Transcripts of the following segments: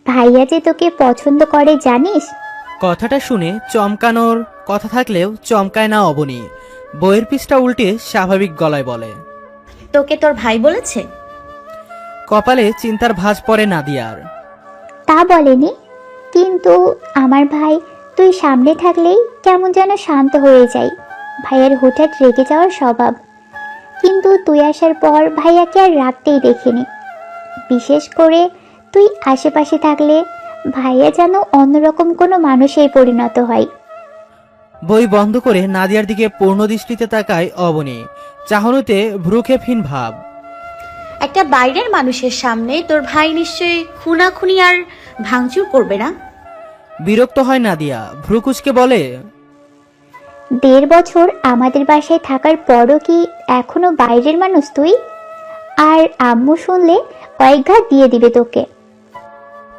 ভাইয়া যে তোকে পছন্দ করে জানিস? কথাটা শুনে চমকানোর কথা থাকলেও চমকায় না অবনী। বইয়ের পৃষ্ঠা উল্টে স্বাভাবিক গলায় বলে, তোকে তোর ভাই বলেছে? কপালে চিন্তার ভাঁজ পড়ে নাদিয়ার। তা বলেনি, কিন্তু আমার ভাই তুই সামনে থাকলেই কেমন যেন শান্ত হয়ে যাই। ভাইয়ার হুটহাট রেগে যাওয়ার স্বভাব, কিন্তু তুই আসার পর ভাইয়াকে আর রাখতেই দেখিনি। বিশেষ করে তুই আশেপাশে থাকলে ভাইয়া যেন অন্যরকম কোনো মানুষের পরিণত হয়। বই বন্ধ করে নাদিয়ার দিকে পূর্ণ দৃষ্টিতে তাকায় অবনী, চাহনিতে ভ্রুক্ষেপহীন ভাব। একটা বাইরের মানুষের সামনে তোর ভাই নিশ্চয়ই খুনাখুনি আর ভাঙচুর করবে না? বিরক্ত হয় নাদিয়া, ভ্রুকুচকে বলে, 1.5 বছর আমাদের বাসায় থাকার পরও কি এখনো বাইরের মানুষ তুই? আর আম্মু শুনলে কয়েক ঘাত দিয়ে দিবে তোকে।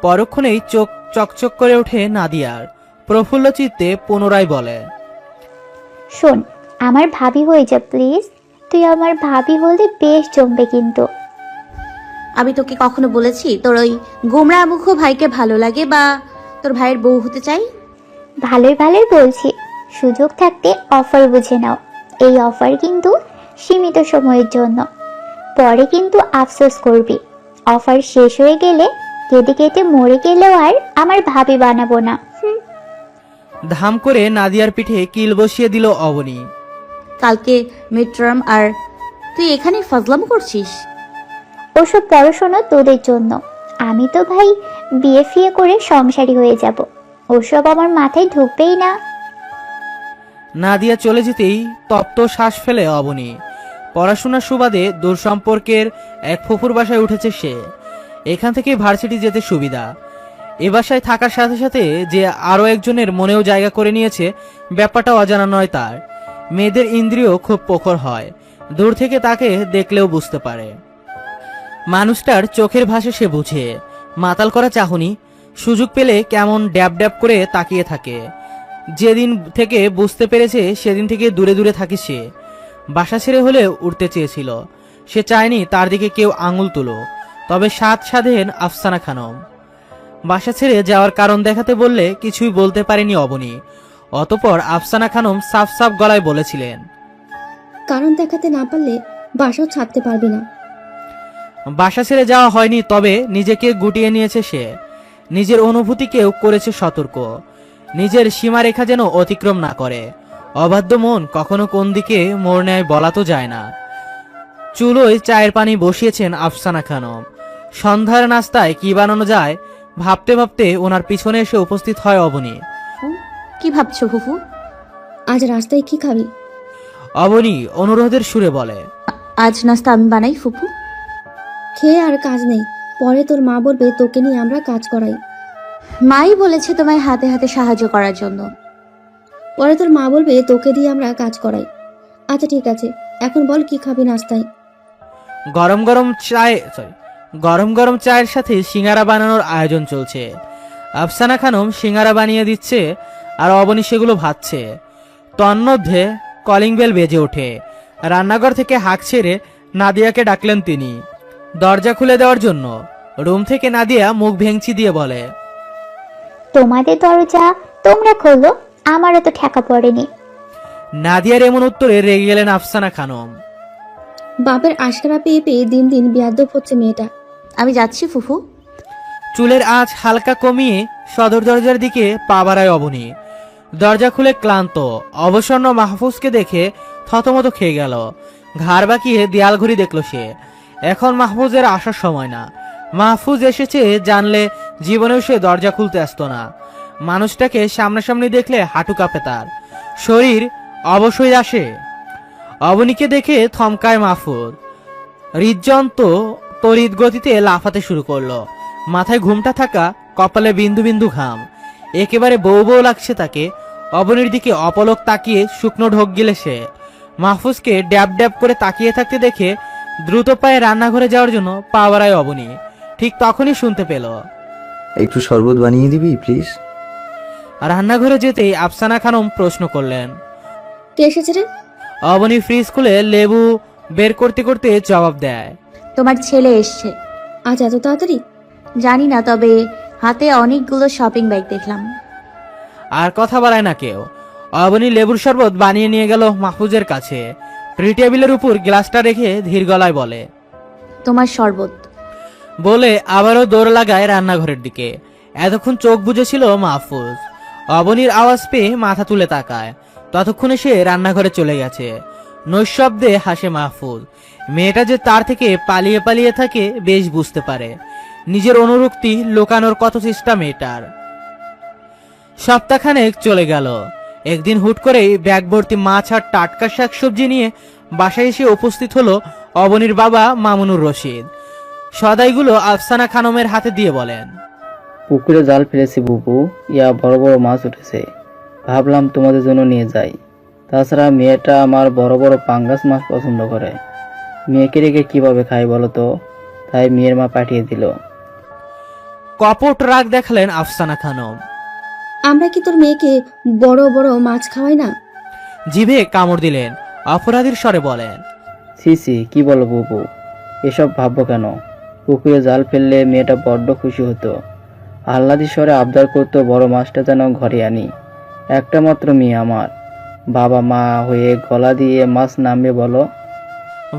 পরক্ষণেই চোখ চকচক করে ওঠে নাদিয়ার, প্রফুল্ল চিত্তে পুনরায় বলে, শোন, আমার ভাবি হয়ে যা প্লিজ। তুই আমার ভাবি হলে বেশ জমবে কিন্তু। আমি তোকে কখনো বলেছি তোর ওই গোমরা মুখ ভাইকে ভালো লাগে বা তোর ভাইয়ের বউ হতে চাই? ভালোই ভালোই বলছি, সুযোগ থাকতে অফার বুঝে নাও। এই অফার কিন্তু সীমিত সময়ের জন্য, পরে কিন্তু আফসোস করবি। অফার শেষ হয়ে গেলে কেটে কেটে মরে গেলেও আর আমার ভাবি বানাবো না। ধাম করে নাদিয়ার পিঠে কিল বসিয়ে দিল অবনী। কালকে মিডটার্ম আর তুই এখানে ফাজলাম করছিস? ওসব পড়াশোনা তোদের জন্য। আমি তো ভাই বিয়ে ফিয়ে করে সংসারী হয়ে যাব, ওসব আমার মাথায় ঢুকবেই না। নাদিয়া চলে যেতেই তপ্ত শ্বাস ফেলে অবনী। পড়াশোনার সুবাদে দূর সম্পর্কের এক ফুফুর বাসায় উঠেছে সে। এখান থেকে ভার্সিটি যেতে সুবিধা। এ বাসায় থাকার সাথে সাথে যে আরও একজনের মনেও জায়গা করে নিয়েছে, ব্যাপারটা অজানা নয় তার। মেয়েদের ইন্দ্রিয় খুব প্রখর হয়, দূর থেকে তাকে দেখলেও বুঝতে পারে। মানুষটার চোখের ভাষা সে বুঝে। মাতাল করা চাহনি, সুযোগ পেলে কেমন ড্যাব ড্যাব করে তাকিয়ে থাকে। যেদিন থেকে বুঝতে পেরেছে সেদিন থেকে দূরে দূরে থাকে সে। বাসা ছেড়ে হলে উঠতে চেয়েছিল, সে চায়নি তার দিকে কেউ আঙুল তুলো। তবে সাধ সাধেন আফসানা খানম। বাসা ছেড়ে যাওয়ার কারণ দেখাতে বললে কিছুই বলতে পারেনি অবনী। অতপর আফসানা খানম সাফ সাফ গলায় বলেছিলেন, কারণ দেখাতে না পারলে বাসাও ছাড়তে পারবি না। বাসা ছেড়ে যাওয়া হয়নি, তবে নিজেকে গুটিয়ে নিয়েছে সে। নিজের অনুভূতিকেও করেছে সতর্ক, নিজের সীমারেখা যেন অতিক্রম না করে। অবাধ্য মন কখনো কোন দিকে মোড় নেয় বলা তো যায় না। চুলোয় চায়ের পানি বসিয়েছেন আফসানা খানম। সন্ধ্যার নাস্তায় কি বানানো যায় ভাবতে ভাবতে ওনার পিছনে এসে উপস্থিত হয় অবনী। কি ভাবছো ফুফু? আজ রাস্তায় কি খাবি? অবনী অনুরোধের সুরে বলে, আজ নাস্তা আমি বানাই ফুফু। খেয়ে আর কাজ নেই, পরে তোর মা বলবে তোকে নিয়ে আমরা কাজ করাই। মাই বলেছে তোমায় হাতে হাতে সাহায্য করার জন্য। পরে তোর মা বলবে তোকে দিয়ে আমরা কাজ করাই। আচ্ছা ঠিক আছে, এখন বল কি খাবি নাস্তায়? গরম গরম চায়ের সাথে সিঙ্গারা বানানোর আয়োজন চলছে। আফসানা খানম সিঙ্গারা বানিয়ে দিচ্ছে আর অবনী সেগুলো ভাজছে। তন্মধ্যে কলিং বেল বেজে ওঠে। রান্নাঘর থেকে হাঁক ছেড়ে নাদিয়াকে ডাকলেন তিনি, দরজা খুলে দেওয়ার জন্য। রুম থেকে নাদিয়া মুখ ভেঙচি দিয়ে বলে, তোমাদের দরজা তোমরা খোলো, আমারও তো ঠেকা পড়েনি। নাদিয়ার এমন উত্তরে রেগে গেলেন আফসানা খানম। বাপের আশকারা পেয়ে পেয়ে দিন দিন বেয়াদব হচ্ছে মেয়েটা। আমি যাচ্ছি ফুফু। চুলের আঁচ হালকা কমিয়ে সদর দরজার দিকে পা বাড়ায় অবনী। দরজা খুলে ক্লান্ত অবসন্ন মাহফুজকে দেখে থতমত খেয়ে গেল। ঘাড় বাঁকিয়ে দেয়াল ঘড়ি দেখল সে। এখন মাহফুজের আসার সময় না। মাহফুজ এসেছে জানলে জীবনেও সে দরজা খুলতে আসতো না। মানুষটাকে সামনাসামনি দেখলে হাঁটু কাঁপে তার, শরীর অবশ্যই আসে। অবনীকে দেখে থমকায় মাহফুজ। হৃদযন্ত্র তড়িৎ গতিতে লাফাতে শুরু করলো। মাথায় ঘুমটা থাকা, কপালে বিন্দু বিন্দু ঘাম, একেবারে বউ বউ লাগছে তাকে। অবনীর দিকে অপলক তাকিয়ে শুকনো ঢোক গিলে সে। মাহফুজকে ড্যাব ড্যাব করে তাকিয়ে থাকতে দেখে দ্রুত পায়ে রান্নাঘরে যাওয়ার জন্য পা বাড়ায় অবনী। ঠিক তখনই শুনতে পেল, একটু শরবত বানিয়ে দিবি প্লিজ? রান্নাঘরে যেতেই আফসানা খানম প্রশ্ন করলেন, কে এসেছে রে? অবনী ফ্রিজ খুলে লেবু বের করতে করতে জবাব দেয়, তোমার ছেলে এসছে। আজ এত তাড়াতাড়ি? জানি না, তবে হাতে অনেকগুলো শপিং ব্যাগ দেখলাম। আর কথা বলায় না কেউ। অবনী লেবুর শরবত বানিয়ে নিয়ে গেল মাহফুজের কাছে। ট্রি টেবিলের উপর গ্লাসটা রেখে ধীর গলায় বলে, তোমার শরবত। বলে আবারও দৌড় লাগায় রান্নাঘরের দিকে। এতক্ষণ চোখ বুজেছিল মাহফুজ। অবনীর আওয়াজ পেয়ে মাথা তুলে তাকায়। ততক্ষণে সে রান্নাঘরে চলে গেছে। নৈশব্দে হাসে মাহফুজ। মেয়েটা যে তার থেকে পালিয়ে পালিয়ে থাকে বেশ বুঝতে পারে। নিজের অনুরক্তি লুকানোর কত চেষ্টা মেয়েটার। সপ্তাহখানেক চলে গেল। একদিন হুট করেই ব্যাগ ভর্তি মাছ আর টাটকা শাকসবজি নিয়ে বাসায় এসে উপস্থিত হলো অবনীর বাবা মামুনুর রশিদ। সদাইগুলো আফসানা খানমের হাতে দিয়ে বলেন, পুকুরে জাল ফেলেছি বুবু, ইয়া বড় বড় মাছ উঠেছে, ভাবলাম তোমাদের জন্য নিয়ে যাই। তাছাড়া মেয়েটা আমার বড় বড় পাঙ্গাস মাছ পছন্দ করে। মেয়েকে রেখে কিভাবে খাই বলো তো, তাই মেয়ের মা পাঠিয়ে দিল। কপট রাগ দেখালেন আফসানা খানম। আমরা কি তোর মেয়েকে বড় বড় মাছ খাওয়াই না? জিভে কামড় দিলেন, অপরাধীর স্বরে বলেন, সি সি, কি বলো বুবু, এসব ভাববো কেন? পুকুরে জাল ফেললে মেয়েটা বড্ড খুশি হতো, আহ্লাদি স্বরে আবদার করতো বড় মাছটা যেন ঘরে আনি। একটা মাত্র মেয়ে আমার, বাবা মা হয়ে গলা দিয়ে মাছ নামবে বলো?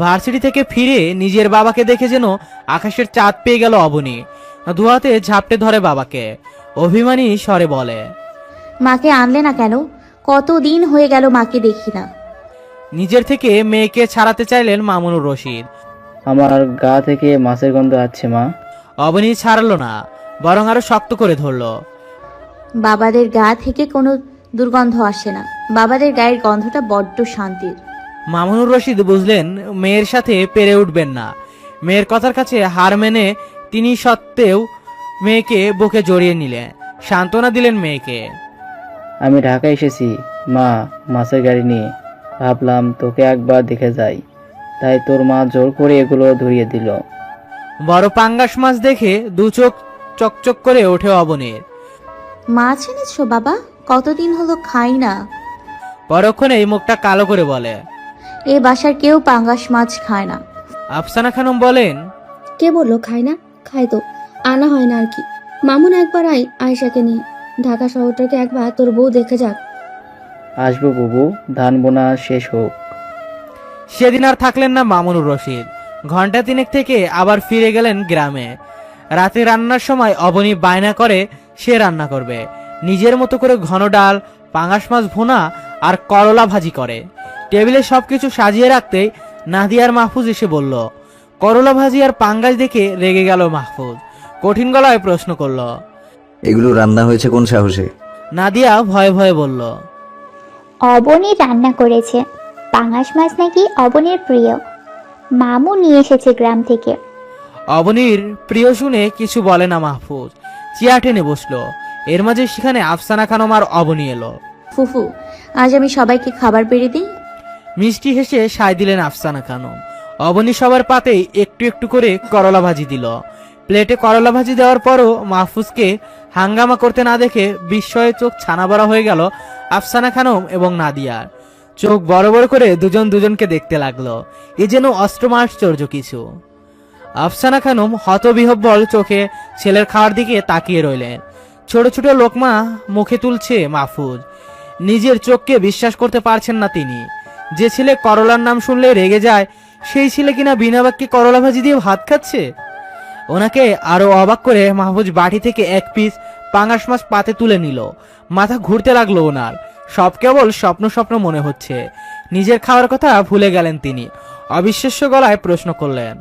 ভার্সিটি থেকে ফিরে নিজের বাবাকে দেখে যেন আকাশের চাঁদ পেয়ে গেল অবনী। দুহাতে ঝাপটে ধরে বাবাকে, অভিমানী স্বরে বলে, মাকে আনলে না কেন? কতদিন হয়ে গেল মাকে দেখি না। নিজের থেকে মেয়েকে ছাড়াতে চাইলেন মামুনুর রশিদ। আমার গা থেকে মাছের গন্ধ আসছে মা। অবনী ছাড়লো না, বরং আরো শক্ত করে ধরলো। বাবাদের গা থেকে কোনো দুর্গন্ধ আসে না, বাবাদের গায়ের গন্ধটা বড্ড শান্তির। মামুনুর রশিদ বুঝলেন মেয়ের সাথে পেরে উঠবেন না। মেয়ের কথার কাছে হার মেনে তিনি সত্ত্বেও মেয়েকে বুকে জড়িয়ে নিলেন, সান্ত্বনা দিলেন মেয়েকে। আমি ঢাকা এসেছি মা, মাছের গাড়ি নিয়ে, ভাবলাম তোকে একবার দেখে যাই, তাই তোর মা জোর করে এগুলো ধরিয়ে দিল। বড় পাঙ্গাস মাছ দেখে দু চোখ চকচক করে ওঠে অবনীর। মাছ এনেছো বাবা? কতদিন হলো খাই না। পরক্ষণে এই মুখটা কালো করে বলে, এ বাসার কেউ পাঙ্গাস মাছ খায় না। আফসানা খানম বলেন, কে বললো খায় না? খায় তো, আনা হয় না আর কি। মামুন একবার আয় আয়েশাকে নিয়ে, ঢাকা শহরটাকে একবার তোর বউ দেখে যাক। আসবো বুবু, ধান বোনা শেষ হোক। সেদিন আর থাকলেন না মামুনুর রশিদ। ঘন্টা তিনেক থেকে আবার ফিরে গেলেন গ্রামে। রাতে রান্নার সময় অবনী বায়না করে সে রান্না করবে। নিজের মতো করে ঘন ডাল, পাঙ্গাস মাছ ভুনা আর করলা ভাজি করে। টেবিলে সবকিছু সাজিয়ে রাখতেই নাদিয়ার মাহফুজ এসে বলল। করলা ভাজি আর পাঙ্গাস দেখে রেগে গেল মাহফুজ। কঠিন গলায় প্রশ্ন করল, এগুলো রান্না হয়েছে কোন সাহসে? নাদিয়া ভয়ে ভয়ে বলল, অবনী রান্না করেছে। পাঙাশ মাছ নাকি অবনীর প্রিয়, মামু নিয়ে এসেছে গ্রাম থেকে। অবনীর প্রিয় শুনে কিছু বলে না মাহফুজ, চেয়ার টেনে বসলো। এর মাঝে সেখানে আফসানা খানম আর অবনী এলো। ফুফু, আজ আমি সবাইকে খাবার বেড়ে দিই। মিষ্টি হেসে সায় দিলেন আফসানা খানম। অবনী সবার পাতেই একটু একটু করে করলা ভাজি দিল। প্লেটে করলা ভাজি দেওয়ার পরও মাহফুজকে হাঙ্গামা করতে না দেখে বিস্ময়ে চোখ ছানা বড়া হয়ে গেল আফসানা খানম এবং নাদিয়ার। চোখ বড় বড় করে দুজন দুজনকে দেখতে লাগলো, এ যেন অস্ত্রমাশ্চর্য কিছু। আফসানা খানম হতবিহ্বল চোখে ছেলের খাওয়ার দিকে তাকিয়ে রইলেন। ছোট ছোট লোকমা মুখে তুলছে মাহফুজ। নিজের চোখকে বিশ্বাস করতে পারছেন না তিনি। যে ছেলে করলার নাম শুনলে রেগে যায়, সেই ছেলে কিনা বিনা বাক্যে করলা ভাজি দিয়ে ভাত খাচ্ছে। ওনাকে আরো অবাক করে মাহফুজ বাটি থেকে এক পিস পাঙ্গাস মাছ পাতে তুলে নিল। মাথা ঘুরতে লাগলো ওনার, সব কেবল স্বপ্ন স্বপ্ন মনে হচ্ছে। নিজের খাওয়ার কথা ভুলে গেলেন তিনি। অবিশ্বাস্য গলায় প্রশ্ন করলেন,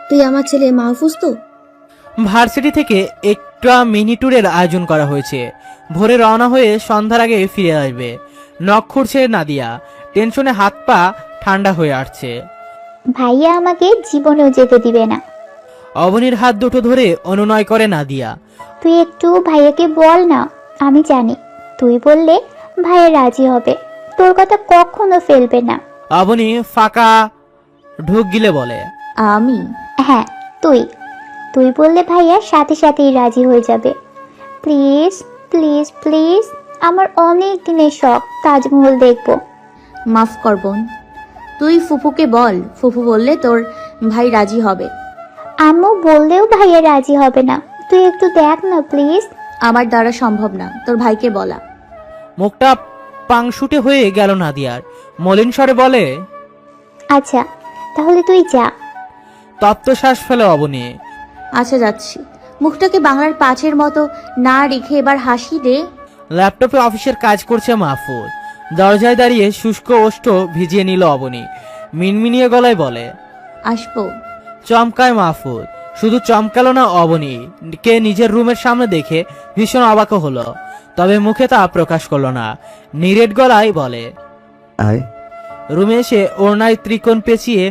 তুই আমার ছেলে মাহফুজ তো? ভার্সিটি থেকে একটা মিনি ট্যুরের আয়োজন করা হয়েছে। ভোরে রওনা হয়ে সন্ধ্যার আগে ফিরে আসবে। নখ খুঁড়ছে নাদিয়া, টেনশনে হাত পা ঠান্ডা হয়ে আসছে। ভাইয়া আমাকে জীবনেও যেতে দিবে না। অবনীর হাত দুটো ধরে অনুনয় করে নাদিয়া। তুই একটু ভাইয়াকে বল না, আমি জানি তুই বললে ভাইয়া রাজি হবে, তোর কথা কখনো ফেলবে না। অবনী ফাঁকা ঢুক গিলে বলে, আমি? হ্যাঁ তুই, তুই বললে ভাইয়া সাথে সাথেই রাজি হয়ে যাবে। প্লিজ প্লিজ প্লিজ, আমার অনেক দিনের শখ তাজমহল দেখবো। মাফ কর বোন, তুই ফুফুকে বল, ফুফু বললে তোর ভাই রাজি হবে। আম্মু বললেও ভাইয়া রাজি হবে না, তুই একটু দেখ না প্লিজ। আমার দ্বারা সম্ভব না, তোর ভাইকে বলা। মুখটা পাংশুটে হয়ে গেল নাদিয়ার। মলিন স্বরে বলে, আচ্ছা তাহলে তুই যা। তপ্ত শ্বাস ফেলে অবনী। আচ্ছা যাচ্ছি। মুখটাকে বাংলার পাঁচের মতো না রেখে এবার হাসি দে। ল্যাপটপে অফিসের কাজ করছে মাহফুজ। দরজায় দাঁড়িয়ে শুষ্ক ওষ্ঠ ভিজিয়ে নিল অবনী। মিনমিনিয়ে গলায় বলে, আসবো। চমকায় মাহফুজ। শুধু চমকালো না, অবনী কে নিজের রুমের সামনে দেখে ভীষণ অবাক হলো, তবে মুখে তা প্রকাশ করলো না। নিরেট গলায় বলে, আয়। রুমে এসে ওড়নায় ত্রিকোণ পেঁচিয়ে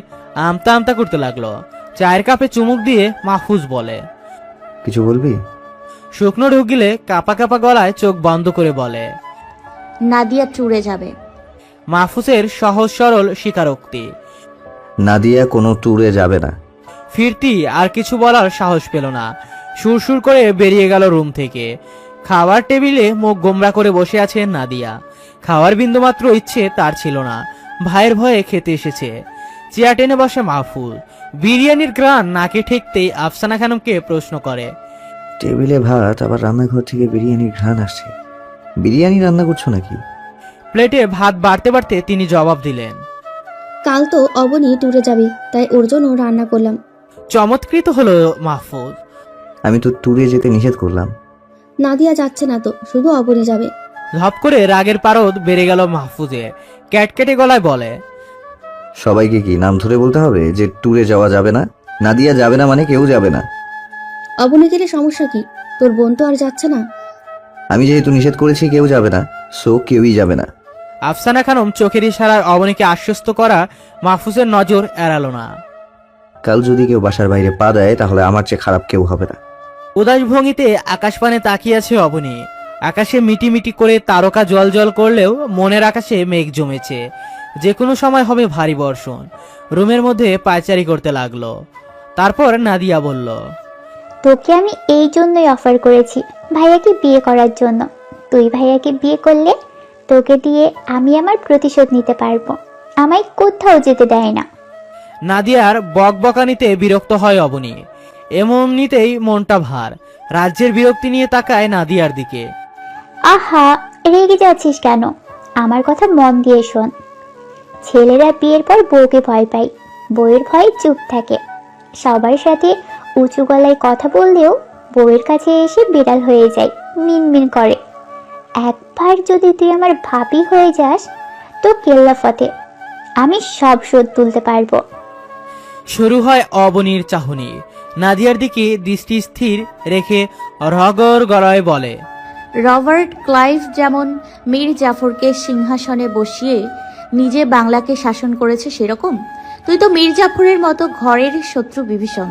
আমতা আমতা করতে লাগলো। চায়ের কাপে চুমুক দিয়ে মাহফুজ বলে, কিছু বলবি? শুকনো ঢুকিলে কাপা কাপা গলায় চোখ বন্ধ করে বলে, নাদিয়া ট্যুরে যাবে। মাহফুজের সহজ সরল স্বীকারোক্তি। নাদিয়া কোনো ট্যুরে যাবে না। ফিরতি আর কিছু বলার সাহস পেল না। সুরসুর করে বেরিয়ে গেল রুম থেকে। খাবার টেবিলে মুখ গোমরা করে বসে আছে নাদিয়া। খাওয়ার বিন্দুমাত্র ইচ্ছে তার ছিল না। ভাইয়ের ভয়ে খেতে এসেছে। চেয়ার টেনে বসে মাহফুজ। বিরিয়ানির গ্রান নাকে ঠেকতেই আফসানা খানমকে প্রশ্ন করে, টেবিলে ভাত, আবার রান্নাঘর থেকে বিরিয়ানির ঘ্রাণ আসছে। বিরিয়ানি রান্না করছো নাকি? প্লেটে ভাত বাড়তে বাড়তে তিনি জবাব দিলেন, কাল তো অবনী ট্যুরে যাবে, তাই ওর জন্য রান্না করলাম। চমৎকৃত হলো মাহফুজ। আমি তো ট্যুরে যেতে নিষেধ করলাম। নাদিয়া যাচ্ছে না তো, শুধু অবনী যাবে। ধপ করে রাগের পারদ বেড়ে গেল মাহফুজের। ক্যাটকেটে গলায় বলে, সবাইকে কি নাম ধরে বলতে হবে যে ট্যুরে যাওয়া যাবে না? নাদিয়া যাবে না মানে কেউ যাবে না। অবনী গেলে সমস্যা কি? তোর বোন তো আর যাচ্ছে না। আমি যেহেতু নিষেধ করেছি কেউ যাবে না, সো কেউই যাবে না। আফসানা খানম চোখের ইশারায় অবনীকে আশ্বস্ত করা মাহফুজের নজর এড়ালো না। কাল যদি কেউ বাসার বাইরে পা দেয় তাহলে আমার চেয়ে খারাপ কেউ হবে না। উদাস ভঙ্গিতে আকাশপানে তাকিয়ে আছে অবনী। আকাশে মিটিমিটি করে তারকা জল জল করলেও মনের আকাশে মেঘ জমেছে। যে কোনো সময় হবে ভারী বর্ষণ। রুমের মধ্যে পায়চারি করতে লাগলো। তারপর নাদিয়া বলল, তোকে আমি এই জন্যই অফার করেছি, ভাইয়াকে বিয়ে করার জন্য। তুই ভাইয়াকে বিয়ে করলে তোকে দিয়ে আমি আমার প্রতিশোধ নিতে পারবো। আমায় কোথাও যেতে দেয় না। নাদিয়ার বকবকানিতে বিরক্ত হয় অবনী। এমনিতেই মনটা ভার। রাজ্যের বিরক্তি নিয়ে তাকায় নাদিয়ার দিকে। আহা, রেগে যাচ্ছিস কেন? আমার কথা মন দিয়ে শোন। ছেলেরা বিয়ের পর বউকে ভয় পায়, বউয়ের ভয়ে চুপ থাকে। সবার সাথে উঁচু গলায় কথা বললেও বউয়ের কাছে এসে বিড়াল হয়ে যায়, মিনমিন করে। একবার যদি তুই আমার ভাবি হয়ে যাস তো কেল্লা ফতে, আমি সব শোধ তুলতে পারবো। শুরু হয় অবনীর চাহনি। নাদিয়ার দিকে দৃষ্টি স্থির রেখে রগর গলায় বলে, রবার্ট ক্লাইভ যেমন মীর জাফরকে সিংহাসনে বসিয়ে নিজে বাংলাকে শাসন করেছে, সেরকম তুই তো মীর জাফরের মতো ঘরের শত্রু বিভীষণ।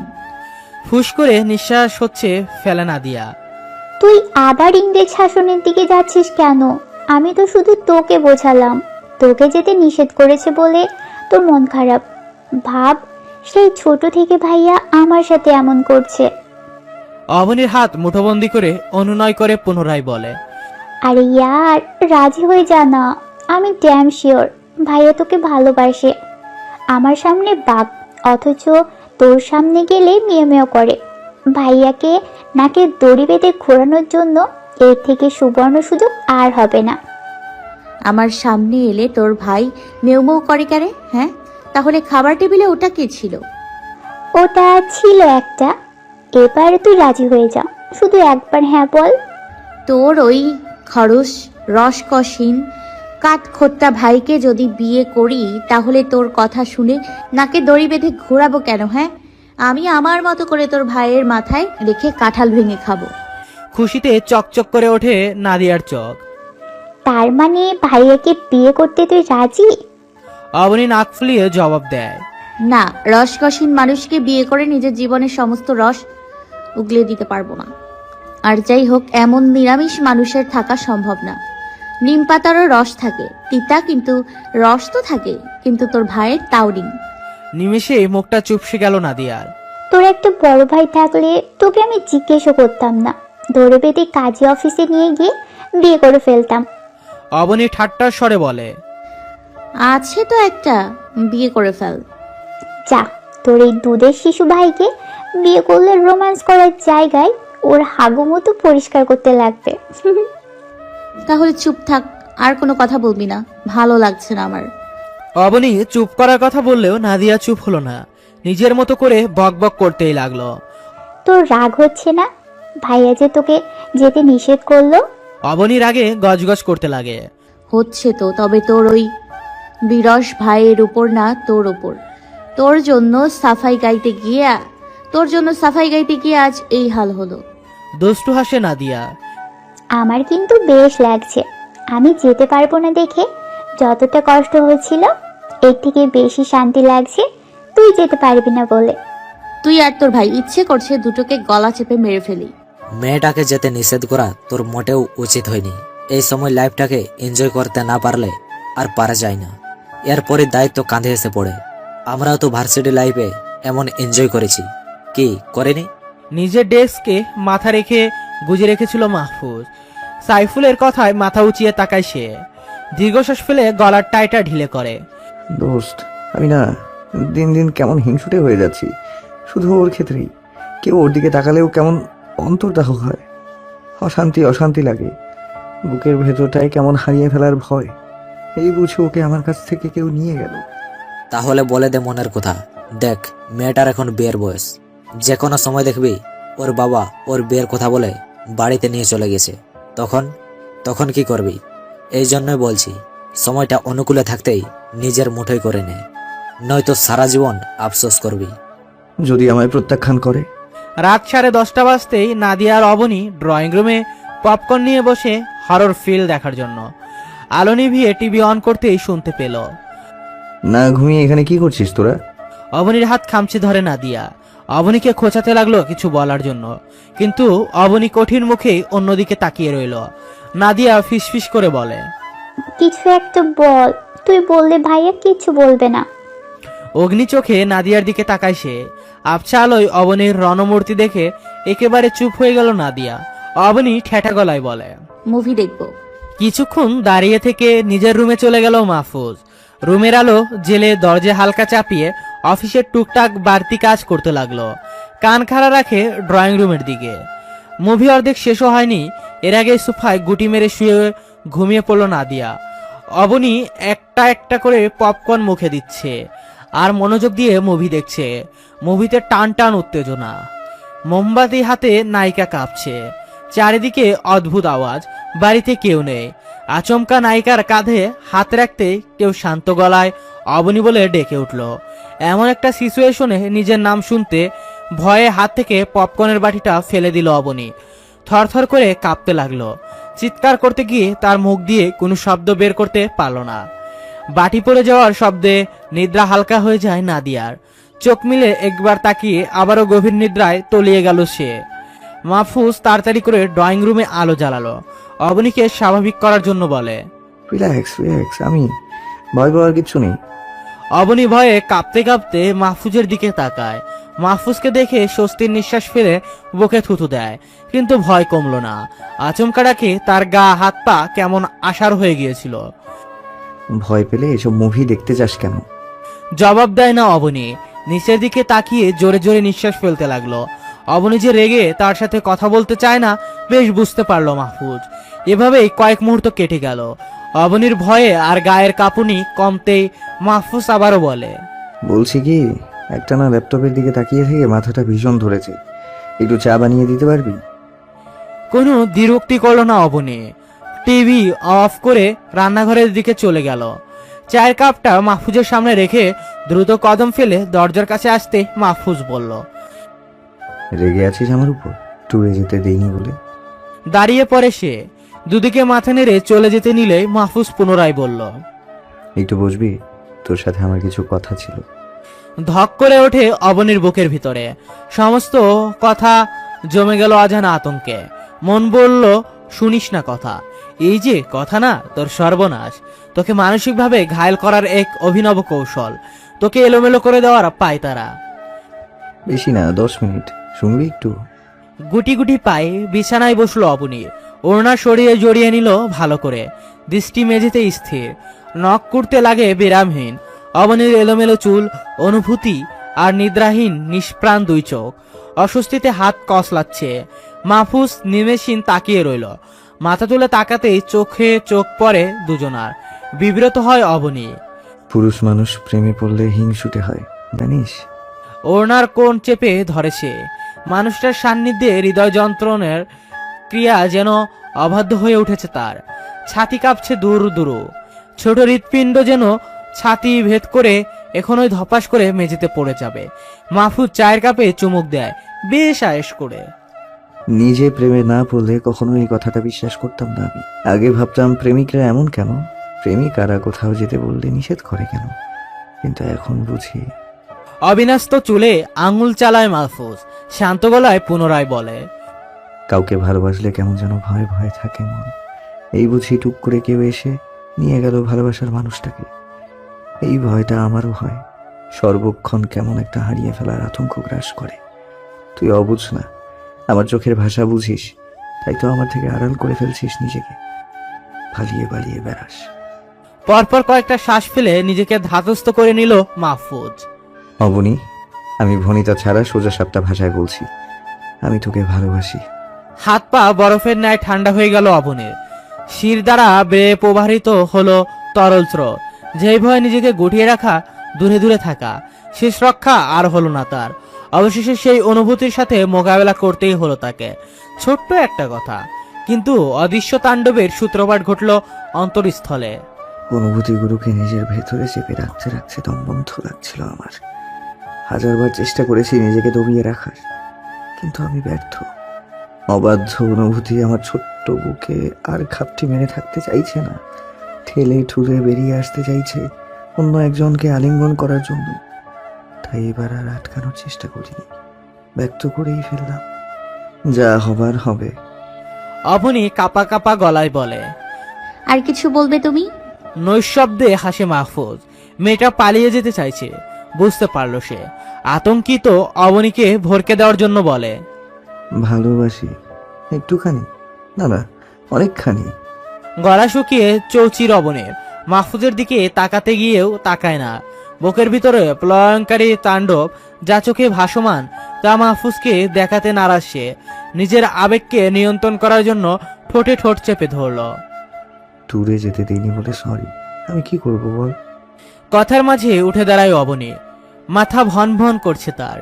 ফুস করে নিঃশ্বাস হচ্ছে ফেলে নাদিয়া। তুই আবার ইংরেজ শাসনের দিকে যাচ্ছিস কেন? আমি তো শুধু তোকে বোঝালাম। তোকে যেতে নিষেধ করেছে বলে তোর মন খারাপ। ভাব, সেই ছোট থেকে ভাইয়া আমার সাথে এমন করছে। অবনীর হাত মুঠোবন্দি করে অনুনয় করে পুনরায় বলে, আরে ইয়ার, রাজি হয়ে যা না। আমি ড্যাম শিওর ভাইয়া তোকে ভালোবাসে। আমার সামনে বাপ, অথচ তোর সামনে গেলে মেয়ে করে। ভাইয়াকে নাকে দড়ি বেঁধে ঘোরানোর জন্য এর থেকে সুবর্ণ সুযোগ আর হবে না। আমার সামনে এলে তোর ভাই মেউ করে কেন? হ্যাঁ, তাহলে খাবার টেবিলে ওটা কি ছিল? ওটা ছিল একটা। এবার তুই রাজি হয়ে যা, শুধু একবার হ্যাঁ বল। তোর ওই খরচ রসকসীন কাঠখোট্টা ভাইকে যদি বিয়ে করি তাহলে তোর কথা শুনে নাকে দড়ি বেঁধে ঘোরাবো কেন? হ্যাঁ, আমি আমার মতো করে তোর ভাইয়ের মাথায় রেখে কাঁঠাল ভেঙে খাবো। খুশিতে চকচক করে ওঠে নাদিয়ার চোখ। তার মানে ভাইয়াকে বিয়ে করতে তুই রাজি? অবনী নাক ফুলিয়ে জবাব দেয়, না, রসকসীন মানুষকে বিয়ে করে নিজের জীবনের সমস্ত রস উগলে দিতে পারবো না। আর যাই হোক, এমন নিরামিষ মানুষের থাকা সম্ভব না। নিম পাতারও রস থাকে, তিতা, কিন্তু রস তো থাকে। কিন্তু তোর ভাইয়ের তাও নেই। নিমেষে মুখটা চুপসে গেল নাদিয়ার। তোর একটা বড় ভাই থাকলে তোকে আমি জিজ্ঞেসও করতাম না, ধরে বেঁধে কাজী অফিসে নিয়ে গিয়ে বিয়ে করে ফেলতাম। অবনী ঠাট্টার স্বরে বলে, আছে তো একটা, বিয়ে করে ফেল। যা, তোর এই দুধের শিশু ভাইকে বিয়ে করলে রোম্যান্স করার জায়গায় ওর হাগুমতো পরিষ্কার করতে লাগবে। তাহলে চুপ থাক, আর কোনো কথা বলবি না, ভালো লাগছে না আমার। অবনী চুপ করার কথা বললেও নাদিয়া চুপ হলো না, নিজের মতো করে বকবক করতেই লাগলো। তোর রাগ হচ্ছে না ভাইয়া যে তোকে যেতে নিষেধ করলো? অবনীর আগে গজগজ করতে লাগে। হচ্ছে তো, তবে তোর ওই বিরস ভাইয়ের উপর না, তোর উপর। তোর জন্য সাফাই গাইতে গিয়ে আজ এই হাল হলো। দুষ্টু হাসে নাদিয়া। আমার কিন্তু বেশ লাগছে, আমি যেতে পারবো না দেখে যতটা কষ্ট হয়েছিল এর থেকে বেশি শান্তি লাগছে তুই যেতে পারবি না বলে। তুই আর তোর ভাই ইচ্ছে করছে দুটোকে গলা চেপে মেরে ফেলি। মেয়েটাকে যেতে নিষেধ করা তোর মোটেও উচিত হয়নি। এই সময় লাইফটাকে এনজয় করতে না পারলে আর পারা যায় না। এরপরে দায়িত্ব কাঁধে এসে পড়ে। আমরাও তো ভার্সিটি লাইফে এমন এনজয় করেছি, কি করেনি? নিজের ডেস্কে মাথা রেখে গুজে রেখেছিল মাহফুজ। সাইফুলের কথায় মাথা উঁচিয়ে তাকায় সে। দীর্ঘশ্বাস ফেলে গলার টাইটা ঢিলে করে। দোস্ত, আমি না দিন দিন কেমন হিংসুটে হয়ে যাচ্ছি, শুধু ওর ক্ষেত্রেই। কেউ ওর দিকে তাকালেও কেমন অন্তর্দাহ হয়, অশান্তি অশান্তি লাগে, বুকের ভেতরটায় কেমন হারিয়ে ফেলার ভয়। এই বুঝে ওকে আমার কাছ থেকে কেউ নিয়ে গেল। তাহলে বলে দে মনের কথা। দেখ, মেয়েটার এখন বিয়ের বয়স। যে কোনো সময় দেখবি ওর বাবা ওর বিয়ের কথা বলে বাড়িতে নিয়ে চলে গেছে। তখন কি করবি? এই জন্যই বলছি, সময়টা অনুকূলে থাকতেই নিজের মুঠোয় করে নে, নয়তো সারা জীবন আফসোস করবি। যদি আমায় প্রত্যাখ্যান করে? রাত 10:30 বাজতেই নাদিয়া আর অবনী ড্রয়িং রুমে পপকর্ন নিয়ে বসে হরর ফিল্ম দেখার জন্য। আলো নিভিয়ে টিভি অন করতেই শুনতে পেল। না ঘুমিয়ে এখানে কি করছিস তোরা? অবনীর হাত খামচে ধরে নাদিয়া। অবনীকে খোঁচাতে লাগলো কিছু বলার জন্য, কিন্তু অবনী কঠিন মুখে অন্যদিকে তাকিয়ে রইল। নাদিয়া ফিসফিস করে বলে, কিছু একটা বল, তুই বললে ভাইয়া কিছু বলবে না। অগ্নি চোখে নাদিয়ার দিকে তাকায় সে। আবছা আলোয় অবনীর রণমূর্তি দেখে একেবারে চুপ হয়ে গেল নাদিয়া। অবনী ঠেঠা গলায় বলে, মুভি দেখবো। কিছুক্ষণ দাঁড়িয়ে থেকে নিজের রুমে চলে গেল মাহফুজ। রুমের আলো জেলে দরজা হালকা চাপিয়ে অফিসের টুকটাক বাড়তি কাজ করতে লাগলো। কান খাড়া রাখে ড্রয়িং রুমের দিকে। মুভি অর্ধেক শেষও হয়নি, এর আগে সোফায় গুটি মেরে শুয়ে ঘুমিয়ে পড়ল নাদিয়া। অবনী একটা একটা করে পপকর্ন মুখে দিচ্ছে আর মনোযোগ দিয়ে মুভি দেখছে। মুভিতে টান টান উত্তেজনা, মোমবাতি হাতে নায়িকা কাঁপছে, চারিদিকে অদ্ভুত আওয়াজ, বাড়িতে কেউ নেই। আচমকা নায়িকার কাঁধে হাত রাখতে কেউ শান্ত গলায় অবনী বলে ডেকে উঠল। এমন একটা সিচুয়েশনে নিজের নাম শুনতে ভয়ে হাত থেকে পপকর্নের বাটিটা ফেলে দিল অবনী। থরথর করে কাঁপতে লাগলো। চিৎকার করতে গিয়ে তার মুখ দিয়ে কোনো শব্দ বের করতে পারল না। বাটি পড়ে যাওয়ার শব্দে নিদ্রা হালকা হয়ে যায় নাদিয়ার। চোখ মিলে একবার তাকিয়ে আবারও গভীর নিদ্রায় তলিয়ে গেল সে। মাহফুজ তাড়াতাড়ি করে ড্রয়িং রুমে আলো জ্বালালো। অবনীকে স্বাভাবিক করার জন্য বলে, রিল্যাক্স রিল্যাক্স, আমি ভয় পাওয়ার কিচ্ছু নেই। অবনী ভয়ে কাঁপতে কাঁপতে মাহফুজের দিকে তাকায়। মাহফুজকে দেখে স্বস্তির নিঃশ্বাস ফেলে বুকে থুতু দেয়, কিন্তু ভয় কমলো না। আচমকা ডাকে তার গা হাত পা কেমন আশার হয়ে গিয়েছিল। ভয় পেলে এসব মুভি দেখতে যাস কেন? জবাব দেয় না অবনী। নিচের দিকে তাকিয়ে জোরে জোরে নিঃশ্বাস ফেলতে লাগলো। অবনী যে রেগে তার সাথে কথা বলতে চায় না বেশ বুঝতে পারলো মাহফুজ। এভাবেই কয়েক মুহূর্ত কেটে গেল। অবনীর ভয়ে আর গায়ের কাঁপুনি কমতেই মাহফুজ আবারও বলে, বলছি কি, একটা না ল্যাপটপের দিকে তাকিয়ে থেকে মাথাটা ভীষণ ধরেছে, একটু চা বানিয়ে দিতে পারবি? কোনো দ্বিরুক্তি করলো না অবনী। টিভি অফ করে রান্নাঘরের দিকে চলে গেল। চায়ের কাপটা মাহফুজের সামনে রেখে দ্রুত কদম ফেলে দরজার কাছে আসতে মাহফুজ বলল, রেগে আছিস আমার উপর ট্যুরে যেতে দেইনি বলে? দাঁড়িয়ে পড়ে সে। দুদিকে মাথা নেড়ে চলে যেতে নিলে মাহফুজ পুনরায় বলল, একটু বসবি, তোর সাথে আমার কিছু কথা ছিল। ধক করে ওঠে অবনীর বুকের ভিতরে। সমস্ত কথা জমে গেল অজানা আতঙ্কে। মন বলল, শুনিস না কথা, এই যে কথা না, তোর সর্বনাশ। তোকে মানসিকভাবে ঘায়েল করার এক অভিনব কৌশল, তোকে এলোমেলো করে দেওয়ার পায়তারা। বেশি না, 10 মিনিট শুনবি একটু? গুটি গুটি পায়ে বিছানায় বসলো অবনী। ওড়না সরিয়ে জড়িয়ে নিল ভালো করে। দৃষ্টি মেঝেতে স্থির, নখ করতে লাগে বিরামহীন। অবনীর এলোমেলো চুল, অনুভূতি আর নিদ্রাহীন নিষ্প্রাণ দুই চোখ। অস্বস্তিতে হাত কসলাচ্ছে। মাহফুজ নিমেষহীন তাকিয়ে রইল। মাথা তুলে তাকাতেই চোখে চোখ পড়ে দুজনার। বিব্রত হয় অবনী। পুরুষ মানুষ প্রেমে পড়লে হিংসুটে হয় জানিস? ওড়নার কোণ চেপে ধরেছে। মানুষটার সান্নিধ্যে হৃদয় যন্ত্রণের ক্রিয়া যেন অবাধ্য হয়ে উঠেছে তার। ছাতি কাঁপছে দূর দূর। ছোট হৃৎপিণ্ড যেন ছাতি ভেদ করে এখনই ধপাস করে মেঝেতে পড়ে যাবে। মাহফুজ চায়ের কাপে চুমুক দেয় বেশ আয়েশ করে। নিজে প্রেমে না পড়লে কখনো এই কথাটা বিশ্বাস করতাম না আমি। আগে ভাবতাম প্রেমিকরা এমন কেন, প্রেমিকারা কোথাও যেতে বললে নিষেধ করে কেন, কিন্তু এখন বুঝি। অবিন্যস্ত চুলে আঙুল চালায় মাহফুজ। শান্ত গলায় পুনরায় বলে, কাউকে ভালোবাসলে কেমন যেন ভয় ভয় থাকে মন। এই বুঝি টুক করে কেউ এসে নিয়ে গেল ভালোবাসার মানুষটাকে। এই ভয়টা আমারও হয়। সর্বক্ষণ কেমন একটা হারিয়ে ফেলার আতঙ্ক গ্রাস করে। তুই অবুঝ না, আমার চোখের ভাষা বুঝিস, তাই তো আমার থেকে আড়াল করে ফেলছিস নিজেকে, পালিয়ে পালিয়ে বেড়াস। পরপর কয়েকটা শ্বাস ফেলে নিজেকে ধাতস্থ করে নিল মাহফুজ। অবনী, আমি ভনিতা ছাড়া সোজা সাপটা ভাষায় বলছি, আমি তোকে ভালোবাসি। হাত পা বরফের ন্যায় ঠান্ডা হয়ে গেল অবনের। শির দ্বারা বেয়ে প্রবাহিত হলো তরল স্রোত। যেই ভয়ে নিজেকে গুটিয়ে রাখা, দূরে দূরে থাকা, শেষ রক্ষা আর হলো না তার। অবশেষে সেই অনুভূতির সাথে মোকাবেলা করতেই হলো তাকে। ছোট্ট একটা কথা, কিন্তু অদৃশ্য তাণ্ডবের সূত্রপাত ঘটল অন্তরস্থলে। অনুভূতিগুলোকে নিজের ভেতরে চেপে রাখতে রাখতে দম বন্ধ লাগছিল আমার। হাজারবার চেষ্টা করেছি নিজেকে দমিয়ে রাখার, কিন্তু আমি ব্যর্থ। অবাধ্য অনুভূতি আমার ছোট্ট বুকে আর খাপটি মেরে থাকতে চাইছে না। ঠেলে ঠুলে বেরিয়ে আসতে চাইছে অন্য একজনকে আলিঙ্গন করার জন্য। তাই এবার আর আটকানোর চেষ্টা করিনি, ব্যক্ত করেই ফেললাম। যা হবার হবে। অবনী কাপা কাপা গলায় বলে। আর কিছু বলবে তুমি? নৈশব্দে হাসে মাহফুজ। মেয়েটা পালিয়ে যেতে চাইছে, বুঝতে পারল সে। আতঙ্কিত অবনীকে ভরকে দেওয়ার জন্য বলে, ভালোবাসি একটুখানি, না না অনেকখানি। গলা শুকিয়ে চৌচির অবনের। মাহফুজের দিকে তাকাতে গিয়েও তাকায় না। বুকের ভিতরে প্রলয়ঙ্কারী তাণ্ডব যা চোখে ভাসমান, তা মাহফুজকে দেখাতে নারাজ সে। নিজের আবেগকে নিয়ন্ত্রণ করার জন্য ঠোঁটে ঠোঁট চেপে ধরল। দূরে যেতে দিইনি বলে সরি। আমি কি করব বল? কথার মাঝে উঠে দাঁড়ায় অবনী। মাথা ভন ভন করছে তার।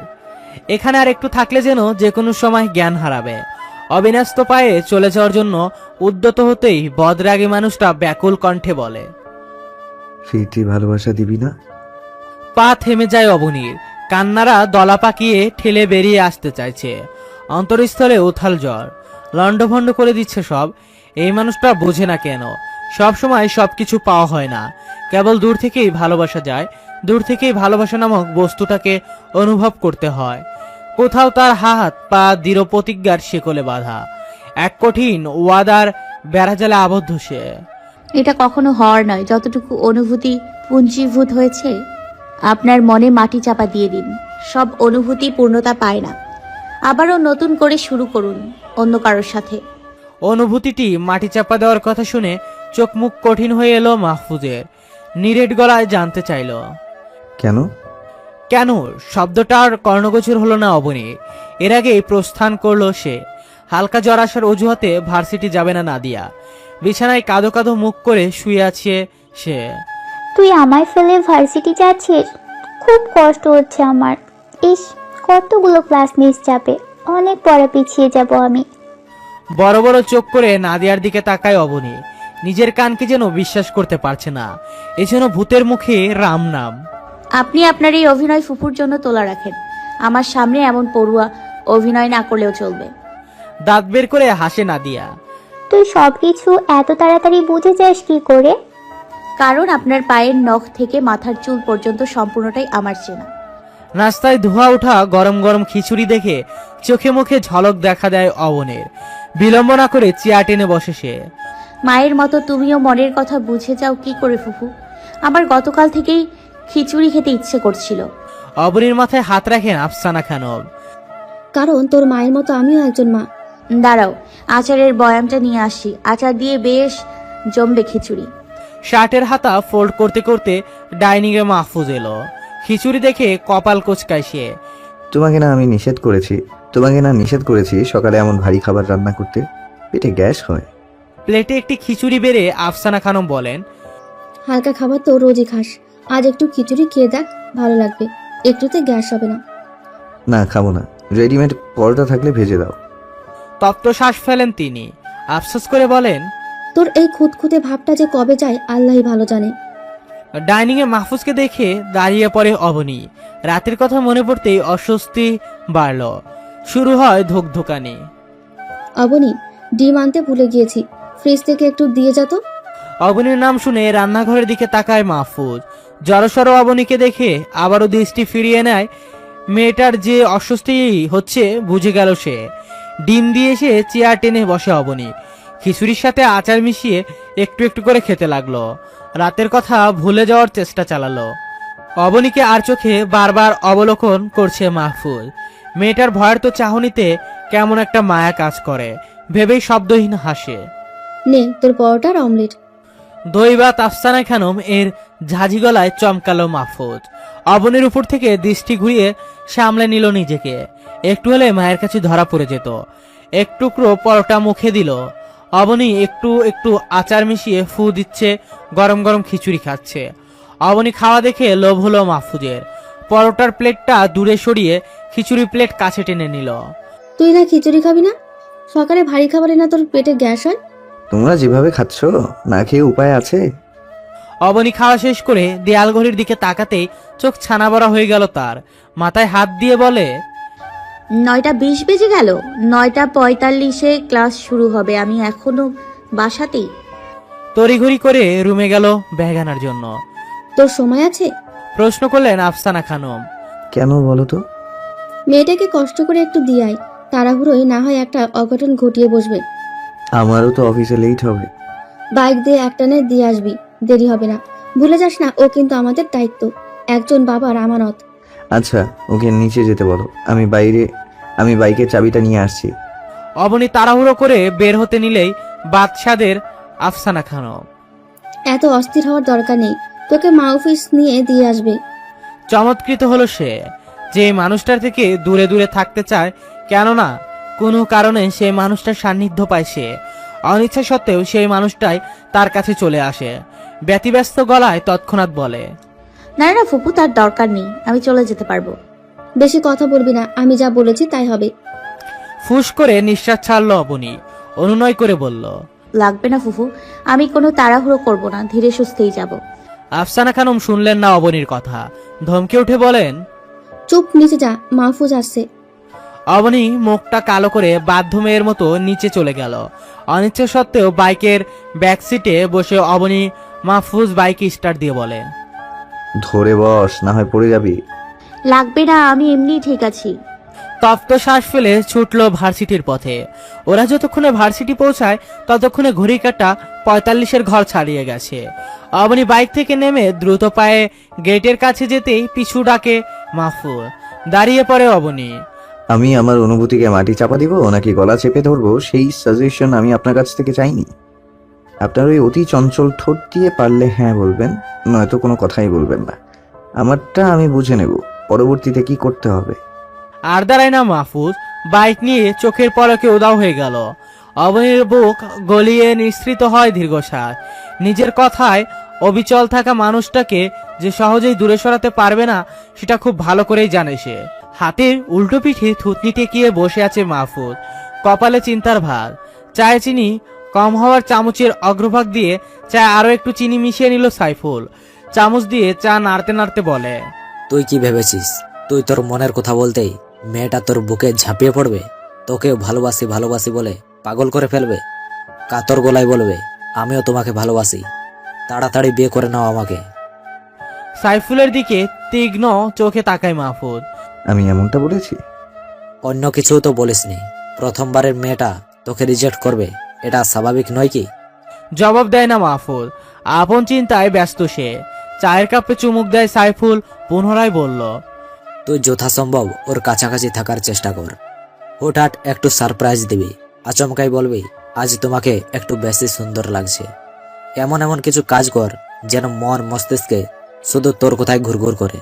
এখানে আর একটু থাকলে যেন যে কোনো সময় জ্ঞান হারাবে। অবিন্যস্ত পায়ে চলে যাওয়ার জন্য উদ্যত হতেই বদরাগী মানুষটা ব্যাকুল কণ্ঠে বলে, প্রীতি ভালোবাসা দিবি না? পা থেমে যায় অবনীর। কান্নারা দলা পাকিয়ে ঠেলে বেরিয়ে আসতে চাইছে। অন্তরস্থলে উথাল জ্বর লণ্ডভণ্ড করে দিচ্ছে সব। এই মানুষটা বোঝে না কেন সব সময় সবকিছু পাওয়া হয় না। কেবল দূর থেকেই ভালোবাসা যায়, দূর থেকেই ভালোবাসা নামক বস্তুটাকে অনুভব করতে হয়। কোথাও তার হাত পা দৃঢ় প্রতিজ্ঞার শেকলে বাঁধা, এক কঠিন ওয়াদার বেড়াজালে আবদ্ধ সে। এটা কখনো হওয়ার নয়। যতটুকু অনুভূতি পুঞ্জীভূত হয়েছে, আপনার মনে মাটি চাপা দিয়ে দিন। সব অনুভূতি পূর্ণতা পায় না। আবারও নতুন করে শুরু করুন অন্য কারোর সাথে। অনুভূতিটি মাটি চাপা দেওয়ার কথা শুনে চোখ মুখ কঠিন হয়ে এলো মাহফুজের। নিরেট গলায় জানতে চাইল, কেন? কেন? শব্দটার কর্ণগোচর হলো না অবনী। এর আগেই প্রস্থান করলো সে। হালকা জ্বর আসার অজুহাতে ভার্সিটি যাবে না নাদিয়া। বিছানায় কাঁদো কাঁদো মুখ করে শুয়ে আছে সে। তুই আমায় ফেলে ভার্সিটি যাচ্ছিস? খুব কষ্ট হচ্ছে আমার। ইস, কতগুলো ক্লাস মিস যাবে, অনেক পরে পিছিয়ে যাব আমি। বড় বড় চোখ করে নাদিয়ার দিকে তাকায় অবনী। নিজের কানকে যেন বিশ্বাস করতে পারছে না। এ যেন ভূতের মুখে রাম নাম। আপনি আপনার এই অভিনয় ফুপুর জন্য তোলা রাখেন। আমার সামনে এমন পড়ুয়া অভিনয় না করলেও চলবে। দাঁত বের করে হাসে নাদিয়া। তুই সবকিছু এত তাড়াতাড়ি বুঝে যাস কি করে? কারণ আপনার পায়ের নখ থেকে মাথার চুল পর্যন্ত সম্পূর্ণটাই আমার চেনা। রাস্তায় ধোঁয়া ওঠা গরম গরম খিচুড়ি দেখে চোখে মুখে ঝলক দেখা দেয় অবনের। বিলম্ব না করে চেয়ার টেনে বসে সে। মায়ের মতো তুমিও মনের কথা বুঝে যাও কি করে ফুফু? আমার গতকাল থেকেই খিচুড়ি খেতে ইচ্ছে করছিল। অবনীর মাথায় হাত রাখেন আফসানা খানম। কারণ তোর মায়ের মতো আমিও একজন মা। দাঁড়াও, আচারের বয়ামটা নিয়ে আসি। আচার দিয়ে বেশ জমবে খিচুড়ি। শার্টের হাতা ফোল্ড করতে করতে ডাইনিং এ মাহফুজ এলো। খিচুড়ি দেখে কপাল কোচকায় সে। তোমাকে না আমি নিষেধ করেছি তোমাকে না নিষেধ করেছি সকালে এমন ভারী খাবার রান্না করতে, পেটে গ্যাস হয়। প্লেটে একটি খিচুড়ি বেড়ে আফসানা খানম বলেন, হালকা খাবার তো রোজই খাস, আজ একটু খিচুড়ি খেয়ে দেখ, ভালো লাগবে, একটুতে গ্যাস হবে না। না, খাবো না, রেডিমেড পরোটা থাকলে ভেজে দাও। তপ্ত শ্বাস ফেলেন তিনি। আফসোস করে বলেন, তোর এই খুঁতখুঁতে ভাবটা যে কবে যায় আল্লাহই ভালো জানে। ডাইনিংয়ে মাহফুজকে দেখে দাঁড়িয়ে পড়ে অবনী। রাতের কথা মনে পড়তেই অস্বস্তি বাড়ল। শুরু হয় ধোকধোকানি। অবনী, ডিম আনতে ভুলে গিয়েছি, ফ্রিজ থেকে একটু দিয়ে যা তো। অবনীর নাম শুনে রান্নাঘরের দিকে তাকায় মাহফুজ। জড়সড় অবনীকে দেখে আবারও দৃষ্টি ফিরিয়ে নেয়। মেয়েটার যে অস্বস্তি হচ্ছে বুঝে গেল সে। ডিম দিয়ে এসে চেয়ার টেনে বসে অবনী। খিচুড়ির সাথে আচার মিশিয়ে একটু একটু করে খেতে লাগলো। রাতের কথা ভুলে যাওয়ার চেষ্টা চালালো। অবনীকে আর চোখে বারবার অবলোকন করছে মাহফুজ। মেয়েটার ভয়ের তো চাহনিতে কেমন একটা মায়া কাজ করে ভেবেই শব্দহীন হাসে। নে তোর পরোটার অমলেট। দই বা আফসানা খানম এর ঝাঁঝি গলায় চমকালো মাহফুজ। অবনীর উপর থেকে দৃষ্টি ঘুরিয়ে সামলে নিল নিজেকে। একটু হলে মায়ের কাছে ধরা পড়ে যেত। এক টুকরো পরোটা মুখে দিল। অবনী একটু একটু আচার মিশিয়ে ফু দিচ্ছে, গরম গরম খিচুড়ি খাচ্ছে। অবনী খাওয়া দেখে লোভ হলো মাহফুজের। পরোটার প্লেটটা দূরে সরিয়ে খিচুড়ি প্লেট কাছে টেনে নিল। তুই না খিচুড়ি খাবি না? সকালে ভারী খাবারে না তোর পেটে গ্যাস হয়? তোমরা যেভাবে খাচ্ছ, না খেয়ে উপায় আছে? অবনী খাওয়া শেষ করে দেয়াল ঘড়ির দিকে তাকাতেই চোখ ছানা বড়া হয়ে গেল তার। মাথায় হাত দিয়ে বলে, 9:20 বেজে গেল, 9:45-এ ক্লাস শুরু হবে, আমি এখনো বাসাতেই। তড়িঘড়ি করে রুমে গেল ব্যাগ আনার জন্য। তোর সময় আছে? প্রশ্ন করলেন আফসানা খানম। কেন বলো তো? মেয়েটাকে কষ্ট করে একটু দিয়ে আয়, তাড়াহুড়োয় না হয় একটা অঘটন ঘটিয়ে বসবে। আমারও তো অফিসে লেট হবে। বাইক দিয়ে একটানে দিয়ে আসবি, দেরি হবে না। ভুলে যাস না, ও কিন্তু আমাদের দায়িত্ব, একজন বাবার আমানত। আচ্ছা, ওকে নিচে যেতে বলো, আমি বাইকের চাবিটা নিয়ে আসছি। অবনী তাড়াহুড়ো করে বের হতে নিলেই বাদশাদের আফসানা খানম। এত অস্থির হওয়ার দরকার নেই, তোকে মা অফিস নিয়ে দিয়ে আসবে। চমৎকৃত হলো সে, যে মানুষটার থেকে দূরে দূরে থাকতে চায়, কেননা কোনো কারণে সেই মানুষটার সান্নিধ্য পায় সে। অনিচ্ছা সত্ত্বেও সেই মানুষটাই তার কাছে চলে আসে। ব্যতিব্যস্ত গলায় তৎক্ষণাৎ বলে, না না ফুপু, তার দরকার নেই, আমি চলে যেতে পারবো। বেশি কথা বলবি না, আমি যা বলেছি তাই হবে। ফুস করে নিঃশ্বাস ছাড়ল অবনী। অনুনয় করে বলল, লাগবে না ফুফু, আমি কোনো তাড়াহুড়ো করব না, ধীরে সুস্থেই যাব। আফসানা খানম শুনলেন না অবনীর কথা। ধমকে উঠে বলেন, চুপ, নিচে যা, মাহফুজ আসছে। অবনী মুখটা কালো করে বাধ্য মেয়ের মতো নিচে চলে গেল। অনিচ্ছা সত্ত্বেও বাইকের ব্যাক সিটে বসে অবনী মাহফুজ বাইক স্টার্ট দিয়ে বলে, ধরে বস, না হয় পড়ে যাবি। লাগবে না, আমি এমনি ঠিক আছি। তপ্ত শ্বাস ফেলে ছুটল ভার্সিটির পথে। ওরা যতক্ষণে ভার্সিটি পৌঁছায় ততক্ষণে ঘড়ি কাটা 45-এর ঘর ছাড়িয়ে গেছে। অবনী বাইক থেকে নেমে দ্রুত পায়ে গেটের কাছে যেতেই পিছু ডাকে মাহফুজ। দাঁড়িয়ে পড়ে অবনী। আমি আমার অনুভূতিকে মাটি চাপা দিব নাকি গলা চেপে ধরবো, সেই সাজেশন আমি আপনার কাছ থেকে চাইনি। আপনার ওই অতি চঞ্চল ঠোঁট দিয়ে পারলে হ্যাঁ বলবেন, নয়তো কোনো কথাই বলবেন না। আমারটা আমি বুঝে নেব পরবর্তীতে কি করতে হবে। আর দাঁড়ায় না মাহফুজ, বাইক নিয়ে চোখের পলকে উধাও হয়ে গেল। অবনীর বুক গলিয়ে নিঃসৃত হয় দীর্ঘশ্বাস। নিজের কথায় অবিচল থাকা মানুষটাকে যে সহজেই দূরে সরাতে পারবে না, সেটা খুব ভালো করেই জানে সে। হাতের উল্টো পিঠে থুতনি টেকিয়ে বসে আছে মাহফুজ। কপালে চিন্তার ভার। চায়ে চিনি কম হওয়ার চামচের অগ্রভাগ দিয়ে চায়ে আরো একটু চিনি মিশিয়ে নিল সাইফুল। চামচ দিয়ে চা নাড়তে নাড়তে বলে, তুই কি ভেবেছিস তুই তোর মনের কথা বলতেই মেয়েটা তোর বুকে ঝাঁপিয়ে পড়বে, তোকেও ভালোবাসি ভালোবাসি বলে পাগল করে ফেলবে, কাতর গলায় বলবে আমিও তোমাকে ভালোবাসি, তাড়াতাড়ি বিয়ে করে নাও আমাকে। সাইফুলের দিকে তীক্ষ্ণ চোখে তাকায় মাহফুজ। আমি এমনটা বলেছি? অন্য কিছু তো বলিসনি, প্রথমবারের মেয়েটা তোকে রিজেক্ট করবে এটা স্বাভাবিক নয় কি? জবাব দেয় না মাহফুজ। আপন চিন্তায় ব্যস্ত সে। চায়ের কাপে চুমুক দেয় সাইফুল। পুনরায় বলল, তুই যথাসম্ভব ওর কাছাকাছি থাকার চেষ্টা কর। হঠাৎ একটু সারপ্রাইজ দিবি, আচমকাই বলবি আজ তোমাকে একটু বেশি সুন্দর লাগছে। এমন এমন কিছু কাজ কর যেন মন মস্তিষ্কে শুধু তোর কথাই ঘুরঘুর করে,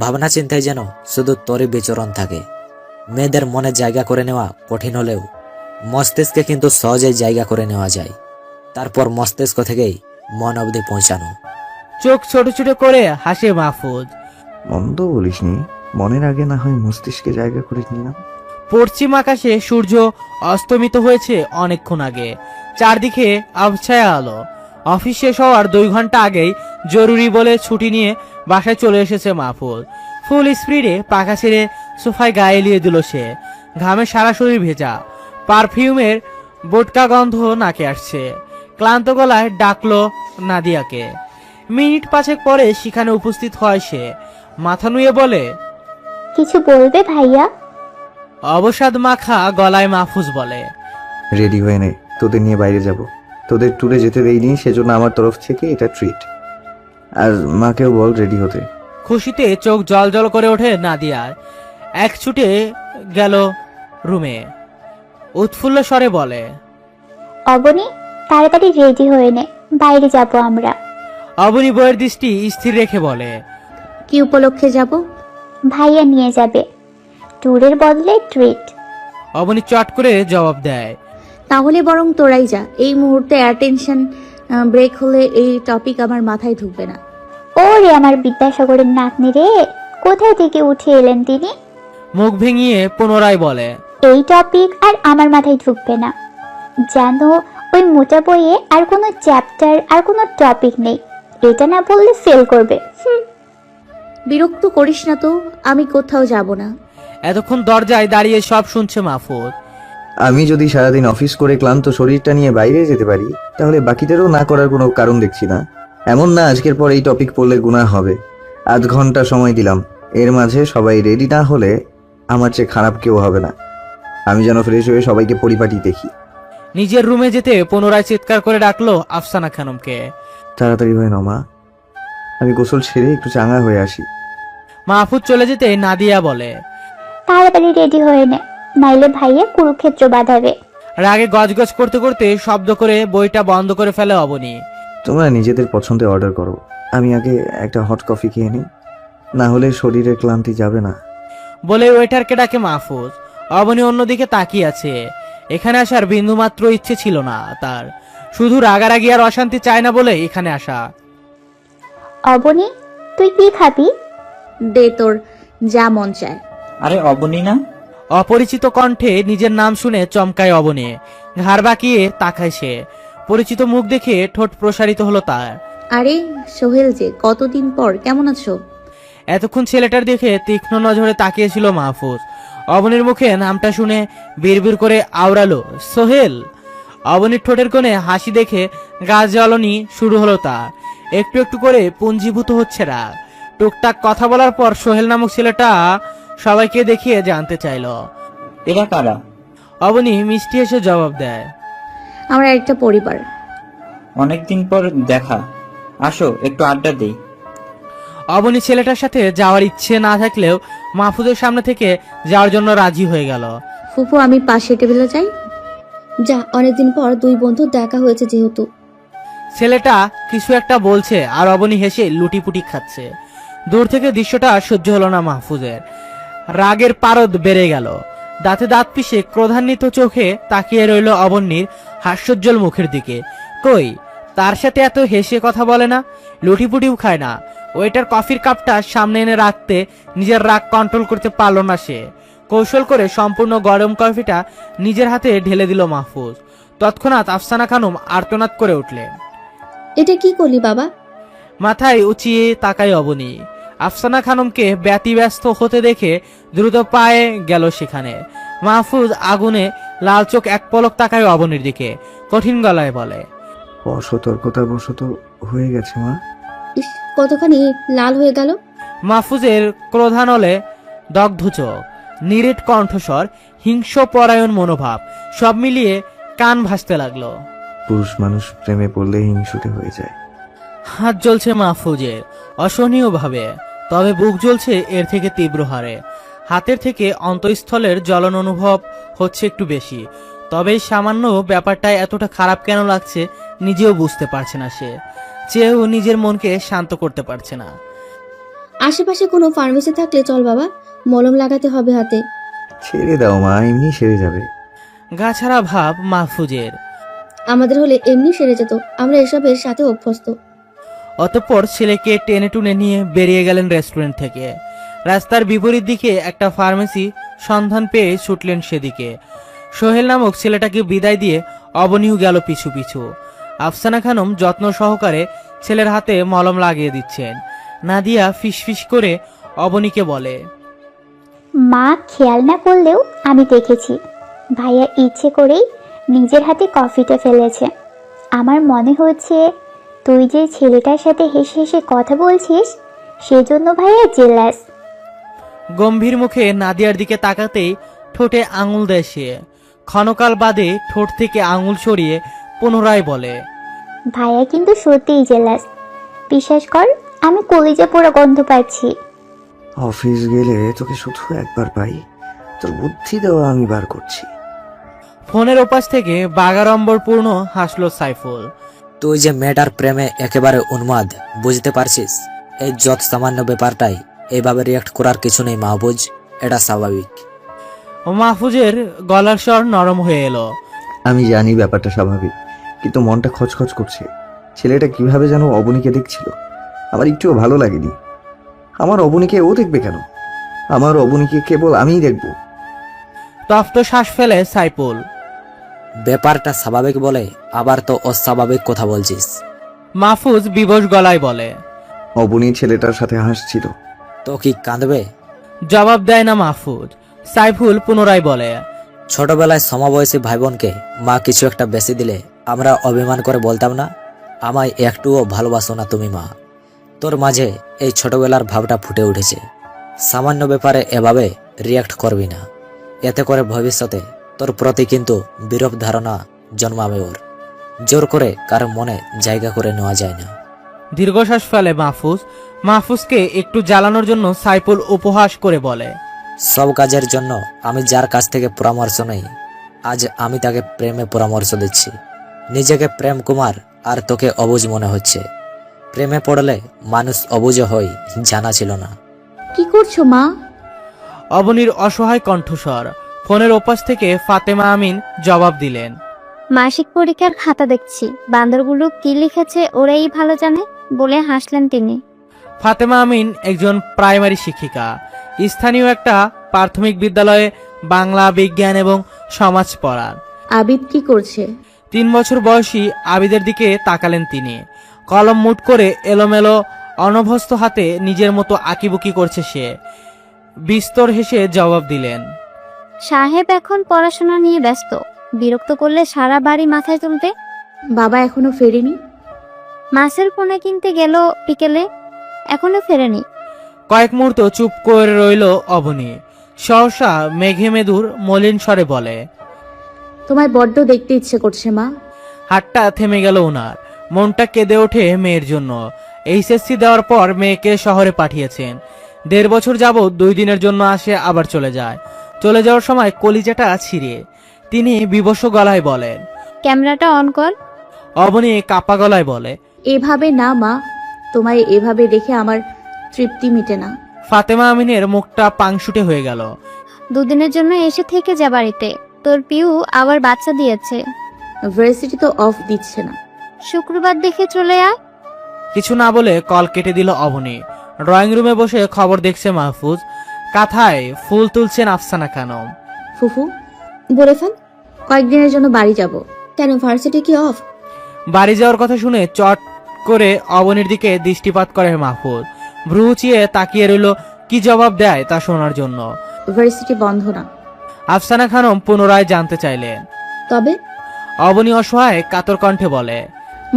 ভাবনা চিন্তায় যেন শুধু তোরই বিচরণ থাকে। মেয়েদের মনে জায়গা করে নেওয়া কঠিন হলেও মস্তিষ্কে কিন্তু সহজেই জায়গা করে নেওয়া যায়। তারপর মস্তিষ্ক থেকেই মন অবধি পৌঁছানো। চোখ ছোট ছোট করে হাসে মাহফুজ। মন্দ বলিসনি, মনের আগে না হয় মস্তিষ্কে জায়গা করে নিলাম। পশ্চিম আকাশে সূর্য অস্তমিত হয়েছে অনেকক্ষণ আগে, চারদিকে আবছায়া আলো। অফিস শেষ হওয়ার 2 ঘন্টা আগেই জরুরি বলে ছুটি নিয়ে বাসায় চলে এসেছে মাহফুজ। ফুল স্পিডে পাখা ছেড়ে সোফায় গায়ে এলিয়ে দিল সে। ঘামে সারা শরীর ভেজা, পারফিউমের বোটকা গন্ধ নাকে আসছে। ক্লান্ত গলায় ডাকলো নাদিয়াকে। মিনিট 5 পরে সেখানে উপস্থিত হয় সে। মাথা নুয়ে বলে, কিছু বলবে ভাইয়া? অবসাদ মাখা গলায় মাহফুজ বলে, রেডি হয়ে নে, তোদের নিয়ে বাইরে যাব। তোদের ট্যুরে যেতে দেইনি, সেজন্য আমার তরফ থেকে এটা ট্রিট। আর মাকেও বল রেডি হতে। খুশিতে চোখ জল জল করে ওঠে নাদিয়ার। এক ছুটে গেল রুমে, উৎফুল্ল স্বরে বলে, অবনী, তাড়াতাড়ি রেডি হয়ে নে, বাইরে যাব আমরা। অবনী বইয়ের দৃষ্টি স্থির রেখে বলে, কি উপলক্ষে যাব? ভাইয়া নিয়ে যাবে, ট্যুরের বদলে ট্রিট। অবনী চট করে জবাব দেয়, তাহলে বরং তোরাই যা। এই মুহূর্তে অ্যাটেনশন ব্রেক হলে এই টপিক আমার মাথায় ঢুকবে না। ওরে আমার বিদ্যাসাগরের নাতনি রে, কোথায় থেকে উঠে এলেন তিনি? মুখ ভেঙিয়ে পুনরায় বলে, এই টপিক আর আমার মাথায় ঢুকবে না। জানো, ওই মোটা বইয়ে আর কোনো চ্যাপ্টার আর কোনো টপিক নেই, এটা না বললে ফেল করবে। বিরক্ত করিস না তো, আমি কোথাও যাব না। এতক্ষণ দরজায় দাঁড়িয়ে সব শুনছে মাহফুজ। আমি যদি সারাদিন অফিস করে ক্লান্ত শরীরটা নিয়ে বাইরে যেতে পারি, তাহলে বাকিদেরও না করার কোনো কারণ দেখছি না। এমন না আজকের পর এই টপিক পড়লে গুনাহ হবে। 8 ঘন্টা সময় দিলাম, এর মাঝে সবাই রেডি না হলে আমার চেয়ে খারাপ কেউ হবে না। আমি যেন ফ্রেশ হয়ে সবাইকে পরিপাটি দেখি। নিজের রুমে যেতে পুনরায় চিৎকার করে ডাকলো আফসানা খানমকে। তাড়াতাড়ি হয়ে নাও মা, আমি গোসল সেরে একটু চাঙ্গা হয়ে আসি। মাহফুজ চলে যেতে নাদিয়া বলে, তাড়াতাড়ি রেডি হয়ে নে, নাইলে ভাইয়া কুরুক্ষেত্র বাঁধাবে। রাগে গজগজ করতে করতে শব্দ করে বইটা বন্ধ করে ফেলে অবনী। তোমরা নিজেদের পছন্দে অর্ডার করো, আমি আগে একটা হট কফি খেয়ে নিই, না হলে শরীরের ক্লান্তি যাবে না। বলে ওয়েটারকে ডাকে মাহফুজ। অবনী অন্যদিকে তাকিয়ে আছে। এখানে আসার বিন্দুমাত্র ইচ্ছে ছিল না তার, শুধু রাগারাগি আর অশান্তি চায় না বলে এখানে আসা। অবনী, তুই কি খাবি? দে তোর যা মন চায়। আরে অবনী না? অপরিচিত কণ্ঠে নিজের নাম শুনে চমকায় অবনী। ঘাড় বাঁকিয়ে তাকায় সে। পরিচিত মুখ দেখে ঠোঁট প্রসারিত হলো তার। আরে সোহেল যে, কতদিন পর, কেমন আছো? এতক্ষণ ছেলেটার দেখে তীক্ষ্ণ নজরে তাকিয়েছিল মাহফুজ। অবনীর মুখে নামটা শুনে বিড়বিড় করে আওড়ালো, সোহেল। অবনীর ঠোঁটের কোণে হাসি দেখে গা জ্বালানি শুরু হলো তার। একটু একটু করে পুঞ্জীভূত হচ্ছে রাগ। টুকটাক কথা বলার পর সোহেল নামক ছেলেটা সবাইকে দেখিয়ে জানতে চাইল। এরা কারা? অবনী মিষ্টি এসে জবাব দেয়, আমরা একটা পরিবার। অনেকদিন পর দেখা, আসো একটু আড্ডা দেই। অবনী ছেলেটার সাথে যাওয়ার ইচ্ছে না থাকলেও মাহফুজের সামনে থেকে যাওয়ার জন্য রাজি হয়ে গেল। ফুফু, আমি পাশে টেবিলে যাই। যা, অনেকদিন পর 2 বন্ধুর দেখা হয়েছে যেহেতু। ছেলেটা কিছু একটা বলছে আর অবনী হেসে লুটিপুটি খাচ্ছে। দূর থেকে দৃশ্যটা সহ্য হলো না মাহফুজের। রাগের পারদ বেড়ে গেল। দাঁতে দাঁত পিষে ক্রোধান্বিত চোখে তাকিয়ে রইল অবনীর হাস্যোজ্জ্বল মুখের দিকে। কই, তার সাথে এত হেসে কথা বলে না, লুটিপুটিও খায় না। ওয়েটার কফির কাপটা সামনে এনে রাখতে নিজের রাগ কন্ট্রোল করতে পারল না সে। কৌশল করে সম্পূর্ণ গরম কফিটা নিজের হাতে ঢেলে দিল মাহফুজ। তৎক্ষণাৎ আফসানা খানম আর্তনাদ করে উঠলেন। এটা কি করলি বাবা? মাথায় উঁচিয়ে তাকায় অবনী। আফসানা খানমকে ব্যতিব্যস্ত হতে দেখে দ্রুত পায়ে গেল সেখানে। মাহফুজ আগুনে লাল চোখ এক পলক তাকায় অবনীর দিকে, কঠিন গলায় বলে, অসতর্কতা বশত হয়ে গেছে মা। ইস, কতখানি লাল হয়ে গেল। মাহফুজের ক্রোধানলে দগ্ধ চোখ, নিরেট কণ্ঠস্বর, হিংস্র পরায়ণ মনোভাব সব মিলিয়ে কান ভাসতে লাগলো। পুরুষ মানুষ প্রেমে পড়লে হিংসুটে হয়ে যায়। হাত জ্বলছে মাহফুজের অসহনীয় ভাবে, তবে বুক জ্বলছে এর থেকে তীব্র হারে। হাতের থেকে অন্তঃস্থলের জ্বলন অনুভব হচ্ছে একটু বেশি। তবে এই সামান্য ব্যাপারটায় এতটা খারাপ কেন লাগছে নিজেও বুঝতে পারছে না সে। চেয়েও নিজের মনকে শান্ত করতে পারছে না। আশেপাশে কোনো ফার্মেসি থাকলে চল বাবা, মলম লাগাতে হবে হাতে। ছেড়ে দাও মা, এমনি সেরে যাবে। গাছাড়া ভাব মাহফুজের। আমাদের হলে এমনি সেরে যেত, আমরা এসবের সাথে অভ্যস্ত। অতঃপর ছেলেকে টেনে টুনে নিয়ে বেরিয়ে গেলেন রেস্টুরেন্ট থেকে। রাস্তার বিপরীত দিকে একটা ফার্মেসি সন্ধান পেয়ে ছুটলেন সেদিকে। সোহেল নামক ছেলেটাকে বিদায় দিয়ে অবনীও গেল পিছু পিছু। আফসানা খানম যত্ন সহকারে ছেলের হাতে মলম লাগিয়ে দিচ্ছেন। নাদিয়া ফিসফিস করে অবনীকে বলে, মা খেয়াল না করলেও আমি দেখেছি ভাইয়া ইচ্ছে করেই নিজের হাতে কফিটা ফেলেছে। আমার মনে হচ্ছে তুই যে ছেলেটার সাথে হেসে হেসে কথা বলছিস সেজন্য ভাইয়া জেলাস। গম্ভীর মুখে নাদিয়ার দিকে তাকাতেই ঠোঁটে আঙুল দেয় সে। ক্ষণকাল বাদে ঠোঁট থেকে আঙুল সরিয়ে পুনরায় বলে, ভাইয়া কিন্তু সত্যিই জেলাস। বিশ্বাস কর, আমি কলিজা পোড়া গন্ধ পাচ্ছি। অফিস গেলে তোকে শুধু একবার পাই, তোর বুদ্ধি দেওয়া আমি বার করছি। ফোনের ওপাশ থেকে বাগাড়ম্বরপূর্ণ হাসলো সাইফুল। তুই যে মেয়েটার প্রেমে একেবারে উন্মাদ, বুঝতে পারছিস? এই যত সামান্য ব্যাপারটাই এইভাবে রিয়াক্ট করার কিছু নেই মাহবুজ, এটা স্বাভাবিক। মাহফুজের গলার স্বর নরম হয়ে এলো। আমি জানি ব্যাপারটা স্বাভাবিক, কিন্তু মনটা খচখচ করছে। ছেলেটা কিভাবে যেন অবনীকে দেখছিল, আমার একটুও ভালো লাগেনি। আমার অবনীকে ও দেখবে কেন? আমার অবনীকে কেবল আমিই দেখব। তপ্ত শ্বাস ফেলে সাইফুল। ব্যাপারটা স্বাভাবিক বলে আবার তো অস্বাভাবিক কথা বলছিস। মাহফুজ বিবশ গলায় বলে। অবনী ছেলেটার সাথে হাসছিল। তো কি কাঁদবে? জবাব দেয় না মাহফুজ। সাইফুল পুনরায় বলে, ছোটবেলায় সমবয়সী ভাই বোনকে মা কিছু একটা বেশি দিলে আমরা অভিমান করে বলতাম না, আমায় একটুও ভালোবাসো না তুমি মা। তোর মাঝে এই ছোটবেলার ভাবটা ফুটে উঠেছে। সামান্য ব্যাপারে এভাবে রিয়াক্ট করবি না, এতে করে ভবিষ্যতে তোর প্রতি কিন্তু বিরূপ ধারণা জন্মাবে ওর। জোর করে কারো মনে জায়গা করে নেওয়া যায় না। দীর্ঘশ্বাস ফেলে মাহফুজ। মাহফুজকে একটু জ্বালানোর জন্য সাইফুল উপহাস করে বলে, সব কাজের জন্য আমি যার কাছ থেকে পরামর্শ নেই, আজ আমি তাকে প্রেমে পরামর্শ দিচ্ছি। নিজেকে প্রেম কুমার আর তোকে অবুঝ মনে হচ্ছে। প্রেমে পড়লে মানুষ অবুঝ হয়, জানা ছিল না। কি করছো মা? অবনীর অসহায় কণ্ঠস্বর। ফোনের ওপাশ থেকে ফাতেমা আমিন জবাব দিলেন, মাসিক পরীক্ষার খাতা দেখছি, বান্দরগুলো কি লিখেছে ওরাই ভালো জানে বলে হাসলেন তিনি। ফাতেমা আমিন একজন প্রাইমারি শিক্ষিকা। স্থানীয় একটা প্রাথমিক বিদ্যালয়ে বাংলা, বিজ্ঞান এবং সমাজ পড়ান। আবিদ কি করছে? 3 বছর বয়সী আবিদের দিকে তাকালেন তিনি। কলম মুঠ করে এলোমেলো অনভ্যস্ত হাতে নিজের মতো আঁকিবুকি করছে সে। বিস্তর হেসে জবাব দিলেন, সাহেব এখন পড়াশোনা নিয়ে ব্যস্ত, বিরক্ত করলে সারা বাড়ি মাথায় তুলতে। বাবা এখনো ফেরেনি? মাছের পোনা কিনতে গেল বিকেলে, এখনো ফেরেনি। কয়েক মুহূর্ত চুপ করে রইল অবনী। সহসা মেঘে মেদুর মলিন স্বরে বলে, তোমায় বড্ড দেখতে ইচ্ছে করছে মা। হাতটা থেমে গেল ওনার। মনটা কেঁদে ওঠে মেয়ের জন্য। এইচএসসি দেওয়ার পর মেয়েকে শহরে পাঠিয়েছেন। 1.5 বছর যাবৎ 2 দিনের জন্য আসে আবার চলে যায়। চলে যাওয়ার সময় কলিজাটা ছিঁড়ে। তিনি বিবশ গলায় বলেন, ক্যামেরাটা অন কর। অবনী কাপা গলায় বলে, এভাবে না মা, তোমায় এভাবে দেখে আমার তৃপ্তি মিটে না। ফাতেমা আমিনের মুখটা পাংশুটে হয়ে গেল। 2 দিনের জন্য এসে থেকে যা বাড়িতে, তোর পিউ আবার বাচ্চা দিয়েছে। ভার্সিটি তো অফ দিচ্ছে না। শুক্রবার দেখে চলে আয়। কিছু না বলে কল কেটে দিল অবনী। ড্রয়িং রুমে বসে খবর দেখছে মাহফুজ। কাঁথায় ফুল তুলছেন আফসানা খানম। ফুফু, বলে ফেল। কয়েকদিনের জন্য বাড়ি যাব। কেন, ভার্সিটি কি অফ? বাড়ি যাওয়ার কথা শুনে চট করে অবনীর দিকে দৃষ্টিপাত করে মাহফুজ। ভ্রু উঁচিয়ে তাকিয়ে রইল কি জবাব দেয় তা শোনার জন্য। ভার্সিটি বন্ধ না। আফসানা খানম পুনরায় জানতে চাইলেন। তবে অবনী অসহায় কাতর কণ্ঠে বলে,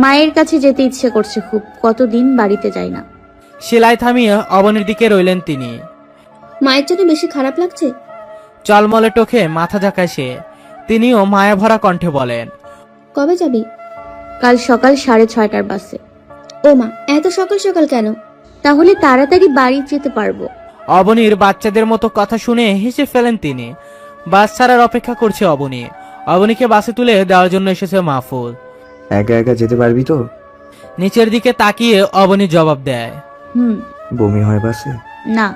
মায়ের কাছে যেতে ইচ্ছে করছে খুব, কতদিন বাড়িতে যাই না। সেলাই থামিয়ে অবনীর দিকে রইলেন তিনি। মায়ের জন্য বেশি খারাপ লাগছে? চলমলে চোখে মাথা ঝাঁকায় সে। তিনিও মায়া ভরা কণ্ঠে বলেন, কবে যাবি? কাল সকাল 6:30টার বাসে। ও মা, এত সকাল সকাল কেন? তাহলে তাড়াতাড়ি বাড়ি যেতে পারবো। অবনীর বাচ্চাদের মতো কথা শুনে হেসে ফেলেন তিনি। বাস ছাড়ার অপেক্ষা করছে অবনী। অবনীকে বাসে তুলে দেওয়ার জন্য এসেছে মাহফুজ। একা একা যেতে পারবি তো? নিচের দিকে তাকিয়ে অবনী জবাব দেয়, হুম। বমি হয় বাসে? না।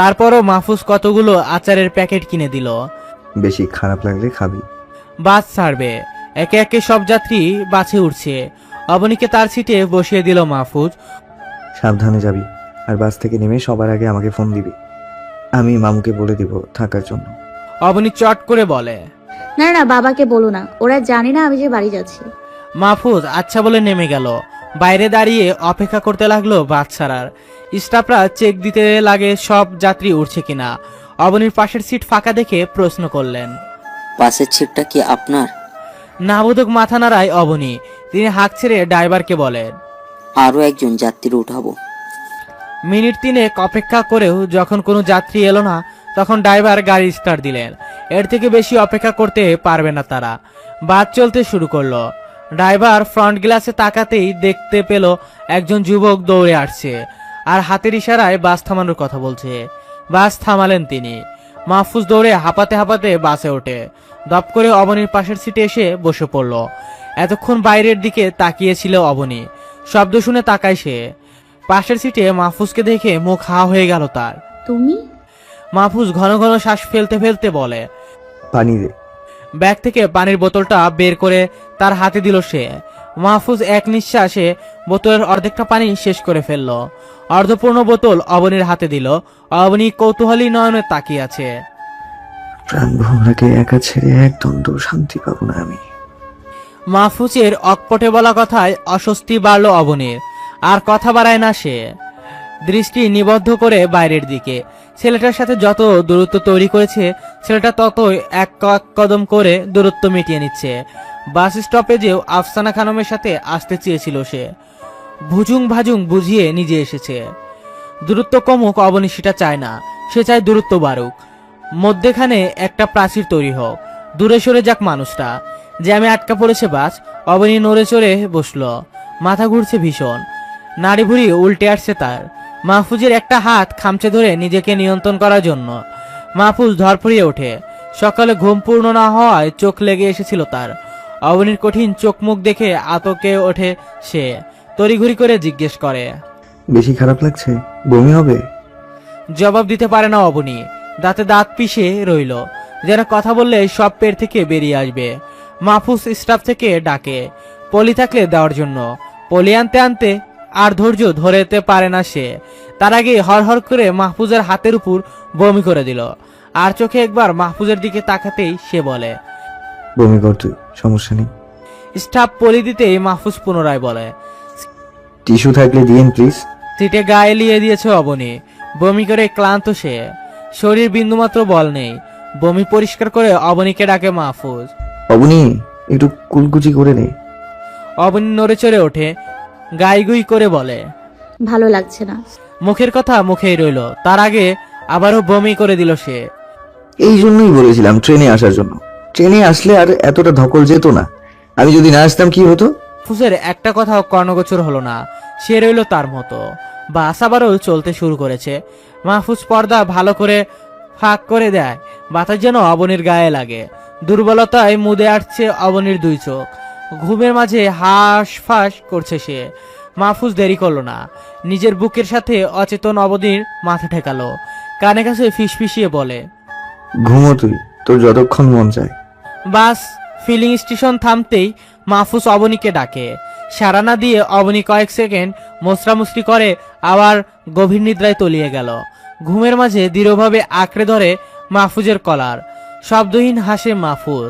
তারপরও মাহফুজ কতগুলো আচারের প্যাকেট কিনে দিল। বেশি খারাপ লাগলে খাবি। বাস ছাড়বে, একে একে সব যাত্রী বাসে উঠছে। অবনীকে তার সিটে বসিয়ে দিল মাহফুজ। সাবধানে যাবি, আর বাস থেকে নেমে সবার আগে আমাকে ফোন দিবি। আমি মামুকে বলে দিব থাকার জন্য। অবনী চট করে বলে। না না, বাবাকে বলো না, ওরা জানে না আমি যে বাড়ি যাচ্ছি। মাহফুজ আচ্ছা বলে নেমে গেল। বাইরে দাঁড়িয়ে অপেক্ষা করতে লাগলো বাস ছাড়ার। স্টাফরা চেক দিতে লাগে সব যাত্রী উঠছে কিনা। অবনীর পাশের সিট ফাঁকা দেখে প্রশ্ন করলেন, বাসের সিটটা কি আপনার? নাবোধক মাথা নাড়ায় অবনী। তিনি হাঁক ছেড়ে ড্রাইভারকে বলেন, আরো একজন যাত্রী উঠাবো। মিনিট 3 অপেক্ষা করেও যখন কোনো যাত্রী এলো না, তখন ড্রাইভার গাড়ি স্টার্ট দিলেন। এর থেকে বেশি অপেক্ষা করতে পারবে না তারা। বাস চলতে শুরু করলো। ড্রাইভার ফ্রন্ট গ্লাসে তাকাতেই দেখতে পেল একজন যুবক দৌড়ে আসছে আর হাতের ইশারায় বাস থামানোর কথা বলছে। বাস থামালেন তিনি। মাহফুজ দৌড়ে হাঁপাতে হাঁপাতে বাসে ওঠে। দপ করে অবনীর পাশের সিটে এসে বসে পড়ল। এতক্ষণ বাইরের দিকে তাকিয়েছিল অবনী। শব্দ শুনে তাকায় সে। পাশের সিটে মাহফুজকে দেখে মুখ হা হয়ে গেল তার। তুমি? মাহফুজ ঘন ঘন শ্বাস ফেলতে ফেলতে বলে। পানি দে। ব্যাগ থেকে পানির বোতলটা বের করে তার হাতে দিল সে। মাহফুজ এক নিঃশ্বাসে বোতলের অর্ধেকটা পানি শেষ করে ফেলল। অর্ধপূর্ণ বোতল অবনীর হাতে দিল। অবনী কৌতূহলী নয়নে তাকিয়ে আছে। প্রাণ ভোমরাকে একা ছেড়ে একদম শান্তি পাবো না আমি। মাহফুজের অকপটে বলা কথায় অস্বস্তি বাড়ল অবনীর। আর কথা বাড়ায় না সে। দৃষ্টি নিবদ্ধ করে বাইরের দিকে। ছেলেটার সাথে যত দূরত্ব তৈরি করেছে, ছেলেটা ততই এক কদম করে দূরত্ব মিটিয়ে নিচ্ছে। বাস স্টপেজেও আফসানা খানমের সাথে আসতে চেয়েছিল সে। ভুজুং ভাজুং বুঝিয়ে নিজে এসেছে। দূরত্ব কমুক অবনী সেটা চায় না। সে চায় দূরত্ব বাড়ুক। মধ্যেখানে একটা প্রাচীর তৈরি হোক। দূরে সরে যাক মানুষটা। জ্যামে আটকা পড়েছে বাস। অবনী নড়ে চড়ে বসলো। মাথা ঘুরছে ভীষণ। নাড়ি ভুড়ি উল্টে আসছে তার। মাহফুজের একটা হাত খামচে ধরে নিজেকে নিয়ন্ত্রণ করার জন্য মাহফুজ ধরফড়িয়ে ওঠে। সকালে ঘুম পূর্ণ না হওয়ায় চোখ লেগে এসেছিল তার। অবনীর কঠিন চোখ মুখ দেখে আতকে ওঠে সে। তড়িঘড়ি করে জিজ্ঞেস করে, বেশি খারাপ লাগছে? বমি হবে? জবাব দিতে পারে না অবনী। দাঁতে দাঁত পিষে রইল, যেন কথা বললে সব পেট থেকে বেরিয়ে আসবে। মাহফুজ স্টাফ থেকে ডাকে পলি থাকলে দেওয়ার জন্য। পলি আনতে আনতে আর ধৈর্য ধরেতে পারে না সে। তার আগে হরহর করে মাহফুজের হাতের উপর বমি করে দিল। আর চোখে একবার মাহফুজের দিকে তাকাতেই সে বলে, বমি কর তুই, সমস্যা নেই। স্টাফ পলি দিতেই মাহফুজ পুনরায় বলে, টিস্যু থাকলে দিয়েন প্লিজ। সিটে গায়ে লিয়ে দিয়েছে অবনী। বমি করে ক্লান্ত সে। শরীর বিন্দুমাত্র বল নেই। বমি পরিষ্কার করে অবনীকে ডাকে মাহফুজ। অবনী, একটু কুলকুচি করে নে। অবনী নড়ে চড়ে ওঠে, গাইগুই করে বলে, ভালো লাগছে না। মুখের কথা মুখেই রইল। তার আগে আবারও বমি করে দিল সে। এই জন্যই বলেছিলাম ট্রেনে আসার জন্য। ট্রেনে আসলে আর এতটা ধকল যেত না। আমি যদি না আসতাম কি হতো? ফুসের একটা কথাও কর্ণগোচর হলো না। সে রইল তার মতো। বাস আবারও চলতে শুরু করেছে। মাহফুজ পর্দা ভালো করে ফাঁক করে দেয়। বাতাস যেন অবনীর গায়ে লাগে। দুর্বলতায় মুদে আসছে অবনীর দুই চোখ। ঘুমের মাঝে হাঁস ফাঁস করছে সে। মাহফুজ দেরি করলো না। নিজের বুকের সাথে অচেতন অবনীর মাথা ঠেকালো। কানে কাছে ফিসফিসিয়ে বলে, ঘুমো তুই, তোর যতক্ষণ মন চায়। বাস ফিলিং স্টেশন থামতেই মাহফুজ অবনীকে ডাকে। সাড়া না দিয়ে অবনী কয়েক সেকেন্ড মোছরামুছরি করে আবার গভীর নিদ্রায় তলিয়ে গেল। ঘুমের মাঝে দৃঢ়ভাবে আঁকড়ে ধরে মাহফুজের কলার। শব্দহীন হাসে মাহফুজ।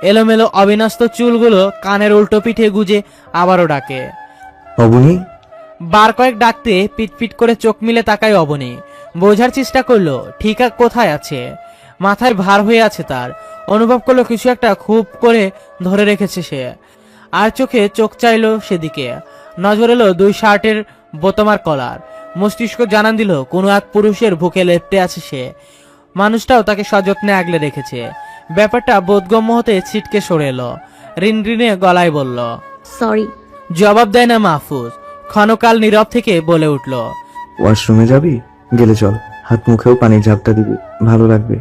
এলোমেলো অবিন্যস্ত চুলগুলো কানের উল্টো পিঠে গুজে আবারও ডাকে। অবনী, বার কয়েক ডাকতে পিটপিট করে চোখ মিলে তাকায় অবনী। বোঝার চেষ্টা করলো ঠিক কোথায় আছে। মাথায় ভার হয়ে আছে তার। অনুভব করলো কিছু একটা খুব করে ধরে রেখেছে সে। আর চোখে চোখ চাইলো সেদিকে। নজর এলো দুই শার্টের বোতামার কলার। মস্তিষ্ক জানান দিল কোনো এক পুরুষের বুকে লেপ্টে আছে সে। মানুষটাও তাকে সযত্নে আগলে রেখেছে। ব্যাপারটা বোধগম্য হতে ছিটকে সরে এলো। রিনরিনে গলায় বলল, সরি। জবাব দেয় না মাহফুজ। ক্ষণকাল নীরব থেকে বলে উঠল, ওয়াশরুমে যাবি? গেলে চল, হাত মুখেও পানির ঝাপটা দিবি, ভালো লাগবে।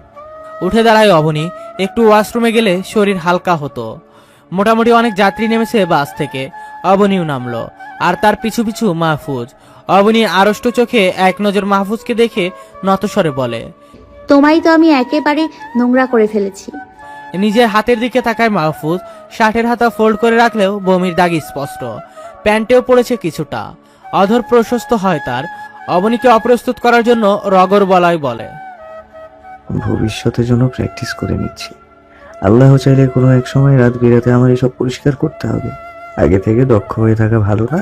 উঠে দাঁড়ায় অবনী। একটু ওয়াশরুমে গেলে শরীর হালকা হতো। মোটামুটি অনেক যাত্রী নেমেছে বাস থেকে। অবনীও নামলো, আর তার পিছু পিছু মাহফুজ। অবনী আড়ষ্ট চোখে এক নজর মাহফুজকে দেখে নতস্বরে বলে, তোমায় তো আমি একেবারে নোংরা করে ফেলেছি। নিজের হাতের দিকে তাকায় মাহফুজ। শার্টের হাতা ফোল্ড করে রাখলেও বমির দাগ স্পষ্ট। প্যান্টেও পড়েছে কিছুটা। অধর প্রশস্ত হয় তার। অবনীকে অপ্রস্তুত করার জন্য রগর বলায় বলে, ভবিষ্যতের জন্য প্র্যাকটিস করে নিচ্ছি। আল্লাহ চাইলে কোনো এক সময় রাত বিরাতে আমার এসব পরিষ্কার করতে হবে। আগে থেকে দক্ষ হয়ে থাকা ভালো না?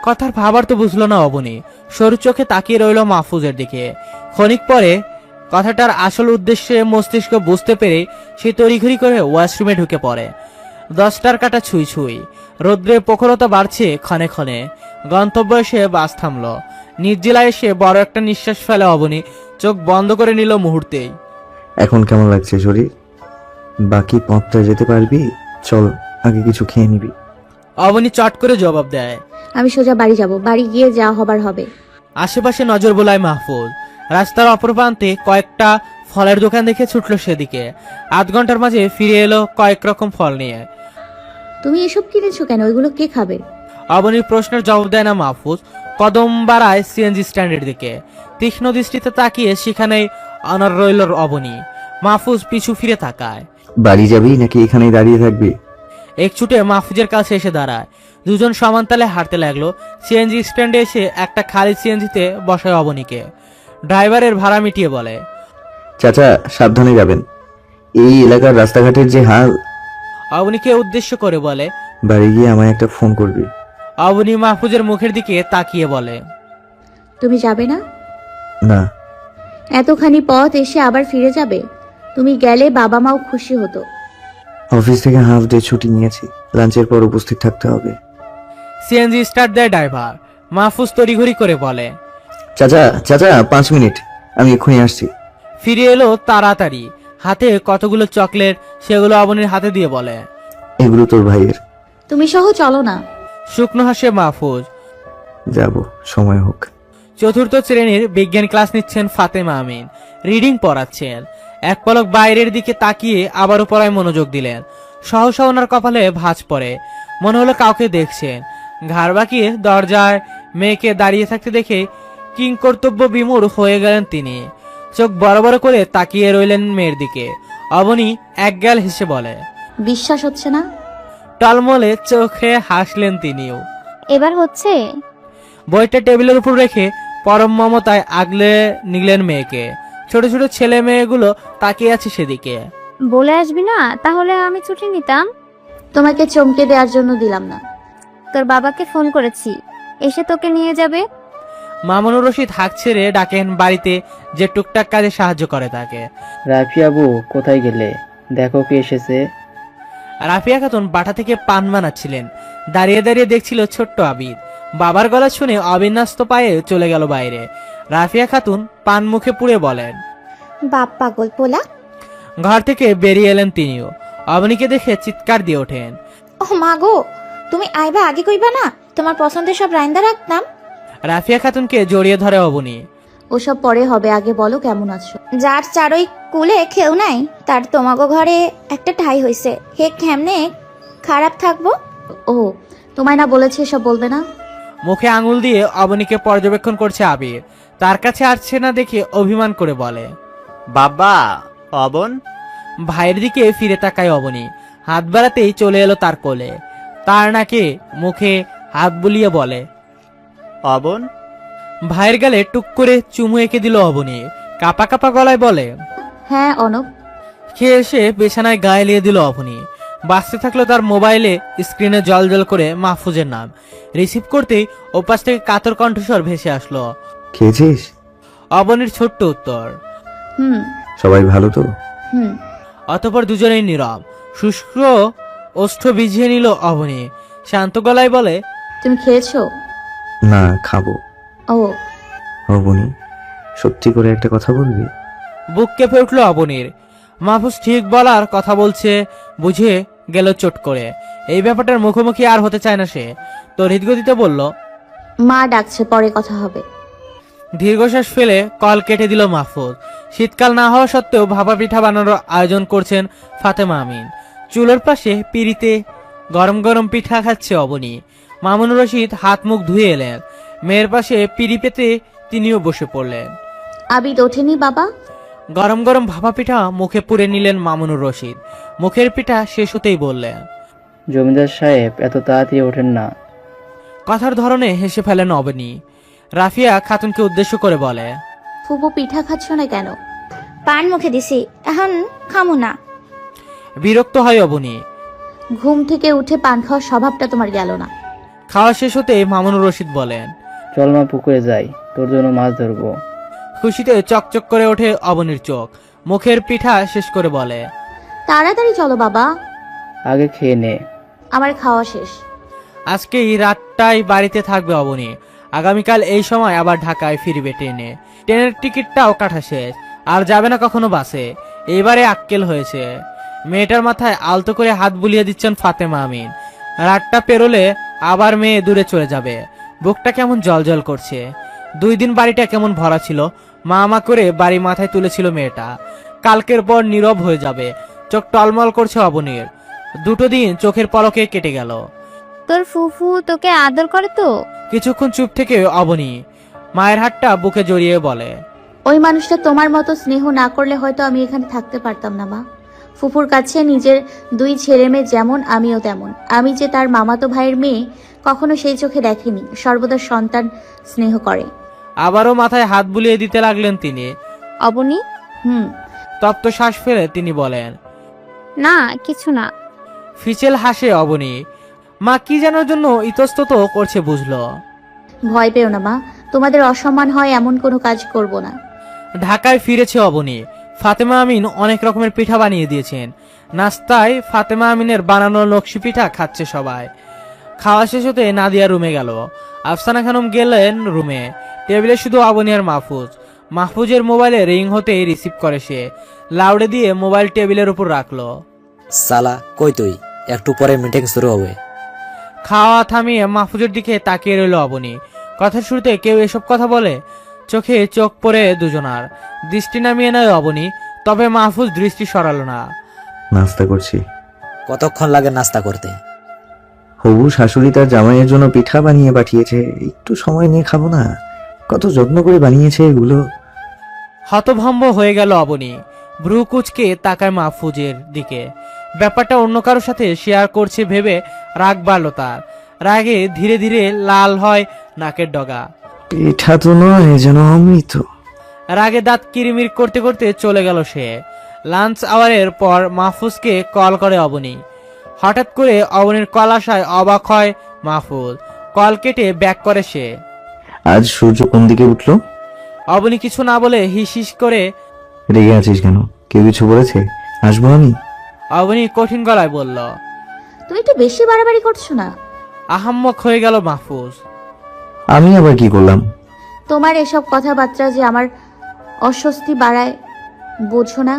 কথার ভাবার তো বুঝলো না অবনী। সরু চোখে তাকিয়ে রইল মাহফুজের দিকে। ক্ষণিক পরে কথাটার আসল উদ্দেশ্যে মস্তিষ্ক বুঝতে পেরে সে তড়িঘড়ি করে ওয়াশরুমে ঢুকে পড়ে। 10টার কাটা ছুঁই ছুঁই। রৌদ্রের প্রখরতা বাড়ছে ক্ষণে ক্ষণে। গন্তব্য এসে বাস থামল। নির্জেলায় এসে বড় একটা নিঃশ্বাস ফেলে অবনী। চোখ বন্ধ করে নিল মুহূর্তেই। এখন কেমন লাগছে শরীর? বাকি পথটা যেতে পারবি? চল, আগে কিছু খেয়ে নিবি। অবনী চট করে জবাব দেয়। আমি সোজা বাড়ি যাব, বাড়ি গিয়ে যা হবার হবে। আশেপাশে নজর বোলায় মাহফুজ। রাস্তার অপর প্রান্তে কয়েকটা ফলের দোকান দেখে ছুটল সেদিকে। আধ ঘন্টার মাঝে ফিরে এলো কয়েক রকম ফল নিয়ে। তুমি এসব কিনেছো কেন? ওইগুলো কে খাবে? অবনীর প্রশ্নের জবাব দেয় না মাহফুজ। কদম বাড়ায় সিএনজি স্ট্যান্ডের দিকে। তীক্ষ্ণ দৃষ্টিতে তাকিয়ে সেখানেই অনর রইল অবনী। মাহফুজ পিছু ফিরে তাকায়। বাড়ি যাবি নাকি এখানেই দাঁড়িয়ে থাকবি? এক ছুটে মাহফুজের কাছে এসে দাঁড়ায়। দুজন সমান তালে হাঁটতে লাগলো। সিএনজি স্ট্যান্ডে এসে একটা খালি সিএনজিতে বসায় অবনীকে। ড্রাইভারের ভাড়া মিটিয়ে বলে, চাচা, সাবধানে যাবেন। এই এলাকার রাস্তাঘাটের যে হাল। অবনীকে উদ্দেশ্য করে বলে। বাড়ি গিয়ে আমায় একটা ফোন করবি। অবনী মাহফুজের মুখের দিকে তাকিয়ে বলে, তুমি যাবে না? না। এতখানি পথ এসে আবার ফিরে যাবে? তুমি গেলে বাবা মাও খুশি হতো। অফিস থেকে হাফ ডে ছুটি নিয়েছি, লাঞ্চের পর উপস্থিত থাকতে হবে। সিএনজি স্টার্ট দেয় ড্রাইভার। মাহফুজ তড়িঘড়ি করে বলে, চাচা চাচা 5 মিনিট, আমি এক্ষুনি আসছি। ফিরে এলো তাড়াতাড়ি। হাতে কতগুলো চকলেট, সেগুলো অবনীর হাতে দিয়ে বলে, এগুলো তোর ভাইয়ের। তুমি সহ চলো না। শুকনো হাসে মাহফুজ। যাব, সময় হোক। চতুর্থ শ্রেণীর বিজ্ঞান ক্লাস নিচ্ছেন ফাতেমা আমিন। রিডিং পড়াচ্ছেন। এক পলক বাইরের দিকে তাকিয়ে আবারও পড়ায় মনোযোগ দিলেন। সহসা ওনার কপালে ভাঁজ পড়ে। মনে হলো কাউকে দেখছেন। ঘাড় বাঁকিয়ে দরজায় মেয়েকে দাঁড়িয়ে থাকতে দেখে কিংকর্তব্য বিমূঢ় হয়ে গেলেন তিনি। চোখ বড় বড় করে তাকিয়ে রইলেন মেয়ের দিকে। অবনী একগাল হেসে বলে, বিশ্বাস হচ্ছে না? টলমলে চোখে হাসলেন তিনিও। এবার হচ্ছে? বইটা টেবিলের উপর রেখে পরম মমতায় আগলে নিলেন মেয়েকে। ছোট ছোট ছেলে মেয়েগুলো তাকিয়ে আছে সেদিকে। বলে আসবি না? তাহলে আমি ছুটি নিতাম। তোমাকে চমকে দেওয়ার জন্য দিলাম না। তোর বাবাকে ফোন করেছি, এসে তোকে নিয়ে যাবে। মামুনুর রশিদ হাঁক ছেড়ে ডাকেন বাড়িতে যে টুকটাক কাজে সাহায্য করে তাকে। রাফিয়া বউ, কোথায় গেলে? দেখো কে এসেছে। রাফিয়া খাতুন বাটা থেকে পান বানাচ্ছিলেন। দাঁড়িয়ে দাঁড়িয়ে দেখছিল ছোট্ট আবিদ। বাবার গলা শুনে অবিন্যস্ত পায়ে চলে গেল বাইরে। রাফিয়া খাতুন পান মুখে পুড়ে বলেন, বাপ পাগল পোলা। ঘর থেকে বেরিয়ে এলেন তিনিও। অবনীকে দেখে চিৎকার দিয়ে ওঠেন, ও মা গো, তুমি আইবা আগে কইবা না? তোমার পছন্দের সব রাইন্দা রাখতাম। রাফিয়া খাতুনকে জড়িয়ে ধরে অবনী। ওসব পরে হবে, আগে বলো কেমন আছো। যার চারই কুলে খেউ নাই, তার তোমাগো ঘরে একটা ঠাই হইছে, হে কেমনে খারাপ থাকবো? ও, তোমায় না বলেছে এসব বলবে না? মুখে আঙুল দিয়ে অবনীকে পর্যবেক্ষণ করছে আবির। তার কাছে আসছে না দেখে অভিমান করে বলে, বাবা, অবন। ভাইয়ের দিকে ফিরে তাকায় অবনী। হাত বাড়াতেই চলে এলো তার কোলে। তার নাকে মুখে হাত বুলিয়ে বলে, অবন। ভাইয়ের গালে টুক করে চুমু এঁকে দিল অবনী। কাপা কাপা গলায় বলে, হ্যাঁ অনব। খেয়ে এসে বিছানায় গায়ে লিয়ে দিল অবনী। বাঁচতে থাকলো তার মোবাইলে স্ক্রিনে জল জল করে মাহফুজের নাম। রিসিভ করতেই ওপাশ থেকে কাতর কণ্ঠস্বর ভেসে আসলো। খেয়েছিস? অবনীর ছোট্ট উত্তর, হুম সবাই ভালো তো? হুম। অতঃপর দুজনেই নীরব। শুষ্ক ওষ্ঠ ভিজিয়ে নিল অবনী। শান্ত গলায় বলে, তুমি খেয়েছো? না, খাবো। ও, অবনী, সত্যি করে একটা কথা বলবি? বুক কেঁপে উঠল অবনীর। মাহফুজ ঠিক বলার কথা বলছে বুঝে গেল চট করে। এই ব্যাপারটার মুখোমুখি আর হতে চায় না সে। তো হৃদগতিতে বলল, মা ডাকছে, পরে কথা হবে। দীর্ঘশ্বাস ফেলে কল কেটে দিল মাহফুজ। শীতকাল না হওয়া সত্ত্বেও ভাপা পিঠা বানানোর আয়োজন করছেন ফাতেমা আমিন। চুলোর পাশে পিড়িতে গরম গরম পিঠা খাচ্ছে অবনী। মামুনুর রশিদ হাত মুখ ধুয়ে এলেন। মেয়ের পাশে পিড়ি পেতে তিনিও বসে পড়লেন। আবিদ ওঠেনি বাবা? গরম গরম ভাপা পিঠা মুখে পুরে নিলেন মামুনুর রশিদ। মুখের পিঠা শেষ হতেই বললেন, জমিদার সাহেব এত তাড়াতাড়ি ওঠেন না। কথার ধরনে হেসে ফেলেন অবনী। রাফিয়া খাতুনকে উদ্দেশ্য করে বলে, ফুপু পিঠা খাচ্ছ না কেন? পান মুখে দিছি, এখন খামু না। বিরক্ত হয় অবনী। ঘুম থেকে উঠে পান খাওয়ার স্বভাবটা তোমার গেল না। খাওয়া শেষ হতে মামুনুর রশিদ বলেন, চল মা পুকুরে যাই, তোর জন্য মাছ ধরবো। খুশিতে চকচক করে ওঠে অবনীর চোখ। মুখের পিঠা শেষ করে বলে, তাড়াতাড়ি চলো বাবা, আগে খেয়ে নে। আমার খাওয়া শেষ। আজকে এই রাতটাই বাড়িতে থাকবে অবনী। আগামীকাল এই সময় আবার ঢাকায় ফিরবে ট্রেনে। ট্রেনের টিকিটটাও কাটা শেষ, আর যাবে না কখনো বাসে। এবারে আক্কেল হয়েছে। মেয়েটার মাথায় আলতো করে হাত বুলিয়ে দিচ্ছেন ফাতেমা আমিন। রাতটা পেরোলে আবার মেয়ে দূরে চলে যাবে। বুকটা কেমন জলজল করছে। 2 দিন বাড়িটা কেমন ভরা ছিল। মা করে বাড়ি মাথায় তুলেছিল মেয়েটা। কালকের পর নীরব হয়ে যাবে। চোখ টলমল করছে অবনীর। 2 দিন চোখের পলকে কেটে গেল। তোর ফুফু তোকে আদর করে তো? কিছুক্ষণ চুপ থেকে অবনী মায়ের হাতটা বুকে জড়িয়ে বলে, ওই মানুষটা তোমার মতো স্নেহ না করলে হয়তো আমি এখানে থাকতে পারতাম না মা। ফুফুর কাছে নিজের 2 ছেলে মেয়ে যেমন আমিও তেমন। আমি যে তার মামাতো ভাইয়ের মেয়ে কখনো সেই চোখে দেখেনি। সর্বদা সন্তান স্নেহ করে। আবারও মাথায় হাত বুলিয়ে দিতে লাগলেন তিনি। অবনী? তপ্ত শ্বাস ফেলে তিনি বলেন, না কিছু না। ফিচেল হাসে অবনী। মা কি জানার জন্য ইতস্তত করছে বুঝলো। ভয় পেও না মা, তোমাদের অসম্মান হয় এমন কোনো কাজ করব না। ঢাকায় ফিরেছে অবনী। ফাতেমা আমিন অনেক রকমের পিঠা বানিয়ে দিয়েছেন। নাস্তায় ফাতেমা আমিনের বানানো নকশি পিঠা খাচ্ছে সবাই। খাওয়া শেষ হতে নাদিয়া রুমে গেল। আফসানা খানম গেলেন রুমে। টেবিলে শুধু অবনী আর মাহফুজ। মাহফুজের মোবাইলে রিং হতেই রিসিভ করে সে। লাউডে দিয়ে মোবাইল টেবিলের উপর রাখলো। সালা কই তুই? একটু পরে মিটিং শুরু হবে। খাওয়া থামিয়ে মাহফুজের দিকে তাকিয়ে রইল অবনী। কথার শুরুতে কেউ এসব কথা বলে? চোখে চোখ পড়ে দুজনার। দৃষ্টি নামিয়ে নেয় অবনী, তবে মাহফুজ দৃষ্টি সরালো না। নাস্তা করছি। কতক্ষণ লাগে নাস্তা করতে? হবু শাশুড়ি তার জামাইয়ের জন্য পিঠা বানিয়ে পাঠিয়েছে, একটু সময় নিয়ে খাবো না? কত যত্ন করে বানিয়েছে এগুলো। হতভম্ব হয়ে গেল অবনী। ভ্রু কুচকে তাকায় মাহফুজের দিকে। ব্যাপারটা অন্য কারোর সাথে শেয়ার করছে ভেবে রাগ বাড়ল তার। রাগে ধীরে ধীরে লাল হয় নাকের ডগা। পিঠা তো নয়, যেন অমৃত। রাগে দাঁত কিরিমির করতে করতে চলে গেল সে। লাঞ্চ আওয়ারের পর মাহফুজকে কল করে অবনী। হঠাৎ করে অবনীর কল আসায় অবাক হয় মাহফুজ। কল কেটে ব্যাক করে সে। আজ সূর্য কোন দিকে উঠলো? অবনী কিছু না বলে হিস হিস করে, রেগে আছিস কেন? কেউ কিছু বলেছে? আসবো আমি? অবনী কঠিন গলায় বলল। তুমি একটু বেশি বাড়াবাড়ি করছো না? আহাম্মক হয়ে গেল মাহফুজ। আমি আবার কি করলাম? তোমার এসব কথাবার্তা যে আমার অস্বস্তি বাড়ায়, বোঝো না?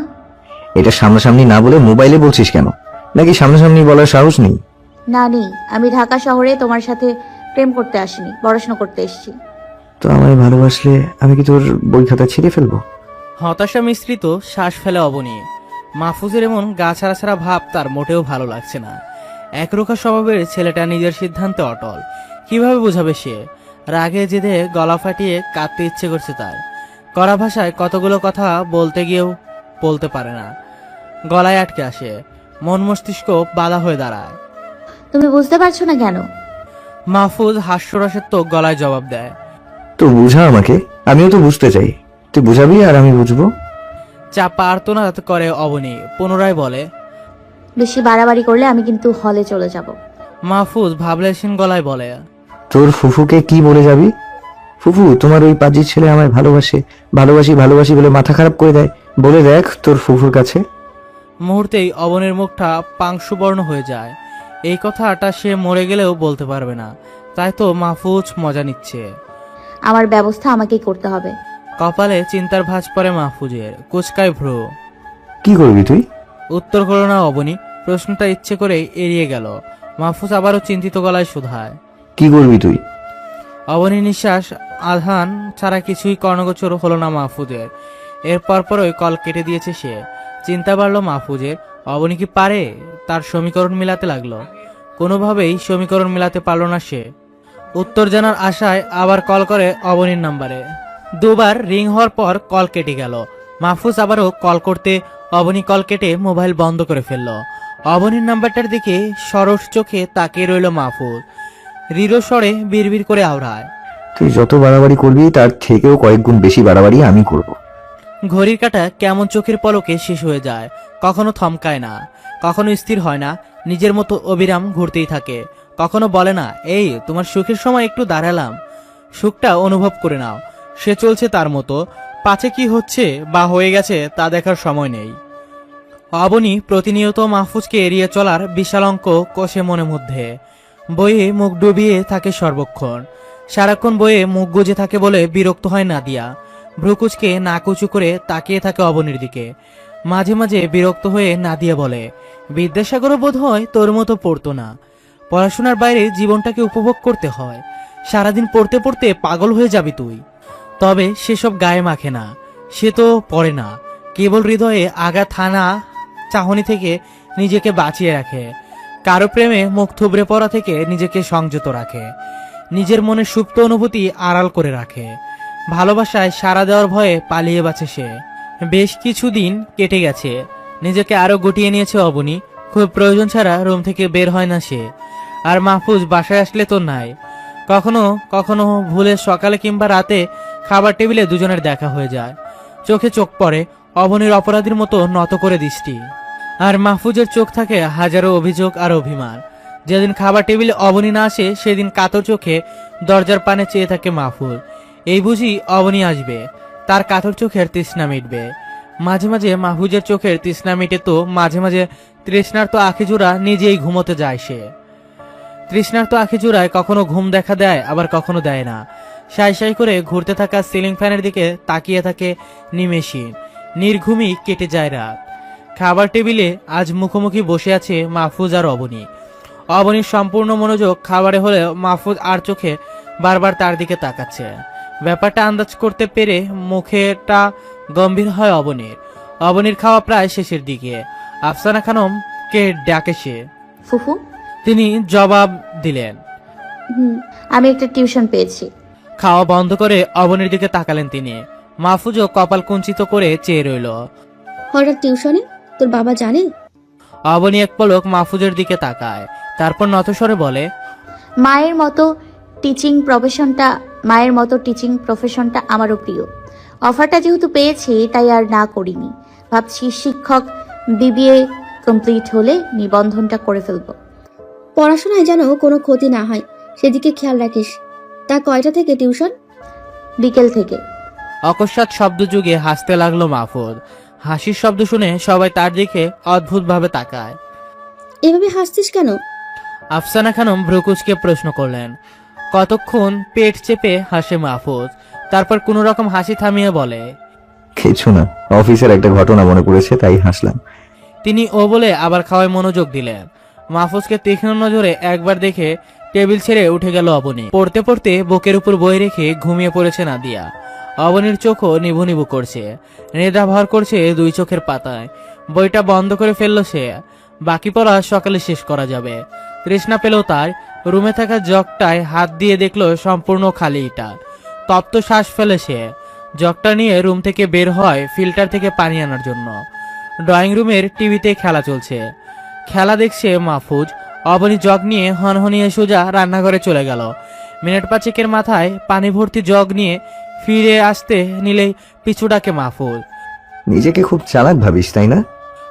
এটা সামনাসামনি না বলে মোবাইলে বলছিস কেন? নাকি সামনাসামনি বলার সাহস নেই? না নেই। আমি ঢাকা শহরে তোমার সাথে প্রেম করতে আসিনি, পড়াশোনা করতে এসেছি। তো আমায় ভালোবাসলে আমি কি তোর বই খাতা ছিঁড়ে ফেলবো? হতাশা মিশ্রিত শ্বাস ফেলে অবনী। মাহফুজের এমন গা ছাড়া ছাড়া ভাব তার মোটেও ভালো লাগছে না। একরোখা স্বভাবের ছেলেটা নিজের সিদ্ধান্তে অটল। কিভাবে বোঝাবে সে? রাগে জেদে গলা ফাটিয়ে কাঁদতে ইচ্ছে করছে তার। কড়া ভাষায় কতগুলো কথা বলতে গিয়েও বলতে পারে না। গলায় আটকে আসে। মন মস্তিষ্ক বাধা হয়ে দাঁড়ায়। তুমি বুঝতে পারছো না কেন? মাহফুজ হাস্যরসের তো গলায় জবাব দেয়। তো বুঝা আমাকে, আমিও তো বুঝতে চাই। তুই বুঝাবি আর আমি বুঝবো। চাপা আর্তনাদ করে অবনী। পুনরায় বলে, বেশি বাড়াবাড়ি করলে আমি কিন্তু হলে চলে যাব। মাহফুজ ভাবলেশীন গলায় বলে, তোর ফুফুকে কি বলে যাবি? ফুফু, তোমার ওই পাজির ছেলে আমায় ভালোবাসে, ভালোবাসি ভালোবাসি বলে মাথা খারাপ করে দেয়। বলে দেখ তোর ফুফুর কাছে। মুহূর্তেই অবনীর মুখটা পাংশুবর্ণ হয়ে যায়। এই কথাটা সে মরে গেলেও বলতে পারবে না। তাই তো মাহফুজ মজা নিচ্ছে। আমার ব্যবস্থা আমাকেই করতে হবে। কপালে চিন্তার ভাঁজ পড়ে মাহফুজের। কুচকায় ভ্রু। কি করবি তুই? উত্তর করল না অবনী। প্রশ্নটা ইচ্ছে করে এড়িয়ে গেল। মাহফুজ আবারও চিন্তিত গলায় শুধায়, কি করবি তুই? অবনী নিঃশ্বাস আধান ছাড়া কিছুই কর্ণগোচর হলো না মাহফুজের। এর পরপরই কল কেটে দিয়েছে সে। চিন্তা বাড়ল মাহফুজের। অবনী কি পারে? তার সমীকরণ মিলাতে লাগলো। কোনোভাবেই সমীকরণ মিলাতে পারল না সে। উত্তর জানার আশায় আবার কল করে অবনীর নাম্বারে। দুবার রিং হওয়ার পর কল কেটে গেল। মাহফুজ আবারও কল করতে অবনী কল কেটে মোবাইল বন্ধ করে ফেলল। অবনীর নাম্বারটার দিকে সরস চোখে তাকিয়ে রইল মাহফুজ। রিরো স্বরে বিড়বিড় করে আওড়ায়, তুই যত বাড়াবাড়ি করবি তার থেকেও কয়েক গুণ বেশি বাড়াবাড়ি আমি করব। ঘড়ির কাঁটা কেমন চোখের পলকে শেষ হয়ে যায়, কখনো থমকায় না, কখনো স্থির হয় না, নিজের মতো অবিরাম ঘুরতেই থাকে। কখনো বলে না, এই তোমার সুখের সময় একটু দাঁড়ালাম, সুখটা অনুভব করে নাও। সে চলছে তার মতো, পাছে কি হচ্ছে বা হয়ে গেছে তা দেখার সময় নেই। অবনী প্রতিনিয়ত মাহফুজকে এড়িয়ে চলার বিশাল অঙ্ক কষে মনে মধ্যে। বইয়ে মুখ ডুবিয়ে থাকে সর্বক্ষণ, সারাক্ষণ বইয়ে মুখ গুজে থাকে বলে বিরক্ত হয় নাদিয়া। ভ্রুকুচকে নাকুচু করে তাকিয়ে থাকে অবনীর দিকে। মাঝে মাঝে বিরক্ত হয়ে নাদিয়া বলে, বিদ্যাসাগরও বোধ হয় তোর মতো পড়তো না। পড়াশোনার বাইরে জীবনটাকে উপভোগ করতে হয়, সারাদিন পড়তে পড়তে পাগল হয়ে যাবি তুই। তবে সেসব গায়ে মাখে না, সে তো পড়ে না, কেবল হৃদয়ে আগা থানা চাহনি থেকে নিজেকে বাঁচিয়ে রাখে, কারো প্রেমে মুখ থুবড়ে পড়া থেকে নিজেকে সংযত রাখে, নিজের মনে সুপ্ত অনুভূতি আড়াল করে রাখে। ভালোবাসায় সাড়া দেওয়ার ভয়ে পালিয়ে বাঁচে সে। বেশ কিছুদিন কেটে গেছে, নিজেকে আরো গুটিয়ে নিয়েছে অবনী। খুব প্রয়োজন ছাড়া রুম থেকে বের হয় না সে। আর মাহফুজ বাসায় আসলে তো নাই। কখনো কখনো ভুলে সকালে কিংবা রাতে খাবার টেবিলে দুজনের দেখা হয়ে যায়। চোখে চোখ পড়ে, অবনীর অপরাধীর মতো নত করে দৃষ্টি। আর মাহফুজের চোখ থাকে হাজারো অভিযোগ আর অভিমান। যেদিন খাবার টেবিলে অবনী না আসে সেদিন কাতর চোখে দরজার পানে চেয়ে থাকে মাহফুজ। এই বুঝি অবনী আসবে, তার কাতর চোখের তৃষ্ণা মিটবে। মাঝে মাঝে মাহফুজের চোখের তৃষ্ণা মিটে তো মাঝে মাঝে তৃষ্ণার তো আখি জোড়া নিজেই ঘুমোতে যায় সে। তৃষ্ণার তো আখি জোড়ায় কখনো ঘুম দেখা দেয়, আবার কখনো দেয় না। সাই সাই করে ঘুরতে থাকা সিলিং ফ্যানের দিকে তাকিয়ে থাকে নিমেষে। নির্ঘুমই কেটে যায় রাত। খাবার টেবিলে আজ মুখোমুখি বসে আছে মাহফুজ আর অবনী। অবনীর সম্পূর্ণ মনোযোগ খাবারে হলেও মাহফুজ আর চোখে বারবার তার দিকে তাকাচ্ছে। ব্যাপারটা আন্দাজ করতে পেরে মুখেটা গম্ভীর হয় অবনীর। অবনীর খাওয়া প্রায় শেষের দিকে। আফসানা খানমকে ডাকে সে। ফুফু, তিনি জবাব দিলেন, আমি একটা টিউশন পেয়েছি। খাওয়া বন্ধ করে অবনীর দিকে তাকালেন তিনি। মাহফুজও কপাল কুঞ্চিত করে চেয়ে রইল। হঠাৎ টিউশনে? তোর বাবা জানে? অবনী এক পলক মাহফুজের দিকে তাকায়, তারপর নতস্বরে বলে, মায়ের মতো টিচিং প্রফেশনটা আমারও প্রিয়। অফারটা যেহেতু পেয়েছি তাই আর না করিনি। ভাবছি শিক্ষক বিবিএ কমপ্লিট হলে নিবন্ধনটা করে ফেলবো। পড়াশোনায় যেন কোনো ক্ষতি না হয় সেদিকে খেয়াল রাখিস। তা কয়টা থেকে টিউশন? বিকেল থেকে। অকস্মাৎ শব্দ যুগে হাসতে লাগলো মাহফুজ। হাসির শব্দ শুনে সবাই তার দিকে অদ্ভুতভাবে তাকায়। এভাবে হাসছিস কেন? আফসানা খানম ভ্রুকুচকে প্রশ্ন করলেন। কতক্ষণ পেট চেপে হাসে মাহফুজ, তারপর কোনো রকম হাসি থামিয়ে বলে, কিছু না, অফিসের একটা ঘটনা মনে পড়েছে তাই হাসলাম। তিনি ও বলে আবার খাওয়ায় মনোযোগ দিলেন। মাহফুজকে তীক্ষ্ণ নজরে একবার দেখে টেবিল ছেড়ে উঠে গেল অবনী। পড়তে পড়তে বুকের উপর বই রেখে ঘুমিয়ে পড়েছে নাদিয়া। অবনীর চোখও নিভু নিভু করছে, নেদা ভর করছে দুই চোখের পাতায়। বইটা বন্ধ করে ফেলল সে। বাকি পড়া সকালে শেষ করা যাবে। তৃষ্ণা পেল তার। রুমে থাকা জগটায় হাত দিয়ে দেখলো সম্পূর্ণ খালি এটা। তপ্ত শ্বাস ফেলে সে। জগটা নিয়ে রুম থেকে বের হয় ফিল্টার থেকে পানি আনার জন্য। ড্রয়িং রুমের টিভিতে খেলা চলছে, খেলা দেখছে মাহফুজ। অবনী জগ নিয়ে হনহনিয়ে সোজা রান্নাঘরে চলে গেল। মিনিট পাঁচেকের মাথায় পানি ভর্তি জগ নিয়ে ফিরে আসতে নিলেই পিছু ডাকে মাহফুজ। নিজেকে খুব চালাক ভাবিস তাই না?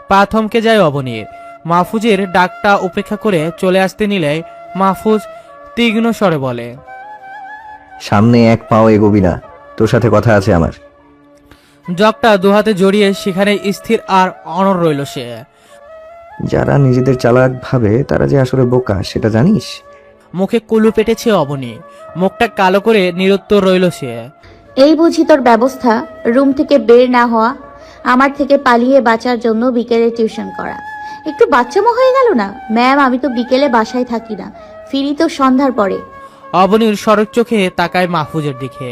পা থমকে যায় অবনীর। মাহফুজের ডাকটা উপেক্ষা করে চলে আসতে নিলে মাহফুজ তীক্ষ্ণ স্বরে বলে, সামনে এক পাও এগোবি না, তোর সাথে কথা আছে আমার। জগটা দুহাতে জড়িয়ে সেখানে স্থির আর অনড় রইল সে। যারা নিজেদের চালাক ভাবে তারা যে আসলে বোকা সেটা জানিস? মুখে কুলু পেটেছে অবনী, মুখটা কালো করে নিরুত্তর রইল সে। এই বুঝি তোর ব্যবস্থা, রুম থেকে বের না হওয়া, আমার থেকে পালিয়ে বাঁচার জন্য বিকেলে টিউশন করা। একটু বাচ্চামো হয়ে গেল না? ম্যাম, আমি তো বিকেলে বাসায় থাকি না, ফিরি তো সন্ধ্যার পরে। অবনীর সরক চোখে তাকায় মাহফুজের দিকে।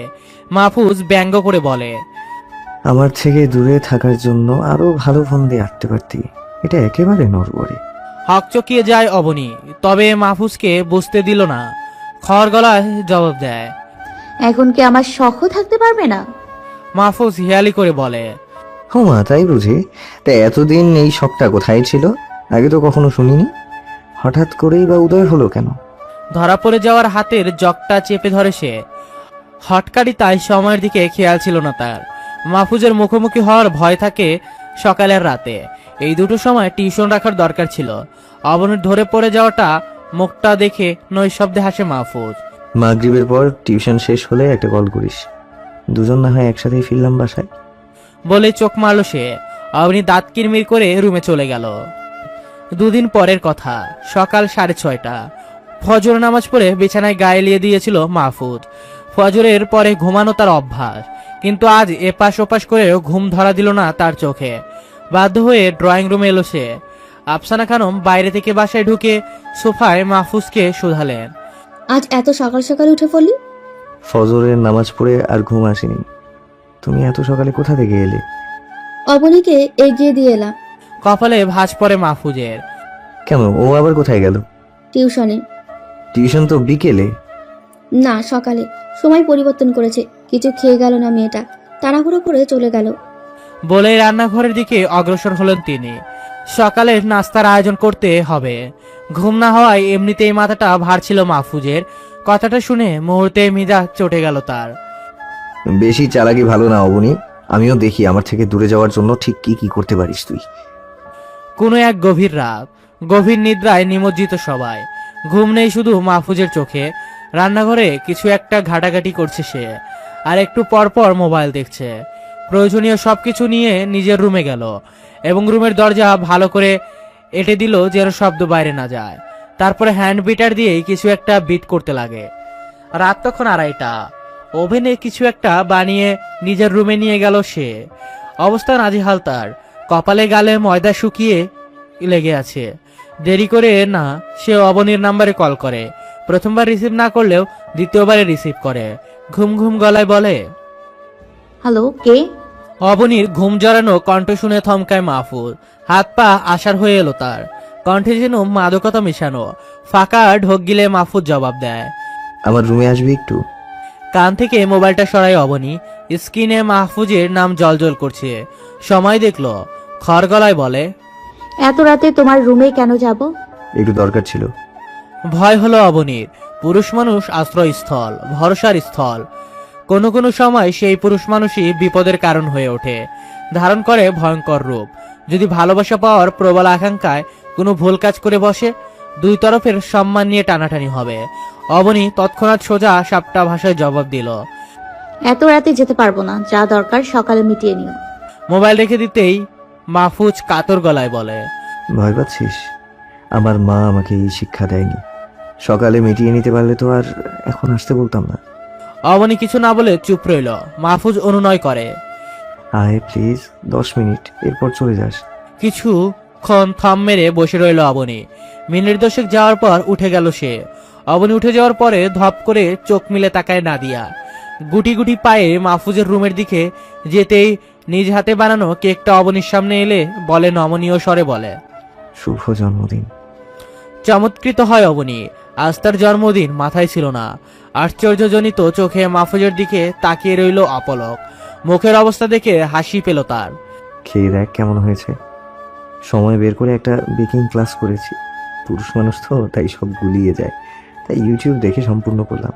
মাহফুজ ব্যঙ্গ করে বলে, আমার থেকে দূরে থাকার জন্য আরো ভালো ফোন দিয়ে আটতে পারতি, এটা একেবারে নড়বড়ে। হকচকিয়ে যায় অবনী, তবে মাহফুজকে বুঝতে দিল না। খড় গলায় জবাব দেয়। এখন কি আমার শখও থাকতে পারবে না? মাহফুজ হিয়ালি করে বলে। ও মা, তাই বুঝি? তা এতদিন এই শখটা কোথায় ছিল? আগে তো কখনো শুনিনি। হঠাৎ করেই বা উদয় হলো কেন? ধরা পড়ে যাওয়ার হাতের জগটা চেপে ধরে সে। হটকারি তাই সময়ের দিকে খেয়াল ছিল না তার। মাহফুজের মুখোমুখি হওয়ার ভয় থাকে সকালের রাতে। এই দুটো সময় টিউশন রাখার দরকার ছিল। অবনীর ধরে পড়ে যাওয়াটা মুখটা দেখে নৈশব্দে হাসে মাহফুজ। মাগরিবের পর টিউশন শেষ হলে একটা কল করিস, দুজন না হয় একসাথেই ফিরলাম বাসায়। বলে চোখ মারল সে। অবনী দাঁত কিরমির করে রুমে চলে গেল। দুদিন পরের কথা, সকাল 6:30। ফজর নামাজ পড়ে বিছানায় গায়ে লিয়ে দিয়েছিল মাহফুজ। ফজরের পরে ঘুমানো তার অভ্যাস, কিন্তু আজ এপাশ ওপাশ করেও ঘুম ধরা দিল না তার চোখে। বাধ্য হয়ে ড্রয়িং রুমে এলো সে। আফসানা খানম বাইরে থেকে বাসায় ঢুকে সোফায় মাহফুজকে শুধালেন। আজ এত সকাল সকাল উঠে পড়লি? ফজরের নামাজ পড়ে আর ঘুম আসেনি। তুমি এত সকালে কোথা থেকে এলে? অবনীকে এগিয়ে দিয়ে এলাম। কপালে ভাঁজ পড়ে মাহফুজের। কেন, ও আবার কোথায় গেল? টিউশনে। টিউশন তো বিকেলে। না, সকালে। সময় পরিবর্তন করেছে। কিছু খেয়ে গেল না মেয়েটা, তাড়াহুড়ো করে চলে গেল। বলে রান্নাঘরের দিকে অগ্রসর হলেন তিনি। সকালের নাস্তার আয়োজন করতে হবে। ঘুম না হওয়ায় এমনিতেই মাথাটা ভার ছিল মাহফুজের। কথাটা শুনে মুহূর্তে মিজাজ চটে গেল তার। বেশি চালাকি ভালো না অবনী। আমিও দেখি আমার থেকে দূরে যাওয়ার জন্য ঠিক কি কি করতে পারিস তুই। কোনো এক গভীর রাত, গভীর নিদ্রায় নিমজ্জিত সবাই। ঘুম নেই শুধু মাহফুজের চোখে। রান্নাঘরে কিছু একটা ঘাটাঘাটি করছে সে, আর একটু পর পর মোবাইল দেখছে। প্রয়োজনীয় সবকিছু নিয়ে নিজের রুমে গেল এবং রুমের দরজা ভালো করে এঁটে দিল যেন শব্দ বাইরে না যায়। তারপরে হ্যান্ড বিটার দিয়েই কিছু একটা বিট করতে লাগে। রাত তখন 2:30। ওভেনে কিছু একটা বানিয়ে নিজের রুমে নিয়ে গেল সে। অবস্থা নাজেহাল তার। কপালে গালে ময়দা শুকিয়ে লেগে আছে। দেরি করে না, সে অবনীর নাম্বারে কল করে। প্রথমবার রিসিভ না করলেও দ্বিতীয়বারে রিসিভ করে। ঘুম ঘুম গলায় বলে, হ্যালো, কে? অবনীর ঘুম জড়ানো কণ্ঠ শুনে থমকায় মাহফুজ। হাত পা আশার হয়ে এলো তার। কণ্ঠে যেন মাদকতা মেশানো। ফাঁকা ঢোক গিলে মাহফুজ জবাব দেয়। আমার রুমে আসবি একটু? কান থেকে মোবাইলটা সরাই অবনী। স্ক্রিনে মাহফুজের নাম জলজল করছে। সময় দেখলো, খড় গলায় বলে, এত রাতে তোমার রুমে কেন যাব? একটু দরকার ছিল। ভয় হলো অবনীর। পুরুষ মানুষ আশ্রয়স্থল, ভরসার স্থল। কোনো কোনো সময় সেই পুরুষ মানুষই বিপদের কারণ হয়ে ওঠে, ধারণ করে ভয়ঙ্কর রূপ। যদি ভালোবাসা পাওয়ার প্রবল আকাঙ্ক্ষায় কোনো ভুল কাজ করে বসে, দুই তরফের সম্মান নিয়ে টানাটানি হবে। অবনী তৎক্ষণাৎ সোজা সাপটা ভাষায় জবাব দিল, এত রাতে যেতে পারবো না, যা দরকার সকালে মিটিয়ে নিও। মোবাইল রেখে দিতেই মাহফুজ কাতর গলায় বলে, ভয় পাচ্ছিস? আমার মা আমাকে এই শিক্ষা দেয়নি। সকালে মিটিয়ে নিতে পারলে তো আর এখন আসতে বলতাম না। অবনী কিছু না বলে চুপ রইল। মাহফুজ অনুনয় করে, আয় প্লিজ, 10 মিনিট, এরপর চলে যাস। কিছুক্ষণ থাম মেরে বসে রইল অবনী। মিনিট 10 যাওয়ার পর উঠে গেল সে। অবনী উঠে যাওয়ার পরে ধপ করে চোখ মিলে তাকায় নাদিয়া। গুটি গুটি পায়ে মাহফুজের রুমের দিকে যেতেই নিজ হাতে বানানো কেকটা অবনীর সামনে এলে বলে নমনীয় স্বরে বলে, শুভ জন্মদিন। চমৎকৃত হয় অবনী। আজ তার জন্মদিন মাথায় ছিল না। আশ্চর্যজনিত চোখে মাহফুজের দিকে তাকিয়ে রইল অপলক। মুখের অবস্থা দেখে হাসি পেল তার। খেয়ে দেখ কেমন হয়েছে। সময় বের করে একটা বেকিং ক্লাস করেছি। পুরুষ মানুষ তো, তাই সব গুলিয়ে যায়, তাই ইউটিউব দেখে সম্পূর্ণ করলাম।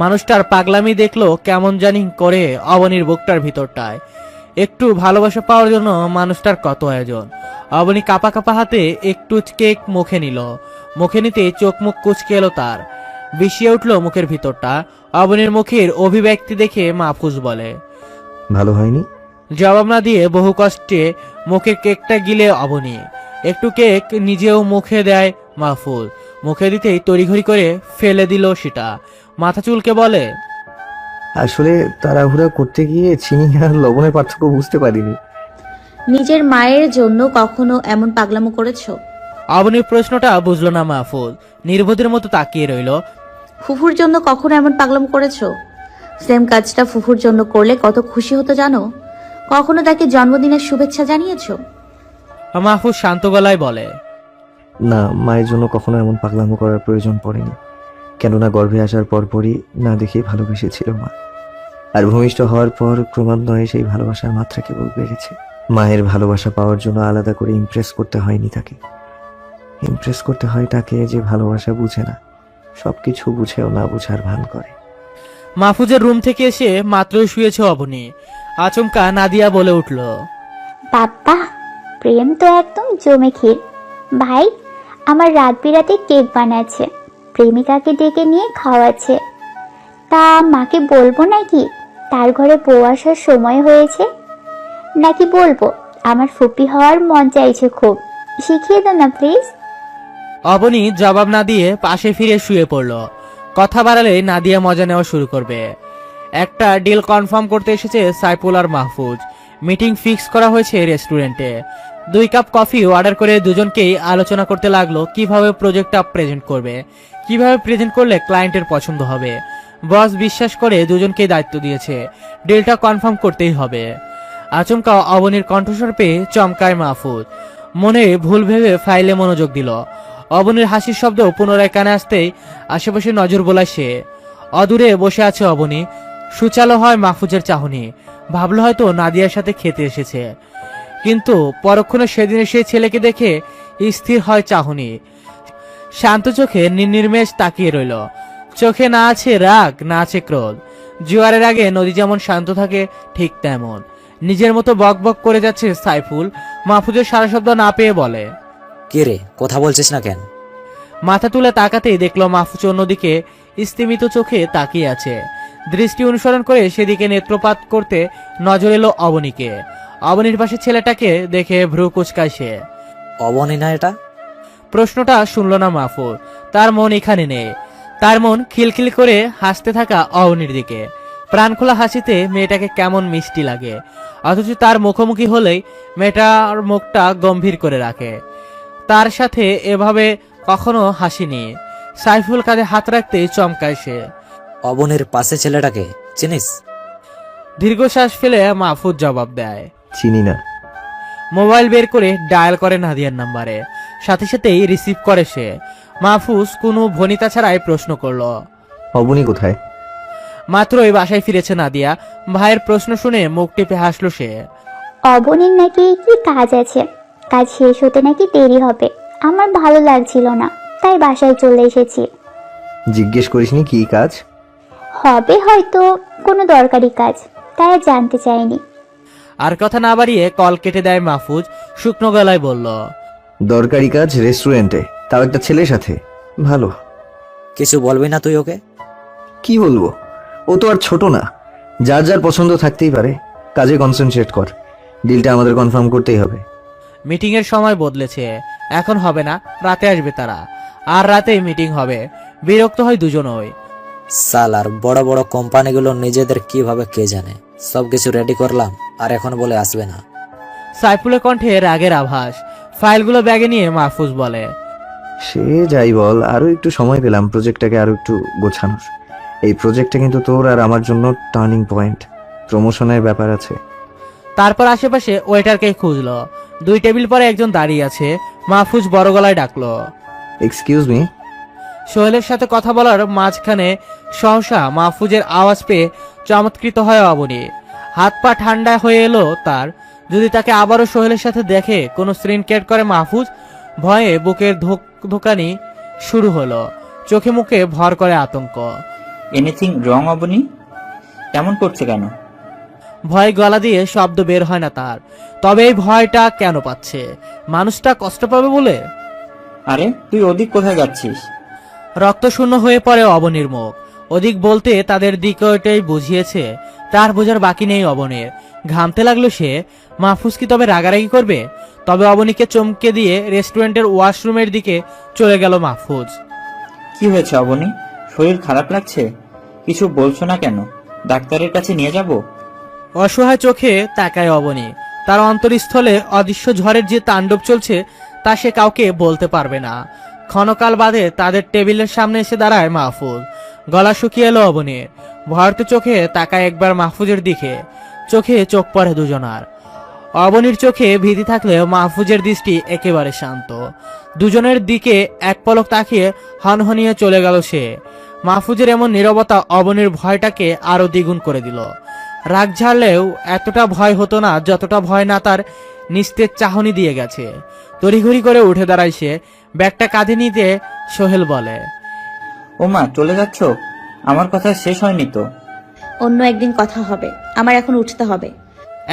মানুষটার পাগলামি দেখলো কেমন জানি করে অবনীর বুকটার ভিতরটায়। একটু ভালোবাসা পাওয়ার জন্য মানুষটার কত আয়োজন। অবনী কাপা কাপা হাতে একটু কেক মুখে নিল। মুখে নিতে চোখ মুখ কুচকে এলো তার। বিষিয়ে উঠল মুখের ভিতরটা। অবনীর মুখের অভিব্যক্তি দেখে মাহফুজ বলে, ভালো হয়নি? জবাব না দিয়ে বহু কষ্টে মুখের কেকটা গিলে অবনী। একটু কেক নিজেও মুখে দেয় মাহফুজ। মুখে দিতেই তড়িঘড়ি করে ফেলে দিল সেটা। মাথা চুলকে বলে, আসলে তাড়াহুড়া করতে গিয়ে চিনি আর লবণের পার্থক্য বুঝতে পারিনি। নিজের মায়ের জন্য কখনো এমন পাগলামো করেছো? অবনীর প্রশ্নটা বুঝলো না মাহফুজ। নির্বোধের মতো তাকিয়ে রইল। ফুফুর জন্য কখনো এমন পাগলামো করেছো? সেম কাজটা ফুফুর জন্য করলে কত খুশি হতো জানো? কখনো তাকে জন্মদিনের শুভেচ্ছা জানিয়েছো? মাহফুজ শান্ত গলায় বলে, না, মায়ের জন্য কখনো এমন পাগলামো করার প্রয়োজন পড়েনি। কেননা গর্ভে আসার পরপরই না দেখে ভালোবেসেছিল মা, আর ভূমিষ্ঠ হওয়ার পর ক্রমান্বয়ে সেই ভালোবাসার মাত্রা কেবল বেড়েছে। মায়ের ভালোবাসা পাওয়ার জন্য আলাদা করে ইমপ্রেস করতে হয়নি তাকে, ইমপ্রেস করতে হয় তাকে যে ভালোবাসা বুঝে না, সবকিছু বুঝেও না বুঝার ভান করে। মাহফুজের রুম থেকে এসে মাত্রই শুয়েছে অবনী। আচমকা নাদিয়া বলে উঠল, বাপ্পা, প্রেম তো একদম জমে ক্ষীর। ভাই আমার রাত বিরাতে কেক বানাচ্ছে, প্রেমিকাকে ডেকে নিয়ে খাওয়াচ্ছে। তা মাকে বলবো নাকি তার ঘরে বউ আসার সময় হয়েছে? নাকি বলবো আমার ফুপি হওয়ার মন চাইছে খুব, শিখিয়ে দাও না প্লিজ। অবনী জবাব না দিয়ে পাশে ফিরে শুয়ে পড়ল। কথা বাড়ালে নাদিয়া মজা নেওয়া শুরু করবে। একটা ডিল কনফার্ম করতে এসেছে সাইফুল আর মাহফুজ। মিটিং ফিক্স করা হয়েছে রেস্টুরেন্টে। 2 কাপ কফি অর্ডার করে দুজনকেই আলোচনা করতে লাগলো কিভাবে প্রজেক্টটা প্রেজেন্ট করবে, কিভাবে প্রেজেন্ট করলে ক্লায়েন্টের পছন্দ হবে। বস বিশ্বাস করে দুজনকেই দায়িত্ব দিয়েছে, ডিলটা কনফার্ম করতেই হবে। আচমকা অবনীর কণ্ঠস্বর পেয়ে চমকায় মাহফুজ। মনে ভুল ভেবে ফাইলে মনোযোগ দিল। অবনীর হাসির শব্দ পুনরায় কানে আসতেই আশেপাশে নজর বোলায় সে। অদূরে বসে আছে অবনী। সুচালো হয় মাহফুজের চাহনি। ভাবলো হয়তো নাদিয়ার সাথে খেতে এসেছে, কিন্তু পরক্ষণে সেদিনে সেই ছেলেকে দেখে স্থির হয় চাহনি। শান্ত চোখে নির্নিমেষ তাকিয়ে রইল। চোখে না আছে রাগ, না আছে ক্রোধ। জোয়ারের আগে নদী যেমন শান্ত থাকে ঠিক তেমন। নিজের মতো বক বক করে যাচ্ছে সাইফুল। মাহফুজের সারা শব্দ না পেয়ে বলে, কে রে, কথা বলছিস না কেন? মাথা তুলে তাকাতেই দেখলো মাহফুজ অন্যদিকে স্থিমিত চোখে তাকিয়ে আছে। দৃষ্টি অনুসরণ করে সেদিকে নেত্রপাত করতে নজর এলো অবনীকে। অবনীর পাশে ছেলেটাকে দেখে ভ্রু কুচকায় সে। অবনী না এটা? প্রশ্নটা শুনল না মাহফুজ। তার মন এখানে নেই। তার মন খিলখিল করে হাসতে থাকা অবনীর দিকে। প্রাণখোলা হাসিতে মেয়েটাকে কেমন মিষ্টি লাগে, অথচ তার মুখোমুখি হলেই মেয়েটার মুখটা গম্ভীর করে রাখে। তার সাথে এভাবে কখনো হাসিনি। সাইফুল কাঁধে হাত রাখতেই চমকায় সে। অবনীর পাশে ছেলেটাকে চিনিস? দীর্ঘশ্বাস ফেলে মাহফুজ জবাব দেয়, চিনি না। মোবাইল বের করে ডায়াল করে নাদিয়ার নাম্বারে। সাথে সাথেই রিসিভ করে সে। মাহফুজ কোনো ভনিতা ছাড়াই প্রশ্ন করলো, অবনী কোথায়? মাত্রই বাসায় ফিরেছে নাদিয়া। ভাইয়ের প্রশ্ন শুনে মুখ টিপে হাসলো সে। অবনীর নাকি কি কাজ আছে, কাজ শেষ হতে নাকি দেরি হবে। আমার ভালো লাগছিল না, তাই বাসায় চলে এসেছি। জিজ্ঞেস করিসনি কি কাজ? হবে হয়তো কোনো দরকারি কাজ, তাই আর জানতে চাইনি। আর কথা না বাড়িয়ে কল কেটে দেয় মাহফুজ। শুকনো গলায় বলল, দরকারি কাজ রেস্টুরেন্টে, তাও একটা ছেলের সাথে? ভালো। কিছু বলবি না তুই ওকে? কি বলবো, ও তো আর ছোট না। যার যার পছন্দ থাকতেই পারে। কাজে কনসেন্ট্রেট কর, ডিলটা আমাদের কনফার্ম করতেই হবে। মিটিং এর সময় বদলেছে, এখন হবে না, রাতে আসবে তারা। আর রাতেই মিটিং হবে। বিরক্ত হয় দুজনই। সাল আর বড় বড় কোম্পানিগুলো নিজেদের কিভাবে কে জানে। সবকিছু রেডি করলাম আর এখন বলে আসবে না। সাইফুলের কণ্ঠে রাগের আভাস। ফাইলগুলো ব্যাগে নিয়ে মাহফুজ বলে, সে যাই বল, আরো একটু সময় পেলাম প্রজেক্টটাকে আরো একটু গোছানোর। এই প্রজেক্টটা কিন্তু তোর আর আমার জন্য টার্নিং পয়েন্ট। প্রমোশনের ব্যাপার আছে। তারপর আশেপাশে ওয়েটারকে খুঁজলো। 2 টেবিল পরে একজন দাঁড়িয়ে আছে। মাহফুজ বড় গলায় ডাকলো, এক্সকিউজ মি। সোহেলের সাথে কথা বলার মাঝখানে সহসা মাহফুজের আওয়াজ পেয়ে চমৎকৃত হয় অবনী। হাত পা ঠান্ডা হয়ে এলো তার। যদি তাকে আবারও সোহেলের সাথে দেখে কোনো সিনক্রেট করে মাহফুজ। ভয়ে বুকের ধোকানি শুরু হলো। চোখে মুখে ভর করে আতঙ্ক। Anything wrong Abani? এমন করছে কেন? ভয় গলা দিয়ে শব্দ বের হয় না তার। তবে এই ভয়টা কেন পাচ্ছে? মানুষটা কষ্ট পাবে বলে? আরে তুই ওদিক কোথায় যাচ্ছিস? রক্তশূন্য হয়ে পড়ে অবনীর মুখ। ওদিক বলতে তাদের দিকটাই বুঝিয়েছে, তার বোঝার বাকি নেই অবনীর। ঘামতে লাগলো সে। মাহফুজ কি তবে রাগারাগি করবে? তবে অবনীকে চমকে দিয়ে রেস্টুরেন্টের ওয়াশরুমের দিকে চলে গেল মাহফুজ। কি হয়েছে অবনী? শরীর খারাপ লাগছে? কিছু বলছো না কেন? ডাক্তারের কাছে নিয়ে যাব? অসহায় চোখে তাকায় অবনী। তার অন্তরস্থলে অদৃশ্য ঝড়ের যে তাণ্ডব চলছে তা সে কাউকে বলতে পারবে না। ক্ষণকাল বাদে তাদের টেবিলের সামনে এসে দাঁড়ায় মাহফুজ। গলা শুকিয়ে এলো অবনীর। ভয়ার্ত চোখে তাকায় একবার মাহফুজের দিকে। চোখে চোখ পড়ে দুজনার। অবনীর চোখে ভীতি থাকলেও মাহফুজের দৃষ্টি একেবারে শান্ত। দুজনের দিকে এক পলক তাকিয়ে হনহনিয়ে চলে গেল সে। মাহফুজের এমন নীরবতা অবনীর ভয়টাকে আরো দ্বিগুণ করে দিল। রাগ ঝাড়লেও এতটা ভয় হতো না যতটা ভয় না তার নিস্তেজ চাহনি দিয়ে গেছে। তড়িঘড়ি করে উঠে দাঁড়ায় সে, ব্যাগটা কাঁধে নিতে সোহেল বলে, ওমা চলে যাচ্ছ? আমার কথা শেষ হয়নি তো। অন্য একদিন কথা হবে, আমার এখন উঠতে হবে।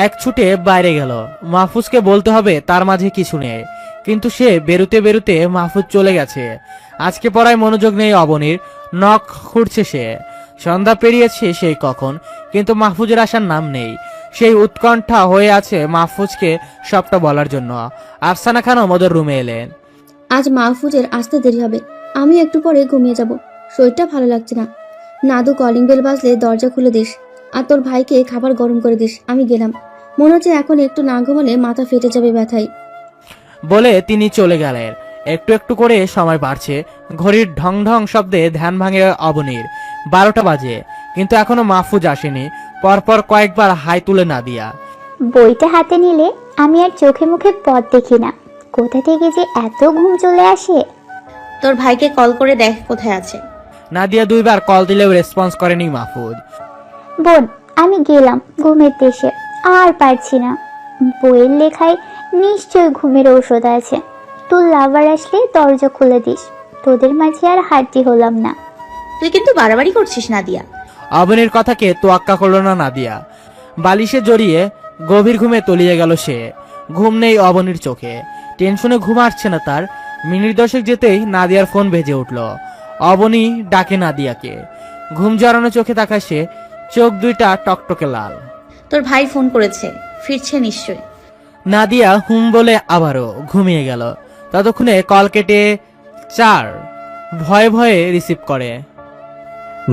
এক ছুটে বাইরে গেল। মাহফুজকে বলতে হবে তার মাঝে কিছু নেই, কিন্তু সে বেরুতে বেরুতে মাহফুজ চলে গেছে। আজকে পড়ায় মনোযোগ নেই অবনীর, নখ খুঁড়ছে সে। সন্ধ্যা পেরিয়েছে সেই কখন, কিন্তু মাহফুজের আসার নাম নেই। সেই উৎকণ্ঠা হয়ে আছে মাহফুজকে সবটা বলার জন্য। আফসানা খানম ওদের রুমে এলেন। আজ মাহফুজের আসতে দেরি হবে, আমি একটু পরে ঘুমিয়ে যাব, শরীরটা ভালো লাগছে না। নাদু কলিং বেল বাজলে দরজা খুলে দিস, আর তোর ভাইকে খাবার গরম করে দিস। আমি গেলাম, মনে হচ্ছে এখন একটু না ঘুমালে মাথা ফেটে যাবে ব্যথায়। বলে তিনি চলে গেলেন। একটু একটু করে সময় বাড়ছে। ঘড়ির ঢং ঢং শব্দে ধ্যান ভাঙে অবনীর। 12টা বাজে, কিন্তু এখনো মাহফুজ আসেনি। পরপর কয়েকবার হাই তুলে নাদিয়া। বইটা হাতে নিলে আমি আর চোখে মুখে পথ দেখি না, কোথা থেকে যে এত ঘুম চলে আসে। তোর ভাইকে কল করে দেখ কোথায় আছে। নাদিয়া 2বার কল দিলেও রেসপন্স করেনি মাহফুজ। বোন, আমি গেলাম ঘুমের দেশে, আর পারছি না। বইয়ের লেখায় নিশ্চয় ঘুমের ঔষধ আছে। তোর লাভার আসলে দরজা খুলে দিস, তোদের মাঝে আর হাড্ডি হলাম না। তুই কিন্তু বাড়াবাড়ি করছিস নাদিয়া। অবনীর কথাকে তোয়াক্কা করলো না নাদিয়া। বালিশে জড়িয়ে গভীর ঘুমে তলিয়ে গেল সে। ঘুম নেই অবনীর চোখে, টেনশনে ঘুম আসছে না তার। মিনিট 10 যেতেই নাদিয়ার ফোন বেজে উঠল। অবনী ডাকে নাদিয়াকে। ঘুম জড়ানো চোখে তাকায় সে, চোখ দুইটা টকটকে লাল। তোর ভাই ফোন করেছে, ফিরছে নিশ্চয়। নাদিয়া হুম বলে আবারও ঘুমিয়ে গেল। ততক্ষণে কল কেটে 4 ভয়ে ভয়ে রিসিভ করে।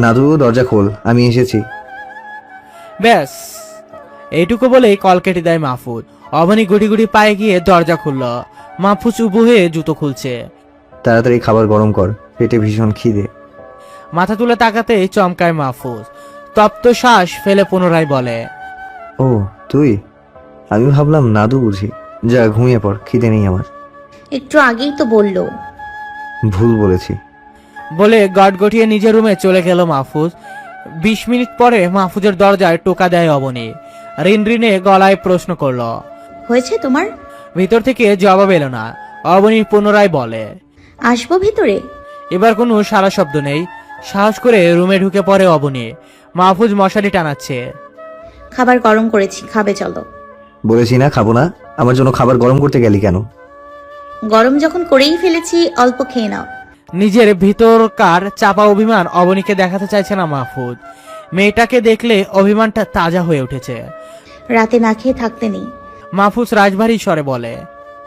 নাদু দরজা খোল, আমি এসেছি। ব্যাস এইটুকু বলেই কল কেটে দেয় মাহফুজ। অবনী গুটি গুটি পায়ে গিয়ে দরজা খুলল। মাহফুজ উবু হয়ে জুতো খুলছে। তাড়াতাড়ি খাবার গরম কর, পেটে ভীষণ খিদে। মাথা তুলে তাকাতেই চমকায় মাহফুজ। তপ্ত শ্বাস ফেলে পুনরায় বলে, ও তুই? আমি ভাবলাম নাদু বুঝি। যা ঘুমিয়ে পড়, খিদে নেই আমার। একটু আগেই তো বললো। ভুল বলেছি। বলে গটগটিয়ে নিজের রুমে চলে গেল মাহফুজ। 20 মিনিট পরে মাহফুজের দরজায় টোকা দেয় অবনী। রিনরিনে গলায় প্রশ্ন করল। হয়েছে তোমার? ভিতর থেকে জবাব এলো না। অবনী পুনরায় বলে, আসবো ভিতরে? এবার কোনো সারা শব্দ নেই। সাহস করে রুমে ঢুকে পড়ে অবনী। মাহফুজ মশারি টানাচ্ছে। খাবার গরম করেছি, খাবে চলো। বলেছি না খাবো না। আমার জন্য খাবার গরম করতে গেলি কেন? গরম যখন করেই ফেলেছি অল্প খেয়ে নাও। নিজের ভিতরকার চাপা অভিমান অবনীকে দেখাতে চাইছে না মাহফুজ। মেয়েটাকে দেখলে অভিমানটা তাজা হয়ে উঠেছে। রাতে না খেয়ে থাকতে নেই। মাহফুজ রাজভারী স্বরে বলে,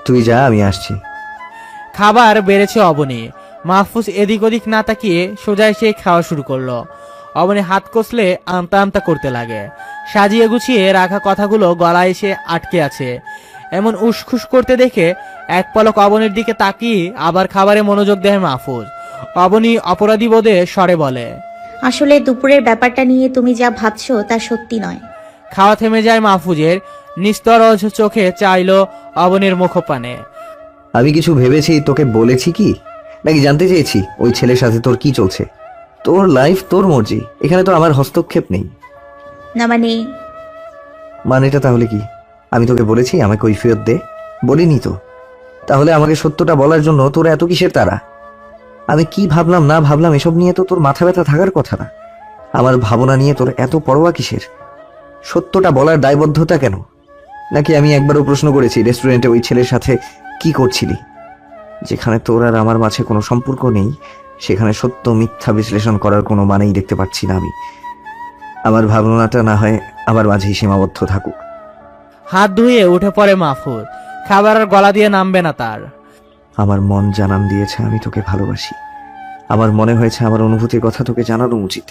তুই যা, আমি আসছি। খাবার বেড়েছে অবনী। মাহফুজ এদিক ওদিক না তাকিয়ে সোজা এসে খাওয়া শুরু করলো। অবনী হাত কষলে আমতা আমতা করতে লাগে। সাজিয়ে গুছিয়ে রাখা কথাগুলো গলায় এসে আটকে আছে। এমন উসখুস করতে দেখে এক পলক অবনীর দিকে তাকিয়ে আবার খাবারে মনোযোগ দেয় মাহফুজ। অবনী অপরাধী বোধে স্বরে বলে, আসলে দুপুরের ব্যাপারটা নিয়ে তুমি যা ভাবছো তা সত্যি নয়। খাওয়া থেমে যায় মাহফুজের। নিস্তরজ চোখে চাইল অবনীর মুখপানে। আমি কিছু ভেবেছি, তোকে বলেছি কি? নাকি জানতে চেয়েছি ওই ছেলের সাথে তোর কি চলছে? তোর লাইফ, তোর মর্জি, এখানে তো আমার হস্তক্ষেপ নেই। না মানে? মানেটা তাহলে কি? আমি তোকে বলেছি আমাকে কৈফিয়ত দে? বলিনি তো। তাহলে আমাকে সত্যটা বলার জন্য তোর এত কিসের তাড়া? আমি কি ভাবলাম না ভাবলাম এসব নিয়ে তো তোর মাথা ব্যথা থাকার কথা না। আমার ভাবনা নিয়ে তোর এত পরোয়া কিসের? সত্যটা বলার দায়বদ্ধতা কেন? নাকি আমি একবারও প্রশ্ন করেছি রেস্টুরেন্টে ওই ছেলের সাথে কি করছিলি? যেখানে তোর আর আমার মাঝে কোনো সম্পর্ক নেই, সেখানে সত্য মিথ্যা বিশ্লেষণ করার কোনো মানেই দেখতে পাচ্ছি না আমি। আমার ভাবনাটা না হয় আমার মাঝেই সীমাবদ্ধ থাকুক। হাত ধুয়ে উঠে পড়ে মাহফুজ। খাবার আর গলা দিয়ে নামবে না তার। আমার মন জানান দিয়েছে আমি তোকে ভালোবাসি। আমার মনে হয়েছে আমার অনুভূতির কথা তোকে জানানো উচিত,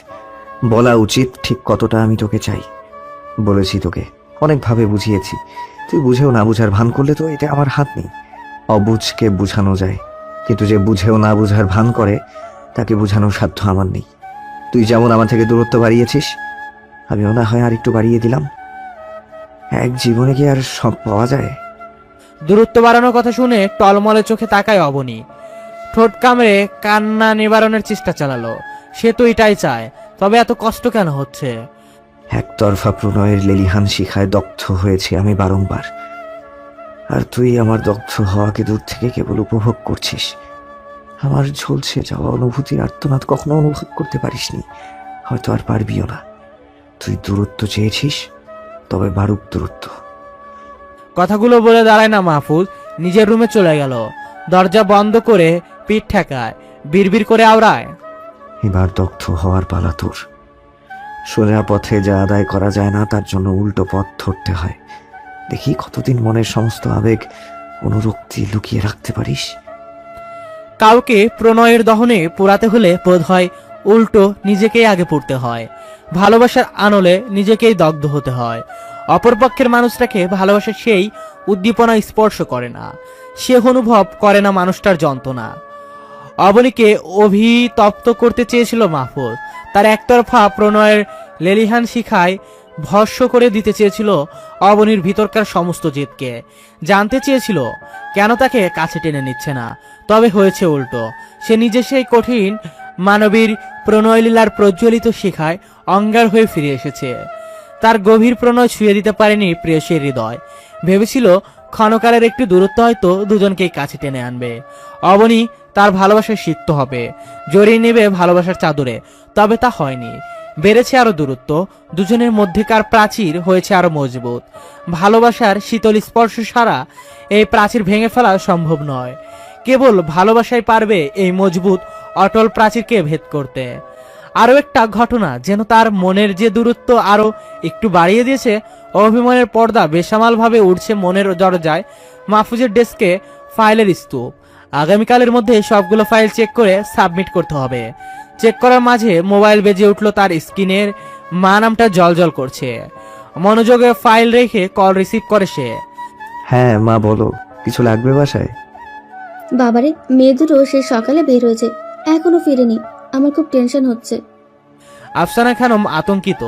বলা উচিত ঠিক কতটা আমি তোকে চাই। বলেছি তোকে, অনেকভাবে বুঝিয়েছি। তুই বুঝেও না বুঝার ভান করলে তো এটা আমার হাত নেই। অবুঝকে বুঝানো যায়, কিন্তু যে বুঝেও না বুঝার ভান করে তাকে বুঝানোর সাধ্য আমার নেই। তুই যেমন আমার থেকে দূরত্ব বাড়িয়েছিস, আমিও না হয় আর একটু বাড়িয়ে দিলাম। এক জীবনে কি আর সব পাওয়া যায়? দূরত্ব বাড়ানোর কথা শুনে টলমলে চোখে তাকায় অবনী। ঠোঁট কামড়ে কান্না নিবারণের চেষ্টা চালালো। সে তো এটাই চায়, তবে এত কষ্ট কেন হচ্ছে? একতরফা প্রণয়ের লেলিহান শিখায় দগ্ধ হয়েছে আমি বারংবার, আর তুই আমার দগ্ধ হওয়াকে দূর থেকে কেবল উপভোগ করছিস। আমার ঝলসে যাওয়া অনুভূতির আর্তনাদ কখনো অনুভব করতে পারিসনি, হয়তো আর পারবিও না। তুই দূরত্ব চেয়েছিস, তবে বারুক দূরত্ব। কথাগুলো বলে দাঁড়ায় না মাহফুজ, নিজের রুমে চলে গেল। দরজা বন্ধ করে পিঠ ঠেকায়, বিড়বিড় করে আওড়ায়, এবার দগ্ধ হওয়ার পালা তোর। সোজা পথে যা আদায় করা যায় না, তার জন্য উল্টো পথ ধরতে হয়। দেখি কতদিন মনের সমস্ত আবেগ অনুরক্তি লুকিয়ে রাখতে পারিস। কাউকে প্রণয়ের দহনে পোড়াতে হলে বোধ হয় উল্টো নিজেকেই আগে পড়তে হয়। ভালোবাসার আনলে নিজেকেই দগ্ধ হতে হয়। অপরপক্ষের মানুষটাকে ভালোবাসা সেই উদ্দীপনা স্পর্শ করে না, সে অনুভব করে না মানুষটার যন্ত্রণা। অবনীকে অভিতপ্ত করতে চেয়েছিল মাহফুজ, তার একতরফা প্রণয়ের লেলিহান শিখায় ভস্ম করে দিতে চেয়েছিল অবনীর ভিতরকার সমস্ত জেদকে। জানতে চেয়েছিল কেন তাকে কাছে টেনে নিচ্ছে না, তবে হয়েছে উল্টো। সে নিজে সেই কঠিন মানবীর প্রণয়লীলার প্রজ্বলিত শিখায় অঙ্গার হয়ে ফিরে এসেছে। তার গভীর প্রণয় ছুঁয়ে দিতে পারেনি প্রেয়সীর হৃদয়। ভেবেছিল ক্ষণকালের একটু দূরত্ব হয়তো দুজনকেই কাছে টেনে আনবে। অবনী তার ভালোবাসায় সিক্ত হবে, জড়িয়ে নেবে ভালোবাসার চাদরে, তবে তা হয়নি। বেড়েছে আরো দূরত্ব, দুজনের মধ্যেকার প্রাচীর হয়েছে আরো মজবুত। ভালোবাসার শীতল স্পর্শ ছাড়া এই প্রাচীর ভেঙে ফেলা সম্ভব নয়। কেবল ভালোবাসাই পারবে এই মজবুত অটল প্রাচীরকে ভেদ করতে। আরো একটা ঘটনা যেন তার মনের যে দূরত্ব আরো একটু বাড়িয়ে দিয়েছে। অভিমানের পর্দা বেসামাল ভাবে উঠছে মনের দরজায়। মাহফুজের ডেস্কে ফাইলের স্তূপ। আগামীকালের মধ্যে সবগুলো ফাইল চেক করে সাবমিট করতে হবে। চেক করার মাঝে মোবাইল বেজে উঠলো, তার স্ক্রিনের মা নামটা জলজল করছে। মনোযোগে ফাইল রেখে কল রিসিভ করে সে। হ্যাঁ মা, বলো, কিছু লাগবে বাসায়? বাবারে, মেয়ে দুটো সে সকালে বের হয়েছে, এখনো ফিরেনি। আমার খুব টেনশন হচ্ছে। আফসানা খানম আতঙ্কিত,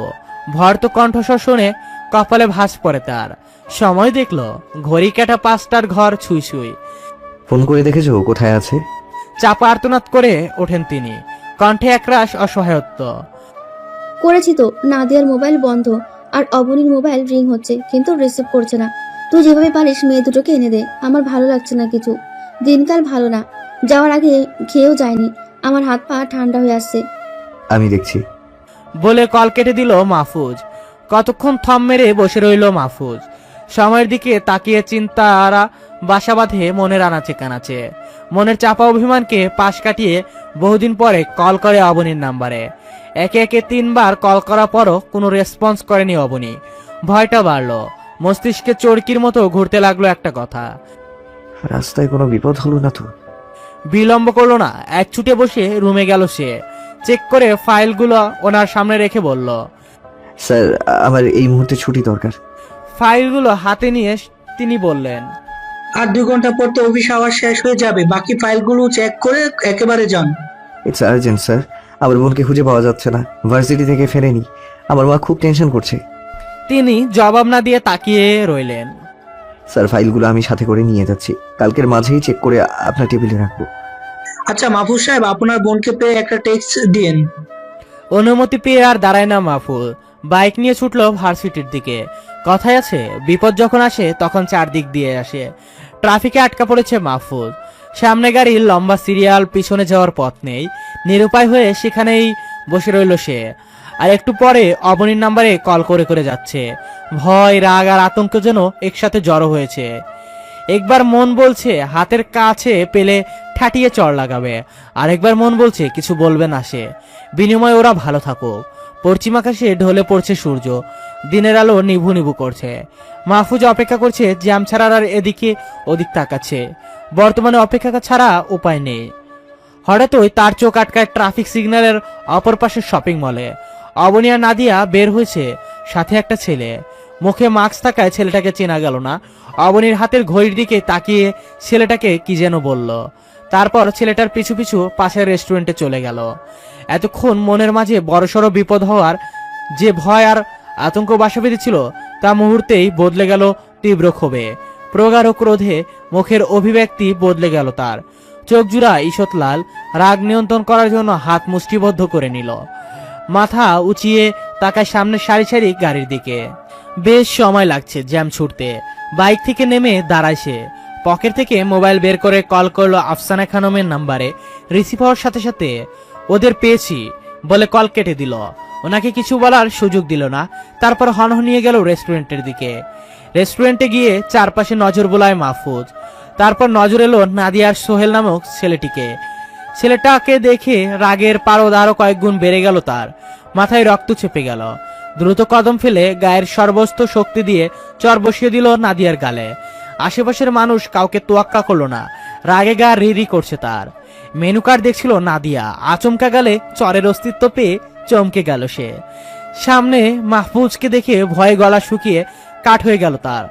ভয়ার্ত কণ্ঠস্বর শুনে কপালে ভাঁজ পড়ে তার। সময় দেখলো ঘড়ি কাটা 5টার ঘর ছুঁই ছুঁই। ফোন করে দেখেছো কোথায় আছে? চাপা আর্তনাদ করে ওঠেন তিনি, কণ্ঠে একরাশ অসহায়ত্ব। করেছি তো, নাদিয়ার মোবাইল বন্ধ আর অবনীর মোবাইল রিং হচ্ছে, কিন্তু রিসিভ করছে না। তুই যেভাবে পারিস মেয়ে দুটোকে এনে দে, আমার ভালো লাগছে না কিছু। দিনকাল ভালো না, যাওয়ার আগে খেয়েও যায়নি, আমার হাত পা ঠান্ডা হয়ে আসছে। আমি দেখছি বলে কল কেটে দিল মাহফুজ। কতক্ষণ থম মেরে বসে রইল মাহফুজ। সময়ের দিকে তাকিয়ে চিন্তারা বাসা বাঁধে মনের আনাচে কানাচে। মনের চাপা অভিমানকে পাশ কাটিয়ে বহুদিন পরে কল করে অবনীর নাম্বারে। একে একে 3বার কল করার পরও কোনো রেসপন্স করেনি অবনী। ভয়টা বাড়ল, মস্তিষ্কে চরকির মতো ঘুরতে লাগলো একটা কথা। রাস্তায় কোনো বিপদ হলো না তো? বিলম্ব করলো না, এক ছুটে বসে রুমে গেল সে। চেক করে ফাইলগুলো ওনার সামনে রেখে বলল, স্যার, আমার এই মুহূর্তে ছুটি দরকার। ফাইলগুলো হাতে নিয়ে তিনি বললেন, আর 2 ঘন্টা পর তো অফিস আওয়ার শেষ হয়ে যাবে, বাকি ফাইলগুলো চেক করে একেবারে যান। ইটস আর্জেন্ট স্যার, আমার বোনকে খুঁজে পাওয়া যাচ্ছে না, ভার্সিটি থেকে ফেরেনি। আমার মা খুব টেনশন করছে। তিনি জবাব না দিয়ে তাকিয়ে রইলেন। স্যার, ফাইলগুলো আমি সাথে করে নিয়ে যাচ্ছি, কালকের মাঝেই চেক করে আপনার টেবিলে রাখবো। আচ্ছা মাহফুজ সাহেব, আপনার বোনকে পেয়ে একটা টেক্সট দিন। অনুমতি পেয়ে আর দাঁড়ায় না মাহফুজ, বাইক নিয়ে ছুটলো ভার্সিটির দিকে। কথায় আছে, বিপদ যখন আসে তখন চারদিক দিয়ে আসে। ট্রাফিকে আটকা পড়েছে মাহফুজ। সামনে গাড়ির লম্বা সিরিয়াল, পিছনে যাওয়ার পথ নেই। নিরুপায় হয়ে সেখানেই বসে রইল সে। আর একটু পরে অবনীর নাম্বারে কল করে করে যাচ্ছে। ভয়, রাগ আর আতঙ্ক যেন একসাথে জড়ো হয়েছে। একবার মন বলছে হাতের কাছে পেলে ঠাটিয়ে চড় লাগাবে, আরেকবার মন বলছে কিছু বলবে না সে, বিনিময়ে ওরা ভালো থাকুক। পশ্চিম আকাশে ঢলে পড়ছে সূর্য, দিনের আলো নিভু নিভু করছে। মাহফুজ অপেক্ষা করছে, জ্যাম ছাড়ার আর এদিকে ওদিক তাকাচ্ছে। বর্তমানে অপেক্ষা ছাড়া উপায় নেই। হঠাৎই তার চোখ আটকায় ট্রাফিক সিগন্যালের অপর পাশের শপিং মলে। অবনী আর নাদিয়া বের হয়েছে, সাথে একটা ছেলে। মুখে মাস্ক থাকায় ছেলেটাকে চেনা গেল না। অবনীর হাতের ঘড়ির দিকে তাকিয়ে ছেলেটাকে কি যেন বলল, তারপর ছেলেটার পিছু পিছু পাশের রেস্টুরেন্টে চলে গেল। এতক্ষণ মনের মাঝে বড়সড় বিপদ হওয়ার যে ভয় আর আতঙ্ক বাসা বেঁধেছিল, তা মুহূর্তেই বদলে গেল তীব্র ক্ষোভে। প্রগাঢ় ক্রোধে মুখের অভিব্যক্তি বদলে গেল তার। চোখ জুড়া ঈষৎ লাল, রাগ নিয়ন্ত্রণ করার জন্য হাত মুষ্টিবদ্ধ করে নিল। মাথা উঁচিয়ে তাকায় সামনে সারি সারি গাড়ির দিকে। বেশ সময় লাগছে জ্যাম ছুটতে। বাইক থেকে নেমে দাঁড়ায় সে। পকেট থেকে মোবাইল বের করে কল করলো আফসানা খানমের নাম্বারে। রিসিভ হওয়ার সাথে সাথে ওদের পেয়েছি বলে কল কেটে দিল। ওনাকে কিছু বলার সুযোগ দিল না। তারপর হনহনিয়ে গেল রেস্টুরেন্টের দিকে। রেস্টুরেন্টে গিয়ে চারপাশে নজর বোলায় মাহফুজ। তারপর নজর এলো নাদিয়ার সোহেল নামক ছেলেটিকে। ছেলেটাকে দেখে রাগের পারদ আরো কয়েক গুণ বেড়ে গেল তার। মাথায় রক্ত চেপে গেল। দ্রুত কদম ফেলে গায়ের সর্বস্ত শক্তি দিয়ে চর বসিয়ে দিল নাদিয়ার গালে। আশেপাশের মানুষ কাউকে তোয়াক্কা করলো না। রাগে গা রিরি করছে তার। মেনু কার্ড দেখছিল নাদিয়া। আচমকা গেলে চরের অস্তিত্ব পেয়ে চমকে গেল সে। সামনে মাহফুজকে দেখে ভয়ে গলা শুকিয়ে কাঠ হয়ে গেল তার।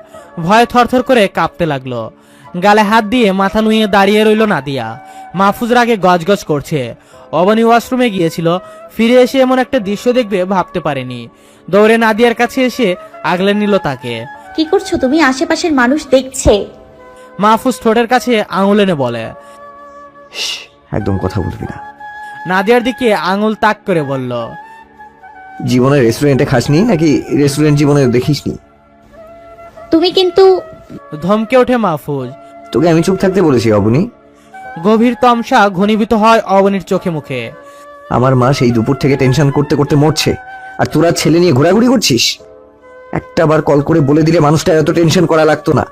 ভয়ে থরথর করে কাঁপতে লাগলো। গালে হাত দিয়ে মাথা নুয়ে দাঁড়িয়ে রইল নাদিয়া। মাহফুজ রাগে গজগজ করছে। অবনী ওয়াশরুমে গিয়েছিল, ফিরে এসে এমন একটা দৃশ্য দেখবে ভাবতে পারেনি। দৌড়ে নাদিয়ার কাছে এসে আগলে নিল তাকে। কি করছো তুমি? আশেপাশের মানুষ দেখছে। মাহফুজ ঠোঁটের কাছে আঙুল এনে বলে। একদম কথা বলবি না। নাদিয়ার দিকে আঙুল তাক করে বলল, জীবনে রেস্টুরেন্টে খাসনি নাকি রেস্টুরেন্ট জীবনে দেখিসনি? তুমি কিন্তু। ধমকে ওঠে মাহফুজ। তোকে আমি চুপ থাকতে বলেছি অবনী। গভীর তমসা ঘনীভূত হয় অবনীর চোখে মুখে। আমার মা সেই দুপুর থেকে টেনশন করতে করতে মরছে, আর তোরা ছেলে নিয়ে ঘোরাঘুরি করছিস। একটা বার কল করে বলে দিলে মানুষটা এত টেনশন করা লাগতো না।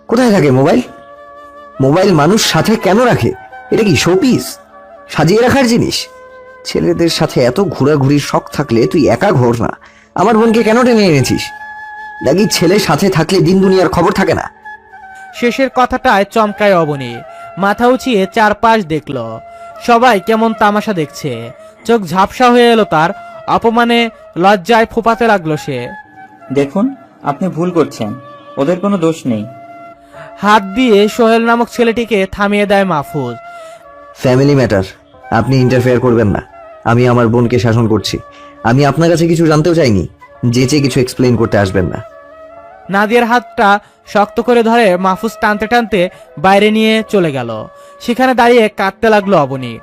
কোথায় থাকে মোবাইল? মোবাইল মানুষ সাথে কেন রাখে? এটা কি শোপিস, সাজিয়ে রাখার জিনিস? ছেলেদের সাথে এত ঘোরাঘুরির শখ থাকলে তুই একা ঘোর না। আমার বোনকে কেন টেনে এনেছিস? দেখি ছেলে সাথে থাকলে দিন দুনিয়ার খবর থাকে না। শেষের কথাটায় চমকায় অবনী। মাথা উঁচিয়ে চারপাশ দেখল। সবাই কেমন তামাশা দেখছে। চোখ ঝাপসা হয়ে এলো তার। অপমানে লজ্জায় ফোপাতে লাগলো সে। দেখুন, আপনি ভুল করছেন, ওদের কোনো দোষ নেই। হাত দিয়ে সোহেল নামক ছেলেটিকে থামিয়ে দেয় মাহফুজ। ফ্যামিলি ম্যাটার, আপনি ইন্টারফেয়ার করবেন না। আমি আমার বোনকে শাসন করছি। আমি আপনার কাছে কিছু জানতেও চাইনি। যেচে কিছু এক্সপ্লেইন করতে আসবেন না। নাদিয়ার হাতটা শক্ত করে ধরে মাহফুজ টানতে টানতে বাইরে নিয়ে চলে গেল। সেখানে দাঁড়িয়ে কাঁদতে লাগলো অবনী।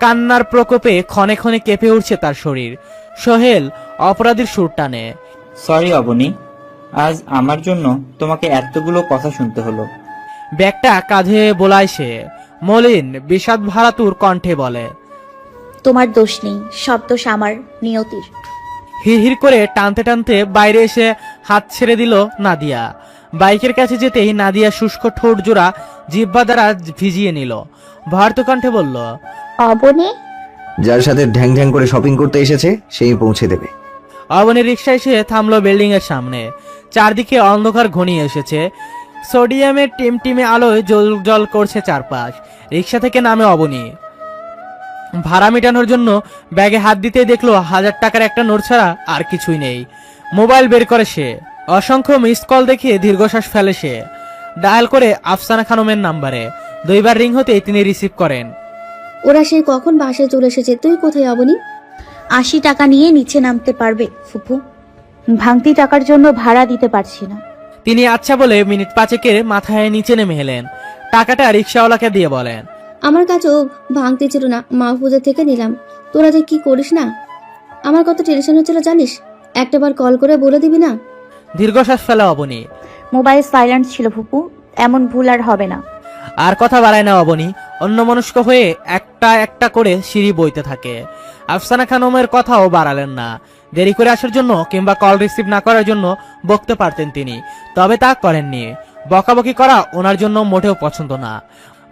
কান্নার প্রকোপে ক্ষণে ক্ষণে কেঁপে উঠছে তার শরীর। সোহেল অপরাধীর সুর টানে। সরি অবনী, আজ আমার জন্য তোমাকে এতগুলো কথা শুনতে হলো। ব্যাগটা কাঁধে বোলায় সে। মলিন বিষাদ ভারাতুর কণ্ঠে বলে, তোমার দোষ নেই, সব দোষ আমার নিয়তির। হিড়হিড় করে টানতে টানতে বাইরে এসে হাত ছেড়ে দিল নাদিয়া। বাইকের কাছে যেতেই নাদিয়া শুষ্ক ঠোঁট জোড়া জিহ্বা দ্বারা ভিজিয়ে নিল। ভারত কণ্ঠে বলল, অবনী, যার সাথে ঢ্যাং ঢ্যাং করে শপিং করতে এসেছে সেই পৌঁছে দেবে। অবনী রিক্সা এসে থামলো বিল্ডিং এর সামনে। চারদিকে অন্ধকার ঘনিয়ে এসেছে। সোডিয়ামের টিমটিমে আলোয় জল করছে চারপাশ। রিক্সা থেকে নামে অবনী। ভাড়া মেটানোর জন্য ব্যাগে হাত দিতে দেখলো 1000 টাকার একটা নোট ছাড়া আর কিছুই নেই। মোবাইল বের করে সে। অসংখ্য মিস কল দেখে দীর্ঘশ্বাস ফেলে সে। ডায়াল করে আফসানা খানমের নাম্বারে 2 বার রিং হতেই তিনি রিসিভ করেন। ওরা সেই কখন বাসায় চলে এসেছে। তুই কোথায় অবনী? 80 টাকা নিয়ে নিচে নামতে পারবে ফুপু? ভাঙতি টাকার জন্য ভাড়া দিতে পারছি না। তিনি আচ্ছা বলে মিনিট 5 মাথায় নিচে নেমে এলেন। টাকাটা রিক্সাওয়ালাকে দিয়ে বলেন, আমার কাছেও ভাঙতে ছিল না, মাহফুজের থেকে নিলাম। তোরা যে কি করিস না, আমার কত টেনশন হচ্ছিল জানিস। একটাবার কল করে বলে দিবি না? দীর্ঘশ্বাস ফেলা অবনী। মোবাইল সাইলেন্ট ছিল ফুপু, এমন ভুল আর হবে না। আর কথা বাড়ায় না অবনী। অন্যমনস্ক হয়ে একটা একটা করে সিঁড়ি বইতে থাকে। আফসানা খানমের কথাও বাড়ালেন না। দেরি করে আসার জন্য কিংবা কল রিসিভ না করার জন্য বকতে পারতেন তিনি, তবে তা করেননি। বকাবকি করা ওনার জন্য মোটেও পছন্দ না।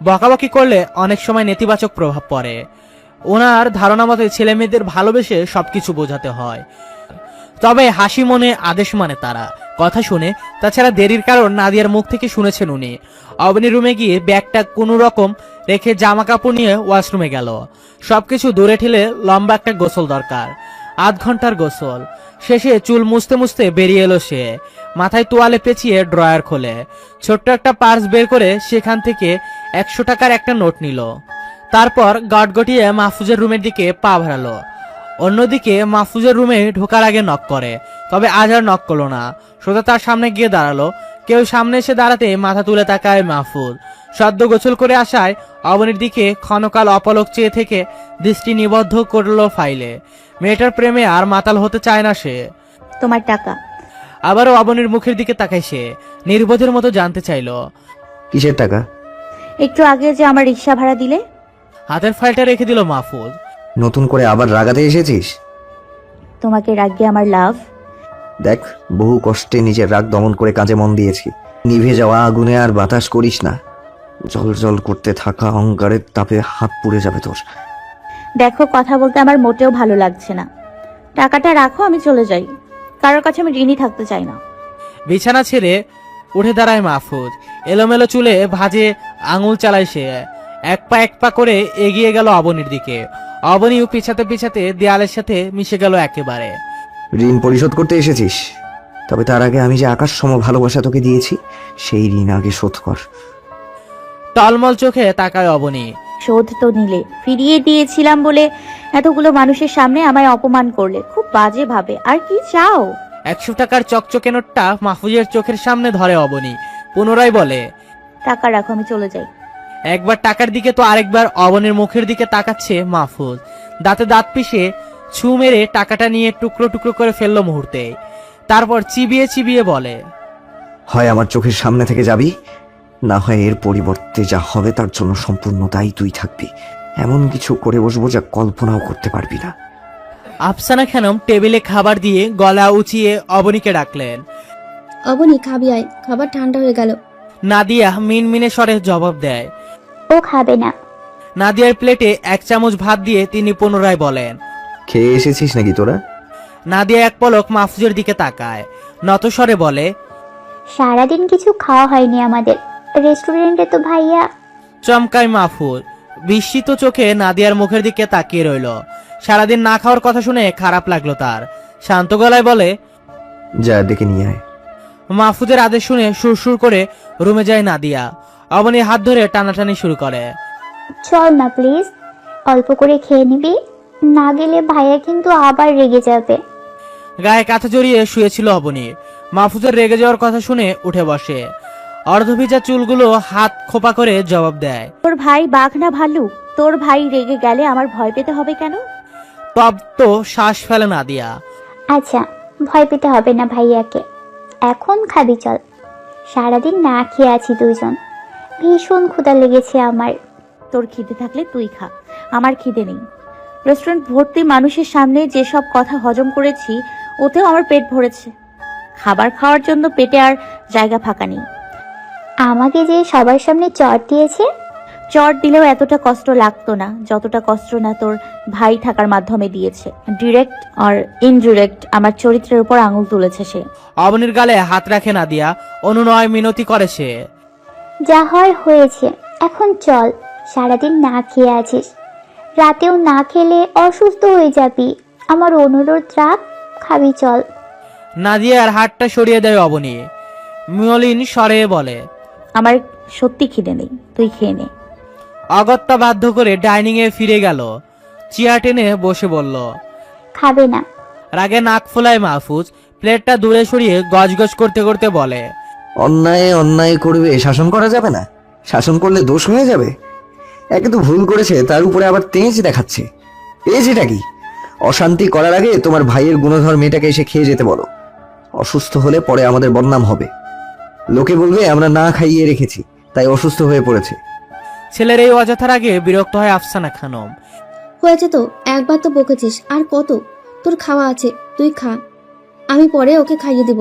বকাবকি করলে অনেক সময় নেতিবাচক প্রভাব পড়ে। ওনার ধারণা মতে ছেলে মেয়েদের ভালোবেসে সবকিছু বোঝাতে হয়, তবে হাসি মনে আদেশ মানে তারা। কথা শুনে, তাছাড়া দেরির কারণ নাদিয়ার মুখ থেকে শুনেছেন উনি। অবনী রুমে গিয়ে ব্যাগটা কোনো রকম রেখে জামা কাপড় নিয়ে ওয়াশরুমে গেল। সবকিছু দূরে ঠেলে লম্বা একটা গোসল দরকার, 8 ঘন্টার গোসল। শেষে চুল মুছতে মুছতে বেরিয়ে এলো সে। মাথায় তোয়ালে পেঁচিয়ে ড্রয়ার খোলে ছোট্ট একটা পার্স বের করে সেখান থেকে 100 টাকার একটা নোট নিল। তারপর গটগটিয়ে মাহফুজের রুমের দিকে পা বাড়ালো। অন্যদিকে মাহফুজের রুমে ঢোকার আগে নক করে, তবে আজ আর নক করলো না। সোজা তার সামনে গিয়ে দাঁড়ালো। কেউ সামনে এসে দাঁড়াতে মাথা তুলে তাকায় মাহফুজ। সদ্য গোসল করে আসায় অবনীর দিকে ক্ষণকাল অপলক চেয়ে থেকে দৃষ্টি নিবদ্ধ করলো ফাইলে। মেয়েটার প্রেমে আর মাতাল হতে চায় না সে। তোমার টাকা। আবারও অবনীর মুখের দিকে তাকায় সে, নির্বোধের মতো জানতে চাইলো। কিসের টাকা? একটু আগে যে আমার রিক্সা ভাড়া দিলে। হাতের ফাইলটা রেখে দিল মাহফুজ। নতুন করে আবার রাগাতে এসেছিস? তোমাকে রাগিয়ে আমার লাভ। দেখ, বহু কষ্টে নিজের রাগ দমন করে কাজে মন দিয়েছি। নিভে যাওয়া আগুনে আর বাতাস করিস না। জল জল করতে থাকা অহংকারের তাপে হাত পুড়ে যাবে তোর। দেখো, কথা বলতে আমার মোটেও ভালো লাগছে না। টাকাটা রাখো, আমি চলে যাই। কারোর কাছে আমি ঋণী থাকতে চাই না। বিছানা ছেড়ে উঠে দাঁড়ায় মাহফুজ। এলোমেলো চুলে ভাঁজে আঙুল চালায় সে। এক পা করে এগিয়ে গেল অবনীর দিকে। অবনীও পিছাতে পিছাতে দেয়ালের সাথে মিশে গেল একেবারে। ঋণ পরিশোধ করতে এসেছিস? তবে তার আগে আমি যে আকাশ সম ভালোবাসা তোকে দিয়েছি, সেই ঋণ আগে শোধ কর। টলমল চোখে তাকায় অবনী। শোধ তো নিলে, ফিরিয়ে দিয়েছিলাম বলে এতগুলো মানুষের সামনে আমায় অপমান করলে, খুব বাজে ভাবে। আর কি চাও? 100 টাকার চকচকে নোটটা মাহফুজের চোখের সামনে ধরে অবনী। পুনরায় বলে, টাকা রাখো, আমি চলে যাই। একবার টাকার দিকে তো আরেকবার অবনীর মুখের দিকে তাকাচ্ছে মাহফুজ। দাঁতে দাঁত পিষে ছু মেরে টাকাটা নিয়ে টুকরো টুকরো করে ফেললো মুহূর্তে। তারপর চিবিয়ে চিবিয়ে বলে, হয় আমার চোখের সামনে থেকে যাবি, না হয় এর পরিবর্তে যা হবে তার জন্য সম্পূর্ণ দায়ী তুই থাকবি। এমন কিছু করে বসবো যা কল্পনাও করতে পারবি না। আফসানা খানম টেবিলে খাবার দিয়ে গলা উঁচিয়ে অবনীকে ডাকলেন। অবনী, খাবি আয়, খাবার ঠান্ডা হয়ে গেল। নাদিয়া মিনমিনে স্বরে জবাব দেয়। ও খাবে না। নাদিয়ার প্লেটে 1 চামচ ভাত দিয়ে তিনি পুনরায় বলেন, খেয়ে এসেছিস নাকি তোরা? নাদিয়া এক পলক মাহফুজের দিকে তাকায়, নত স্বরে বলে, সারাদিন কিছু খাওয়া হয়নি আমাদের। রেস্টুরেন্টে তো ভাইয়া। চমকায় মাহফুজ। বিস্মিত চোখে নাদিয়ার মুখের দিকে তাকিয়ে রইল। সারাদিন না খাওয়ার কথা শুনে খারাপ লাগলো তার। শান্ত গলায় বলে, যা ডেকে নিয়ে আয়। মাহফুজের আদেশ শুনে সুরসুর করে রুমে যায় নাদিয়া। অবনী হাত ধরে টানাটানি শুরু করে। চল না প্লিজ, অল্প করে খেয়ে নিবি, না গেলে ভাইয়া কিন্তু আবার রেগে যাবে। গায়ে কাঁথা জড়িয়ে শুয়েছিল অবনী। মাহফুজের রেগে যাওয়ার কথা শুনে উঠে বসে। অর্ধভিজা চুলগুলো হাত খোপা করে জবাব দেয়, তোর ভাই বাঘ না ভাল্লুক? তোর ভাই রেগে গেলে আমার ভয় পেতে হবে কেন? তপ্ত শ্বাস ফেলে নাদিয়া। আচ্ছা, ভয় পেতে হবে না ভাইয়াকে। এখন খাবি চল। সারাদিন না খেয়ে আছি দুইজন। ভীষণ ক্ষুধা লেগেছে আমার। তোর খিদে থাকলে তুই খা, আমার খিদে নেই। রেস্টুরেন্ট ভর্তি মানুষের সামনে যেসব কথা হজম করেছি, ওতেও আমার পেট ভরেছে। খাবার খাওয়ার জন্য পেটে আর জায়গা ফাঁকা নেই। আমাকে যে সবার সামনে চট দিয়েছে। চট দিলেও এতটা কষ্ট লাগতো না যতটা কষ্ট না তোর ভাই থাকার মাধ্যমে দিয়েছে। ডিরেক্ট আর ইনডিরেক্ট আমার চরিত্রের উপর আঙুল তুলেছে সে। অবনীর গালে হাত রাখে নাদিয়া। অনুনয় মিনতি করে সে। যা হয় হয়েছে, এখন চল। সারাদিন না খেয়ে আছিস, রাতেও না খেলে অসুস্থ হয়ে যাবি। আমার অনুরোধ রাখ, খাবি চল। নাদিয়ার হাতটা সরিয়ে দেয় অবনী। মলিন স্বরে বলে, আমার সত্যি খিদে নেই, তুই খেয়ে নে। অগত্যা বাধ্য করে ডাইনিং এ ফিরে গেল। চেয়ার টেনে বসে বলল, খাবে না। রাগে নাক ফোলায় মাহফুজ। প্লেটটা দূরে সরিয়ে গজগজ করতে করতে বলে, অন্যায় অন্যায় করবে, শাসন করা যাবে না? শাসন করলে দোষ হয়ে যাবে? একে তো ভুল করেছে, তার উপরে আবার তেজ দেখাচ্ছে। এটা কি? অশান্তি করার আগে তোমার ভাইয়ের গুণধর মেয়েটাকে এসে খেয়ে যেতে বলো। অসুস্থ হলে পরে আমাদের বদনাম হবে। লোকে বলবে আমরা না খাইয়ে রেখেছি, তাই অসুস্থ হয়ে পড়েছে। ছেলের এই অযথার আগে বিরক্ত হয় আফসানা খানম। হয়েছে তো, একবার তো বকেছিস, আর কত? তোর খাওয়া আছে, তুই খা, আমি পরে ওকে খাইয়ে দিব।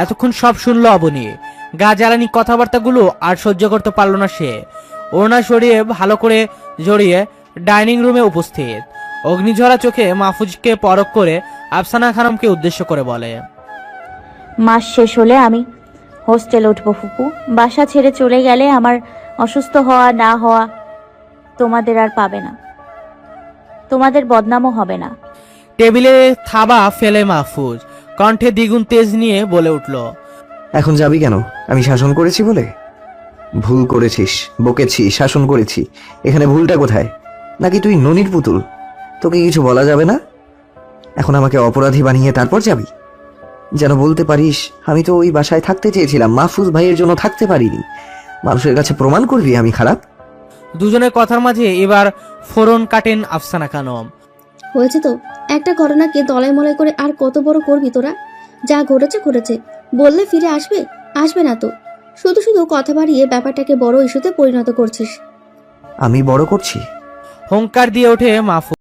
এতক্ষণ সব শুনলো অবনী। গা জ্বালানি কথাবার্তাগুলো আর সহ্য করতে পারল না সে। ওড়না সরিয়ে ভালো করে জড়িয়ে ডাইনিং রুমে উপস্থিত। অগ্নিঝরা চোখে মাহফুজকে পরখ করে আফসানা খানমকে উদ্দেশ্য করে বলে, মাস শেষ হলে আমি হোস্টেলে উঠবো ফুপু। বাসা ছেড়ে চলে গেলে আমার অসুস্থ হওয়া না হওয়া তোমাদের আর পাবে না, তোমাদের বদনামও হবে না। টেবিলে থাবা ফেলে মাহফুজ কণ্ঠে দ্বিগুণ তেজ নিয়ে বলে উঠল, এখন যাবি কেন? আমি শাসন করেছি বলে? ভুল করেছিস, বকেছি, শাসন করেছি। এখানে ভুলটা কোথায়? নাকি তুই ননির পুতুল, তোকে কিছু বলা যাবে না? এখন আমাকে অপরাধী বানিয়ে তারপর যাবি? যেন বলতে পারিস আমি তো ওই বাসায় থাকতে চেয়েছিলাম, মাহফুজ ভাইয়ের জন্য থাকতে পারিনি। মানুষের কাছে প্রমাণ করবি আমি খারাপ? দুজনের কথার মাঝে এবার ফোরন কাটেন আফসানা খানম। হয়েছে তো, একটা ঘটনাকে দলাই মলাই করে আর কত বড় করবি তোরা? যা ঘটেছে ঘটেছে, বললে ফিরে আসবে? আসবে না তো। শুধু শুধু কথা বাড়িয়ে ব্যাপারটাকে বড় ইস্যুতে পরিণত করছিস। আমি বড় করছি? হুঙ্কার দিয়ে ওঠে মাহফুজ।